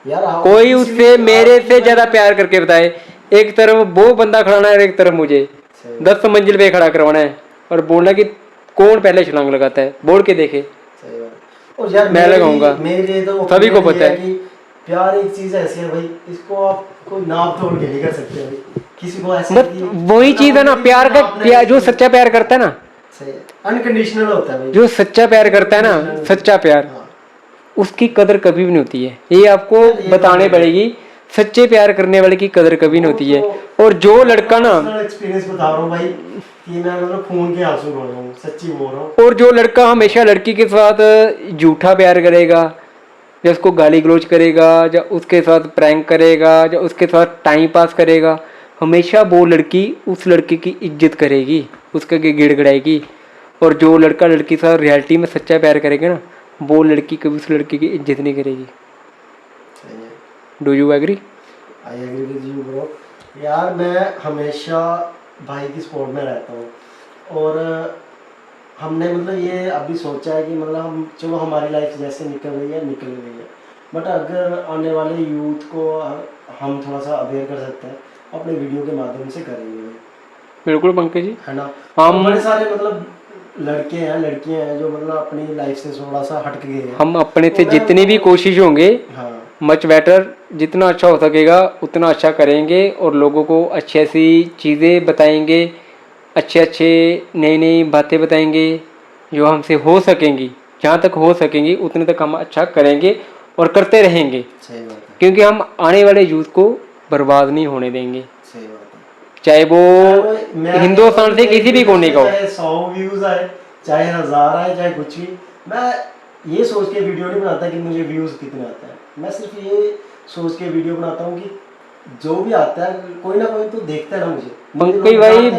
Speaker 1: यार। आप
Speaker 2: कोई
Speaker 1: किसी
Speaker 2: उससे
Speaker 1: भी
Speaker 2: मेरे
Speaker 1: आपकी
Speaker 2: से
Speaker 1: भाई-
Speaker 2: ज़्यादा प्यार करके बताए। एक तरफ वो बंदा खड़ाना है और एक तरफ मुझे
Speaker 1: सही
Speaker 2: 10 मंजिल पे खड़ा करवाना है और बोलना कि कौन पहले छलांग लगाता है, बोल के देखे।
Speaker 1: सही बात। और यार
Speaker 2: मैं लगाऊंगा,
Speaker 1: मेरे लिए तो
Speaker 2: सभी को
Speaker 1: opinion ये
Speaker 2: पता है।
Speaker 1: कि प्यार एक चीज ऐसी है भाई, इसको आप कोई नाप तोल के नहीं कर सकते भाई किसी को ऐसे
Speaker 2: बस
Speaker 1: कि
Speaker 2: वही चीज़ है ना,
Speaker 1: मतलब
Speaker 2: प्यार का
Speaker 1: आपने
Speaker 2: प्यार, जो सच्चा प्यार करता है ना,
Speaker 1: सही अनकंडीशनल होता है भाई।
Speaker 2: जो सच्चा प्यार करता है ना,
Speaker 1: Unconditional
Speaker 2: सच्चा प्यार,
Speaker 1: हाँ।
Speaker 2: उसकी कदर कभी भी नहीं होती है। ये आपको
Speaker 1: यार, ये तो
Speaker 2: बताने
Speaker 1: है।
Speaker 2: पड़ेगी, सच्चे प्यार करने वाले की कदर कभी नहीं
Speaker 1: वो
Speaker 2: होती है।
Speaker 1: तो
Speaker 2: और जो लड़का ना,
Speaker 1: पर्सनल एक्सपीरियंस बता रहा हूँ भाई कि मैं मतलब खून के आंसू रो रहा हूँ, सच्ची बोल रहा हूँ।
Speaker 2: और जो लड़का हमेशा लड़की के साथ झूठा प्यार करेगा, या उसको गाली गलौज करेगा, या उसके साथ प्रैंक करेगा, या उसके साथ टाइम पास करेगा, हमेशा वो लड़की उस लड़के की इज्जत करेगी, उसके आगे गिड़गिड़ाएगी। और जो लड़का लड़की के साथ रियलिटी में सच्चा प्यार करेगा ना, वो लड़की कभी उस लड़की की इज्जत नहीं करेगी।
Speaker 1: सही है।
Speaker 2: Do you agree?
Speaker 1: I agree with you bro. यार मैं हमेशा भाई की सपोर्ट में रहता हूँ। और हमने मतलब ये अभी सोचा है कि मतलब हम चलो हमारी लाइफ जैसे निकल रही है निकल रही है, बट अगर आने वाले यूथ को हम थोड़ा सा अवेयर कर सकते हैं अपने वीडियो के माध्यम से करेंगे भाई।
Speaker 2: बिल्कुल पंकज जी।
Speaker 1: है ना।
Speaker 2: हम
Speaker 1: बड़े सारे मतलब लड़के हैं लड़कियां हैं जो मतलब अपनी लाइफ से थोड़ा सा हट गए हैं।
Speaker 2: हम अपने
Speaker 1: तो
Speaker 2: से
Speaker 1: मैं
Speaker 2: जितनी भी
Speaker 1: उनको
Speaker 2: कोशिश होंगे,
Speaker 1: हाँ
Speaker 2: मच बेटर, जितना अच्छा हो सकेगा उतना अच्छा करेंगे और लोगों को अच्छी ऐसी चीज़ें बताएंगे, अच्छे अच्छे नई नई बातें बताएंगे जो हमसे हो सकेंगी। जहाँ तक हो सकेंगी उतने तक हम अच्छा करेंगे और करते रहेंगे,
Speaker 1: सही बात है।
Speaker 2: क्योंकि हम आने वाले यूथ को बर्बाद नहीं होने देंगे,
Speaker 1: सही बात है।
Speaker 2: चाहे वो
Speaker 1: मैं
Speaker 2: हिंदुस्तान से किसी भी कोने का हो।
Speaker 1: चाहे 100 व्यूज आए, चाहे 1000 आए, चाहे कुछ भी, मैं ये सोच के वीडियो नहीं बनाता कि मुझे व्यूज कितने आते हैं। मैं सिर्फ ये सोच के वीडियो बनाता हूँ कि जो भी आता है कोई ना कोई तो देखता है ना मुझे।
Speaker 2: पंकज भाई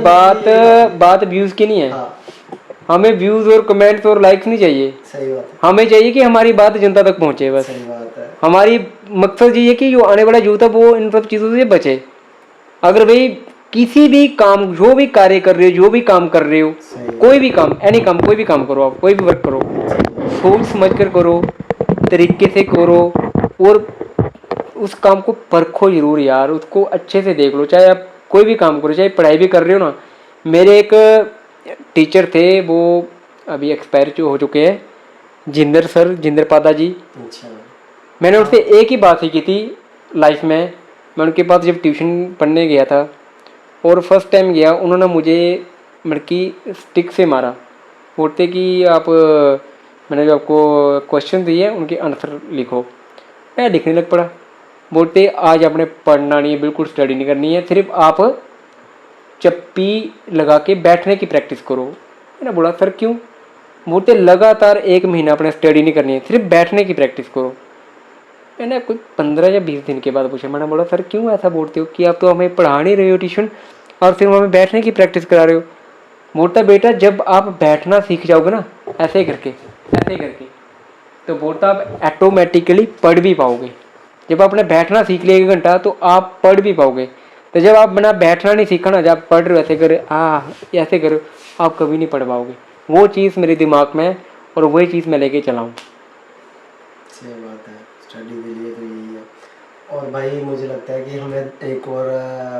Speaker 2: बात व्यूज़ की नहीं है।
Speaker 1: हाँ
Speaker 2: हमें व्यूज़ और कमेंट्स और लाइक्स नहीं चाहिए,
Speaker 1: सही बात है।
Speaker 2: हमें चाहिए कि हमारी बात जनता तक पहुंचे। बस
Speaker 1: सही बात है।
Speaker 2: हमारी मकसद ये है कि जो आने वाला यूथ है वो इन सब चीज़ों से बचे। अगर भाई किसी भी काम, जो भी कार्य कर रहे हो, जो भी काम कर रहे हो,
Speaker 1: सही
Speaker 2: कोई भी काम, एनी काम, कोई भी काम करो, आप कोई भी वर्क करो, सोच समझ कर करो, तरीके से करो, और उस काम को परखो जरूर यार, उसको अच्छे से देख लो। चाहे आप कोई भी काम करो, चाहे पढ़ाई भी कर रहे हो ना। मेरे एक टीचर थे, वो अभी एक्सपायर हो चुके हैं, जिंदर सर, जिंदर पादा जी।
Speaker 1: अच्छा।
Speaker 2: मैंने उनसे एक ही बात ही की थी लाइफ में। मैं उनके पास जब ट्यूशन पढ़ने गया था और फर्स्ट टाइम गया, उन्होंने मुझे मड़की स्टिक से मारा। बोलते कि आप मैंने जो आपको क्वेश्चन दिए हैं उनके आंसर लिखो। मैं लिखने लग पड़ा। बोलते आज आपने पढ़ना नहीं है, बिल्कुल स्टडी नहीं करनी है, सिर्फ आप चप्पी लगा के बैठने की प्रैक्टिस करो। मैंने बोला सर क्यों? बोलते लगातार 1 महीना अपने स्टडी नहीं करनी है, सिर्फ बैठने की प्रैक्टिस करो। मैंने कोई 15 या 20 दिन के बाद पूछा। मैंने बोला सर क्यों ऐसा बोलते हो कि आप तो हमें पढ़ा नहीं रहे हो ट्यूशन और सिर्फ हमें बैठने की प्रैक्टिस करा रहे हो। बोलता बेटा जब आप बैठना सीख जाओगे ना, ऐसे करके तो बोलता आप ऑटोमेटिकली पढ़ भी पाओगे। जब आपने बैठना सीख लिया 1 घंटा तो आप पढ़ भी पाओगे। तो जब आप बिना बैठना नहीं सीखा ना, जब आप पढ़ रहे हो ऐसे करो, आप कभी नहीं पढ़ पाओगे। वो चीज़ मेरे दिमाग में है और वही चीज़ मैं लेके चला हूँ।
Speaker 1: सही बात है, स्टडी के लिए तो यही है। और भाई मुझे लगता है कि हमें एक और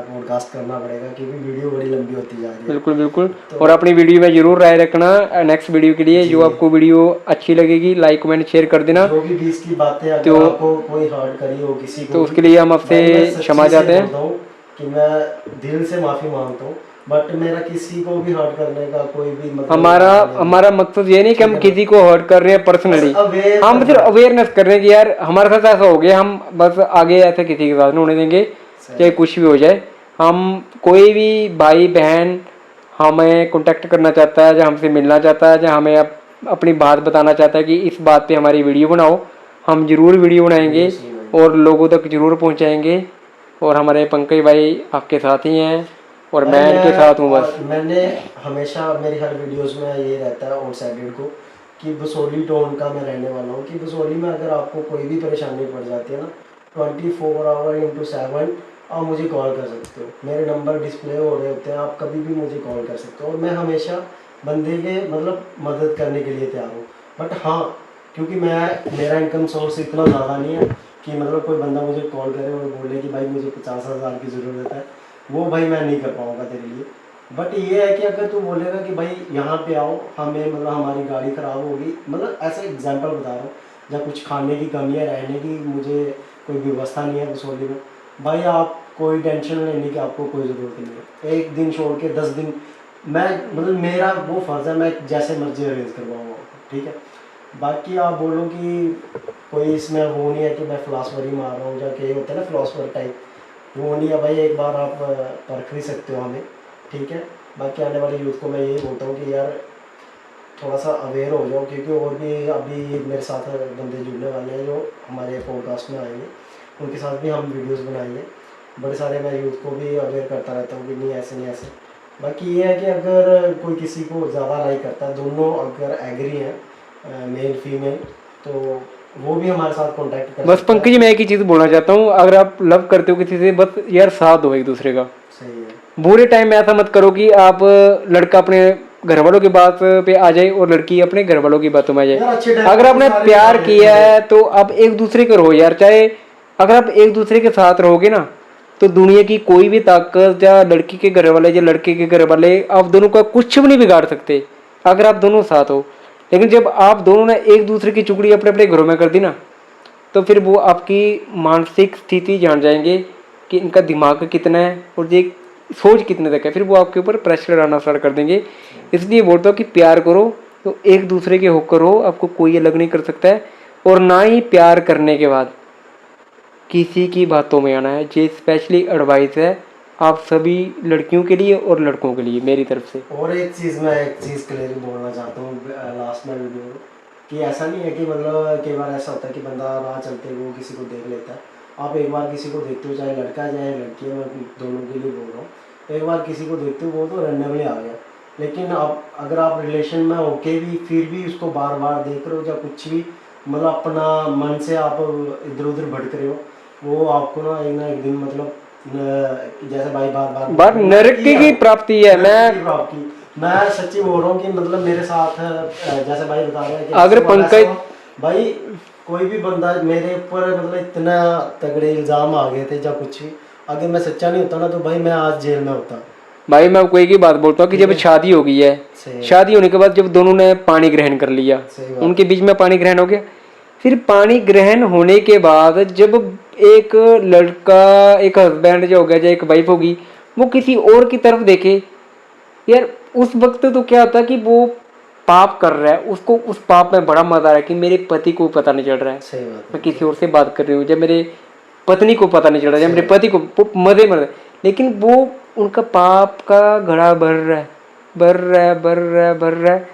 Speaker 1: पॉडकास्ट करना पड़ेगा क्योंकि वीडियो बड़ी लंबी होती जा रही है।
Speaker 2: बिल्कुल बिल्कुल।
Speaker 1: तो
Speaker 2: और अपनी वीडियो में ज़रूर राय रखना नेक्स्ट वीडियो के लिए।
Speaker 1: जी।
Speaker 2: जो आपको वीडियो अच्छी लगेगी लाइक कमेंट शेयर कर देना।
Speaker 1: जो भी बीच की बातें अगर
Speaker 2: तो
Speaker 1: आपको कोई हर्ट करी हो किसी को
Speaker 2: तो
Speaker 1: भी,
Speaker 2: उसके लिए हम आपसे
Speaker 1: भाई मैं सच्ची
Speaker 2: क्षमा
Speaker 1: से
Speaker 2: चाहते हैं।
Speaker 1: बोलता हूँ कि मैं दिल से माफ़ी मांगता हूँ, बट मेरा किसी को भी हर्ट करने का कोई भी मतलब
Speaker 2: हमारा मकसद ये नहीं कि हम किसी को हर्ट कर रहे हैं पर्सनली, हम सिर्फ अवेयरनेस कर रहे हैं कि यार हमारे साथ ऐसा हो गया, हम बस आगे ऐसे किसी के साथ नहीं होने देंगे, चाहे कुछ भी हो जाए। हम कोई भी भाई बहन हमें कांटेक्ट करना चाहता है, या हमसे मिलना चाहता है, या हमें अपनी बात बताना चाहता है कि इस बात पे हमारी वीडियो बनाओ, हम ज़रूर वीडियो बनाएंगे और लोगों तक ज़रूर पहुंचाएंगे। और हमारे पंकज भाई आपके साथ ही हैं और मैं इनके साथ हूँ बस।
Speaker 1: मैंने हमेशा मेरी हर वीडियोस में ये रहता है और साइडेड को कि बसोली टाउन का मैं रहने वाला हूँ, कि बसोली में अगर आपको कोई भी परेशानी पड़ जाती है ना, 24 आवर × 7 आप मुझे कॉल कर सकते हो। मेरे नंबर डिस्प्ले हो रहे होते हैं, आप कभी भी मुझे कॉल कर सकते हो और मैं हमेशा बंदे के मतलब मदद करने के लिए तैयार हूँ। बट हाँ, क्योंकि मेरा इनकम सोर्स इतना ज़्यादा नहीं है कि मतलब कोई बंदा मुझे कॉल करे और बोले कि भाई मुझे 50,000 की ज़रूरत है, वो भाई मैं नहीं कर पाऊँगा तेरे लिए। बट ये है कि अगर तू बोलेगा कि भाई यहाँ पे आओ, हमें मतलब हमारी गाड़ी ख़राब होगी, मतलब ऐसे एग्जांपल बता रहा हूँ, जब कुछ खाने की कमी है, रहने की मुझे कोई व्यवस्था नहीं है बसोली में, भाई आप कोई टेंशन लेने की आपको कोई ज़रूरत नहीं है। 1 दिन छोड़ के 10 दिन मैं मतलब मेरा वो फ़र्ज़ है, मैं जैसे मर्जी अरेंज करवाऊँगा, ठीक है। बाकी आप बोलो कि कोई इसमें वो नहीं है कि मैं फिलासफर ही मार रहा हूँ, जाके होता है ना फिलासफर टाइप, वो नहीं है भाई। एक बार आप परख भी सकते हो हमें, ठीक है। बाकी आने वाले यूथ को मैं यही बोलता हूँ कि यार थोड़ा सा अवेयर हो जाओ, क्योंकि और भी अभी मेरे साथ बंदे जुड़ने वाले हैं जो हमारे पॉडकास्ट में आएंगे, उनके साथ भी हम वीडियोस बनाएंगे। बड़े सारे मैं यूथ को भी अवेयर करता रहता हूँ कि नहीं ऐसे नहीं ऐसे। बाकी ये है कि अगर कोई किसी को ज़्यादा लाइक करता है, दोनों अगर एग्री हैं मेल फीमेल, तो वो भी हमारे साथ कांटेक्ट कर
Speaker 2: बस
Speaker 1: सकता है।
Speaker 2: पंकज मैं एक ही चीज़ बोलना चाहता हूँ, अगर आप लव करते हो किसी से, बस यार साथ दो एक दूसरे का।
Speaker 1: सही है।
Speaker 2: बुरे टाइम में ऐसा मत करो कि आप लड़का अपने घर वालों की बात पे आ जाए और लड़की अपने घर वालों की बातों में आ
Speaker 1: यार अच्छे
Speaker 2: जाए।
Speaker 1: टाइम
Speaker 2: अगर
Speaker 1: पे
Speaker 2: आपने
Speaker 1: सारे
Speaker 2: प्यार
Speaker 1: साथ
Speaker 2: किया
Speaker 1: रहते
Speaker 2: है तो आप एक दूसरे के रहो यार। चाहे अगर आप एक दूसरे के साथ रहोगे ना, तो दुनिया की कोई भी ताकत या लड़की के घर वाले या लड़के के घर वाले आप दोनों का कुछ भी नहीं बिगाड़ सकते, अगर आप दोनों साथ हो। लेकिन जब आप दोनों ने एक दूसरे की चुगली अपने अपने घरों में कर दी ना, तो फिर वो आपकी मानसिक स्थिति जान जाएंगे कि इनका दिमाग कितना है और ये सोच कितने तक है, फिर वो आपके ऊपर प्रेशर डालना स्टार्ट कर देंगे। इसलिए बोलता हूँ कि प्यार करो तो एक दूसरे के होकर हो, आपको कोई अलग नहीं कर सकता है। और ना ही प्यार करने के बाद किसी की बातों में आना है। ये स्पेशली एडवाइस है आप सभी लड़कियों के लिए और लड़कों के लिए मेरी तरफ से।
Speaker 1: और एक चीज़ क्लियर बोलना चाहता हूँ लास्ट में वीडियो में, कि ऐसा नहीं है कि मतलब कई बार ऐसा होता है कि बंदा राह चलते वो किसी को देख लेता है। आप एक बार किसी को देखते हो, चाहे लड़का चाहे लड़की है, मैं दोनों के लिए बोल रहा हूँ, एक बार किसी को देखते हो वो तो रैंडमली आ गया। लेकिन आप अगर आप रिलेशन में होके भी फिर भी उसको बार बार देख रहे हो या कुछ भी मतलब अपना मन से आप इधर उधर भटक रहे हो, वो आपको ना एक दिन मतलब जैसे भाई बार
Speaker 2: नरक की प्राप्ति है।
Speaker 1: मैं सच्ची बोल रहा हूँ कि मतलब मेरे साथ जैसे भाई बता रहे हैं कि
Speaker 2: अगर पंकज
Speaker 1: भाई कोई भी बंदा मेरे ऊपर मतलब इतना तगड़े इल्जाम आ गए थे या कुछ भी, अगर मैं सच्चा नहीं होता ना तो भाई मैं आज जेल में होता।
Speaker 2: भाई मैं आपको एक ही बात बोलता हूँ कि जब शादी हो गई है, शादी होने के बाद जब दोनों ने पानी ग्रहण कर लिया, उनके बीच में पानी ग्रहण हो गया, फिर पानी ग्रहण होने के बाद जब एक लड़का एक हस्बैंड जो हो गया या एक वाइफ होगी, वो किसी और की तरफ देखे यार, उस वक्त तो क्या होता कि वो पाप कर रहा है उसको उस पाप में बड़ा मजा आ रहा है कि मेरे पति को पता नहीं चल रहा है,
Speaker 1: सही बात है।
Speaker 2: मैं किसी और से बात कर रही हूँ, जब मेरे पत्नी को पता नहीं चल रहा है, जब मेरे पति को मजे मर रहा है, लेकिन वो उनका पाप का घड़ा भर रहा है, भर रहा है, भर रहा है, भर रहा है।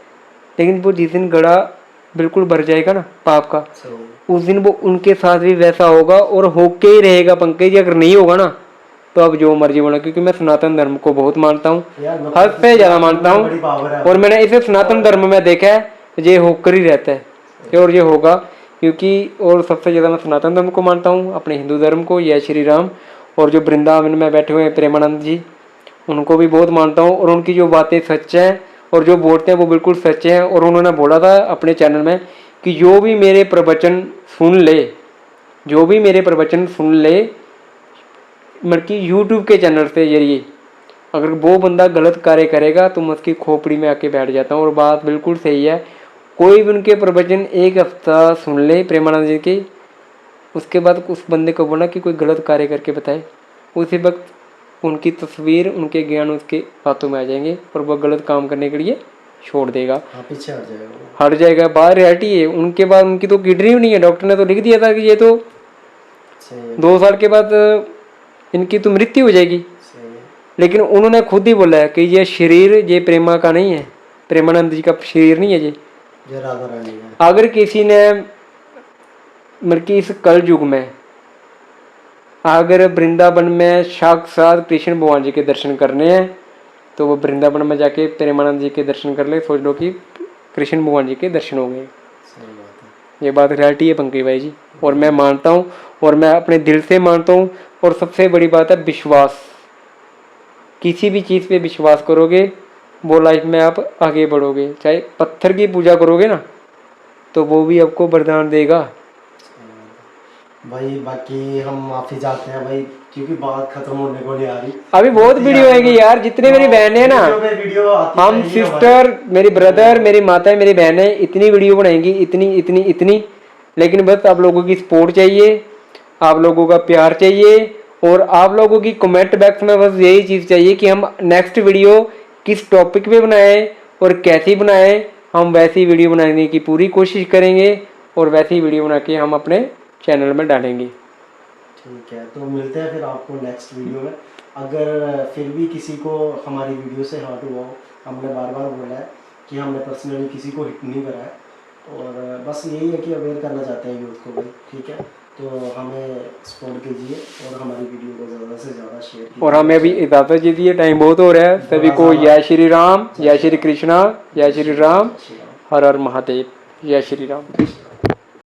Speaker 2: लेकिन वो जिस दिन घड़ा बिल्कुल भर जाएगा ना पाप का, उस दिन वो उनके साथ भी वैसा होगा और होके ही रहेगा पंकज जी। अगर नहीं होगा ना तो अब जो मर्जी बोला, क्योंकि मैं सनातन धर्म को बहुत मानता हूँ, हद से ज़्यादा मानता हूँ, और मैंने इसे सनातन धर्म में देखा है ये होकर ही रहता है और ये होगा, क्योंकि और सबसे ज़्यादा मैं सनातन धर्म को मानता हूँ, अपने हिंदू धर्म को, जय श्री राम। और जो वृंदावन में बैठे हुए हैं प्रेमानंद जी, उनको भी बहुत मानता हूँ, और उनकी जो बातें सच हैं और जो बोलते हैं वो बिल्कुल सच हैं। और उन्होंने बोला था अपने चैनल में कि जो भी मेरे प्रवचन सुन ले, जो भी मेरे प्रवचन सुन ले, मतलब कि यूट्यूब के चैनल से जरिए, अगर वो बंदा गलत कार्य करेगा तो मैं उसकी खोपड़ी में आके बैठ जाता हूँ। और बात बिल्कुल सही है, कोई भी उनके प्रवचन एक हफ्ता सुन ले प्रेमानंद जी की, उसके बाद उस बंदे को बोला कि कोई गलत कार्य करके बताए, उसी वक्त उनकी तस्वीर, उनके ज्ञान उसके हाथों में आ जाएंगे और वह गलत काम करने के लिए छोड़ देगा,
Speaker 1: पीछे हट जाएगा,
Speaker 2: हट जाएगा। बाहर रियलिटी है उनके बाद, उनकी तो किडनी भी नहीं है, डॉक्टर ने तो लिख दिया था कि ये तो 2 साल के बाद इनकी तो मृत्यु हो जाएगी। लेकिन उन्होंने खुद ही बोला है कि ये शरीर ये प्रेमा का नहीं है, प्रेमानंद जी का शरीर नहीं है, ये
Speaker 1: राधा रानी है।
Speaker 2: अगर किसी ने मतलब कि इस कल युग में अगर वृंदावन में साक्षात कृष्ण भगवान जी के दर्शन करने हैं तो वो वृंदावन में जाके प्रेमानंद जी के दर्शन कर ले, सोच लो कि कृष्ण भगवान जी के दर्शन हो गए। ये बात रियलिटी है पंकज भाई जी, और मैं मानता हूँ और मैं अपने दिल से मानता हूँ। और सबसे बड़ी बात है विश्वास, किसी भी चीज़ पे विश्वास करोगे वो लाइफ में आप आगे बढ़ोगे। चाहे पत्थर की पूजा करोगे ना तो वो भी आपको वरदान देगा
Speaker 1: भाई। बाकी हम माफी चाहते हैं भाई, क्योंकि बात खत्म होने को नहीं आ रही,
Speaker 2: अभी बहुत वीडियो आएगी यार, जितने मेरी बहनें हैं ना, हम सिस्टर, मेरी ब्रदर, मेरी माता, मेरी बहनें, इतनी वीडियो बनाएंगी, इतनी इतनी इतनी। लेकिन बस आप लोगों की सपोर्ट चाहिए, आप लोगों का प्यार चाहिए, और आप लोगों की कमेंट बॉक्स में बस यही चीज़ चाहिए कि हम नेक्स्ट वीडियो किस टॉपिक पे बनाएं और कैसी बनाएं। हम वैसी वीडियो बनाने की पूरी कोशिश करेंगे और वैसी वीडियो बना के हम अपने चैनल में डालेंगे।
Speaker 1: ठीक है, तो मिलते हैं फिर आपको नेक्स्ट वीडियो में। अगर फिर भी किसी को हमारी वीडियो से हर्ट हुआ हो, हमने बार बार बोला है कि हमने पर्सनली किसी को हिट नहीं करा है, और बस यही है कि अवेयर करना चाहते हैं यूथ को भी, ठीक है। तो हमें सपोर्ट कीजिए और हमारी वीडियो को ज़्यादा से ज़्यादा शेयर कीजिए।
Speaker 2: और हमें भी इजाज़त दीजिए, टाइम बहुत हो रहा है। सभी को जय श्री राम, जय श्री कृष्णा, जय श्री राम, हर हर महादेव, जय श्री राम।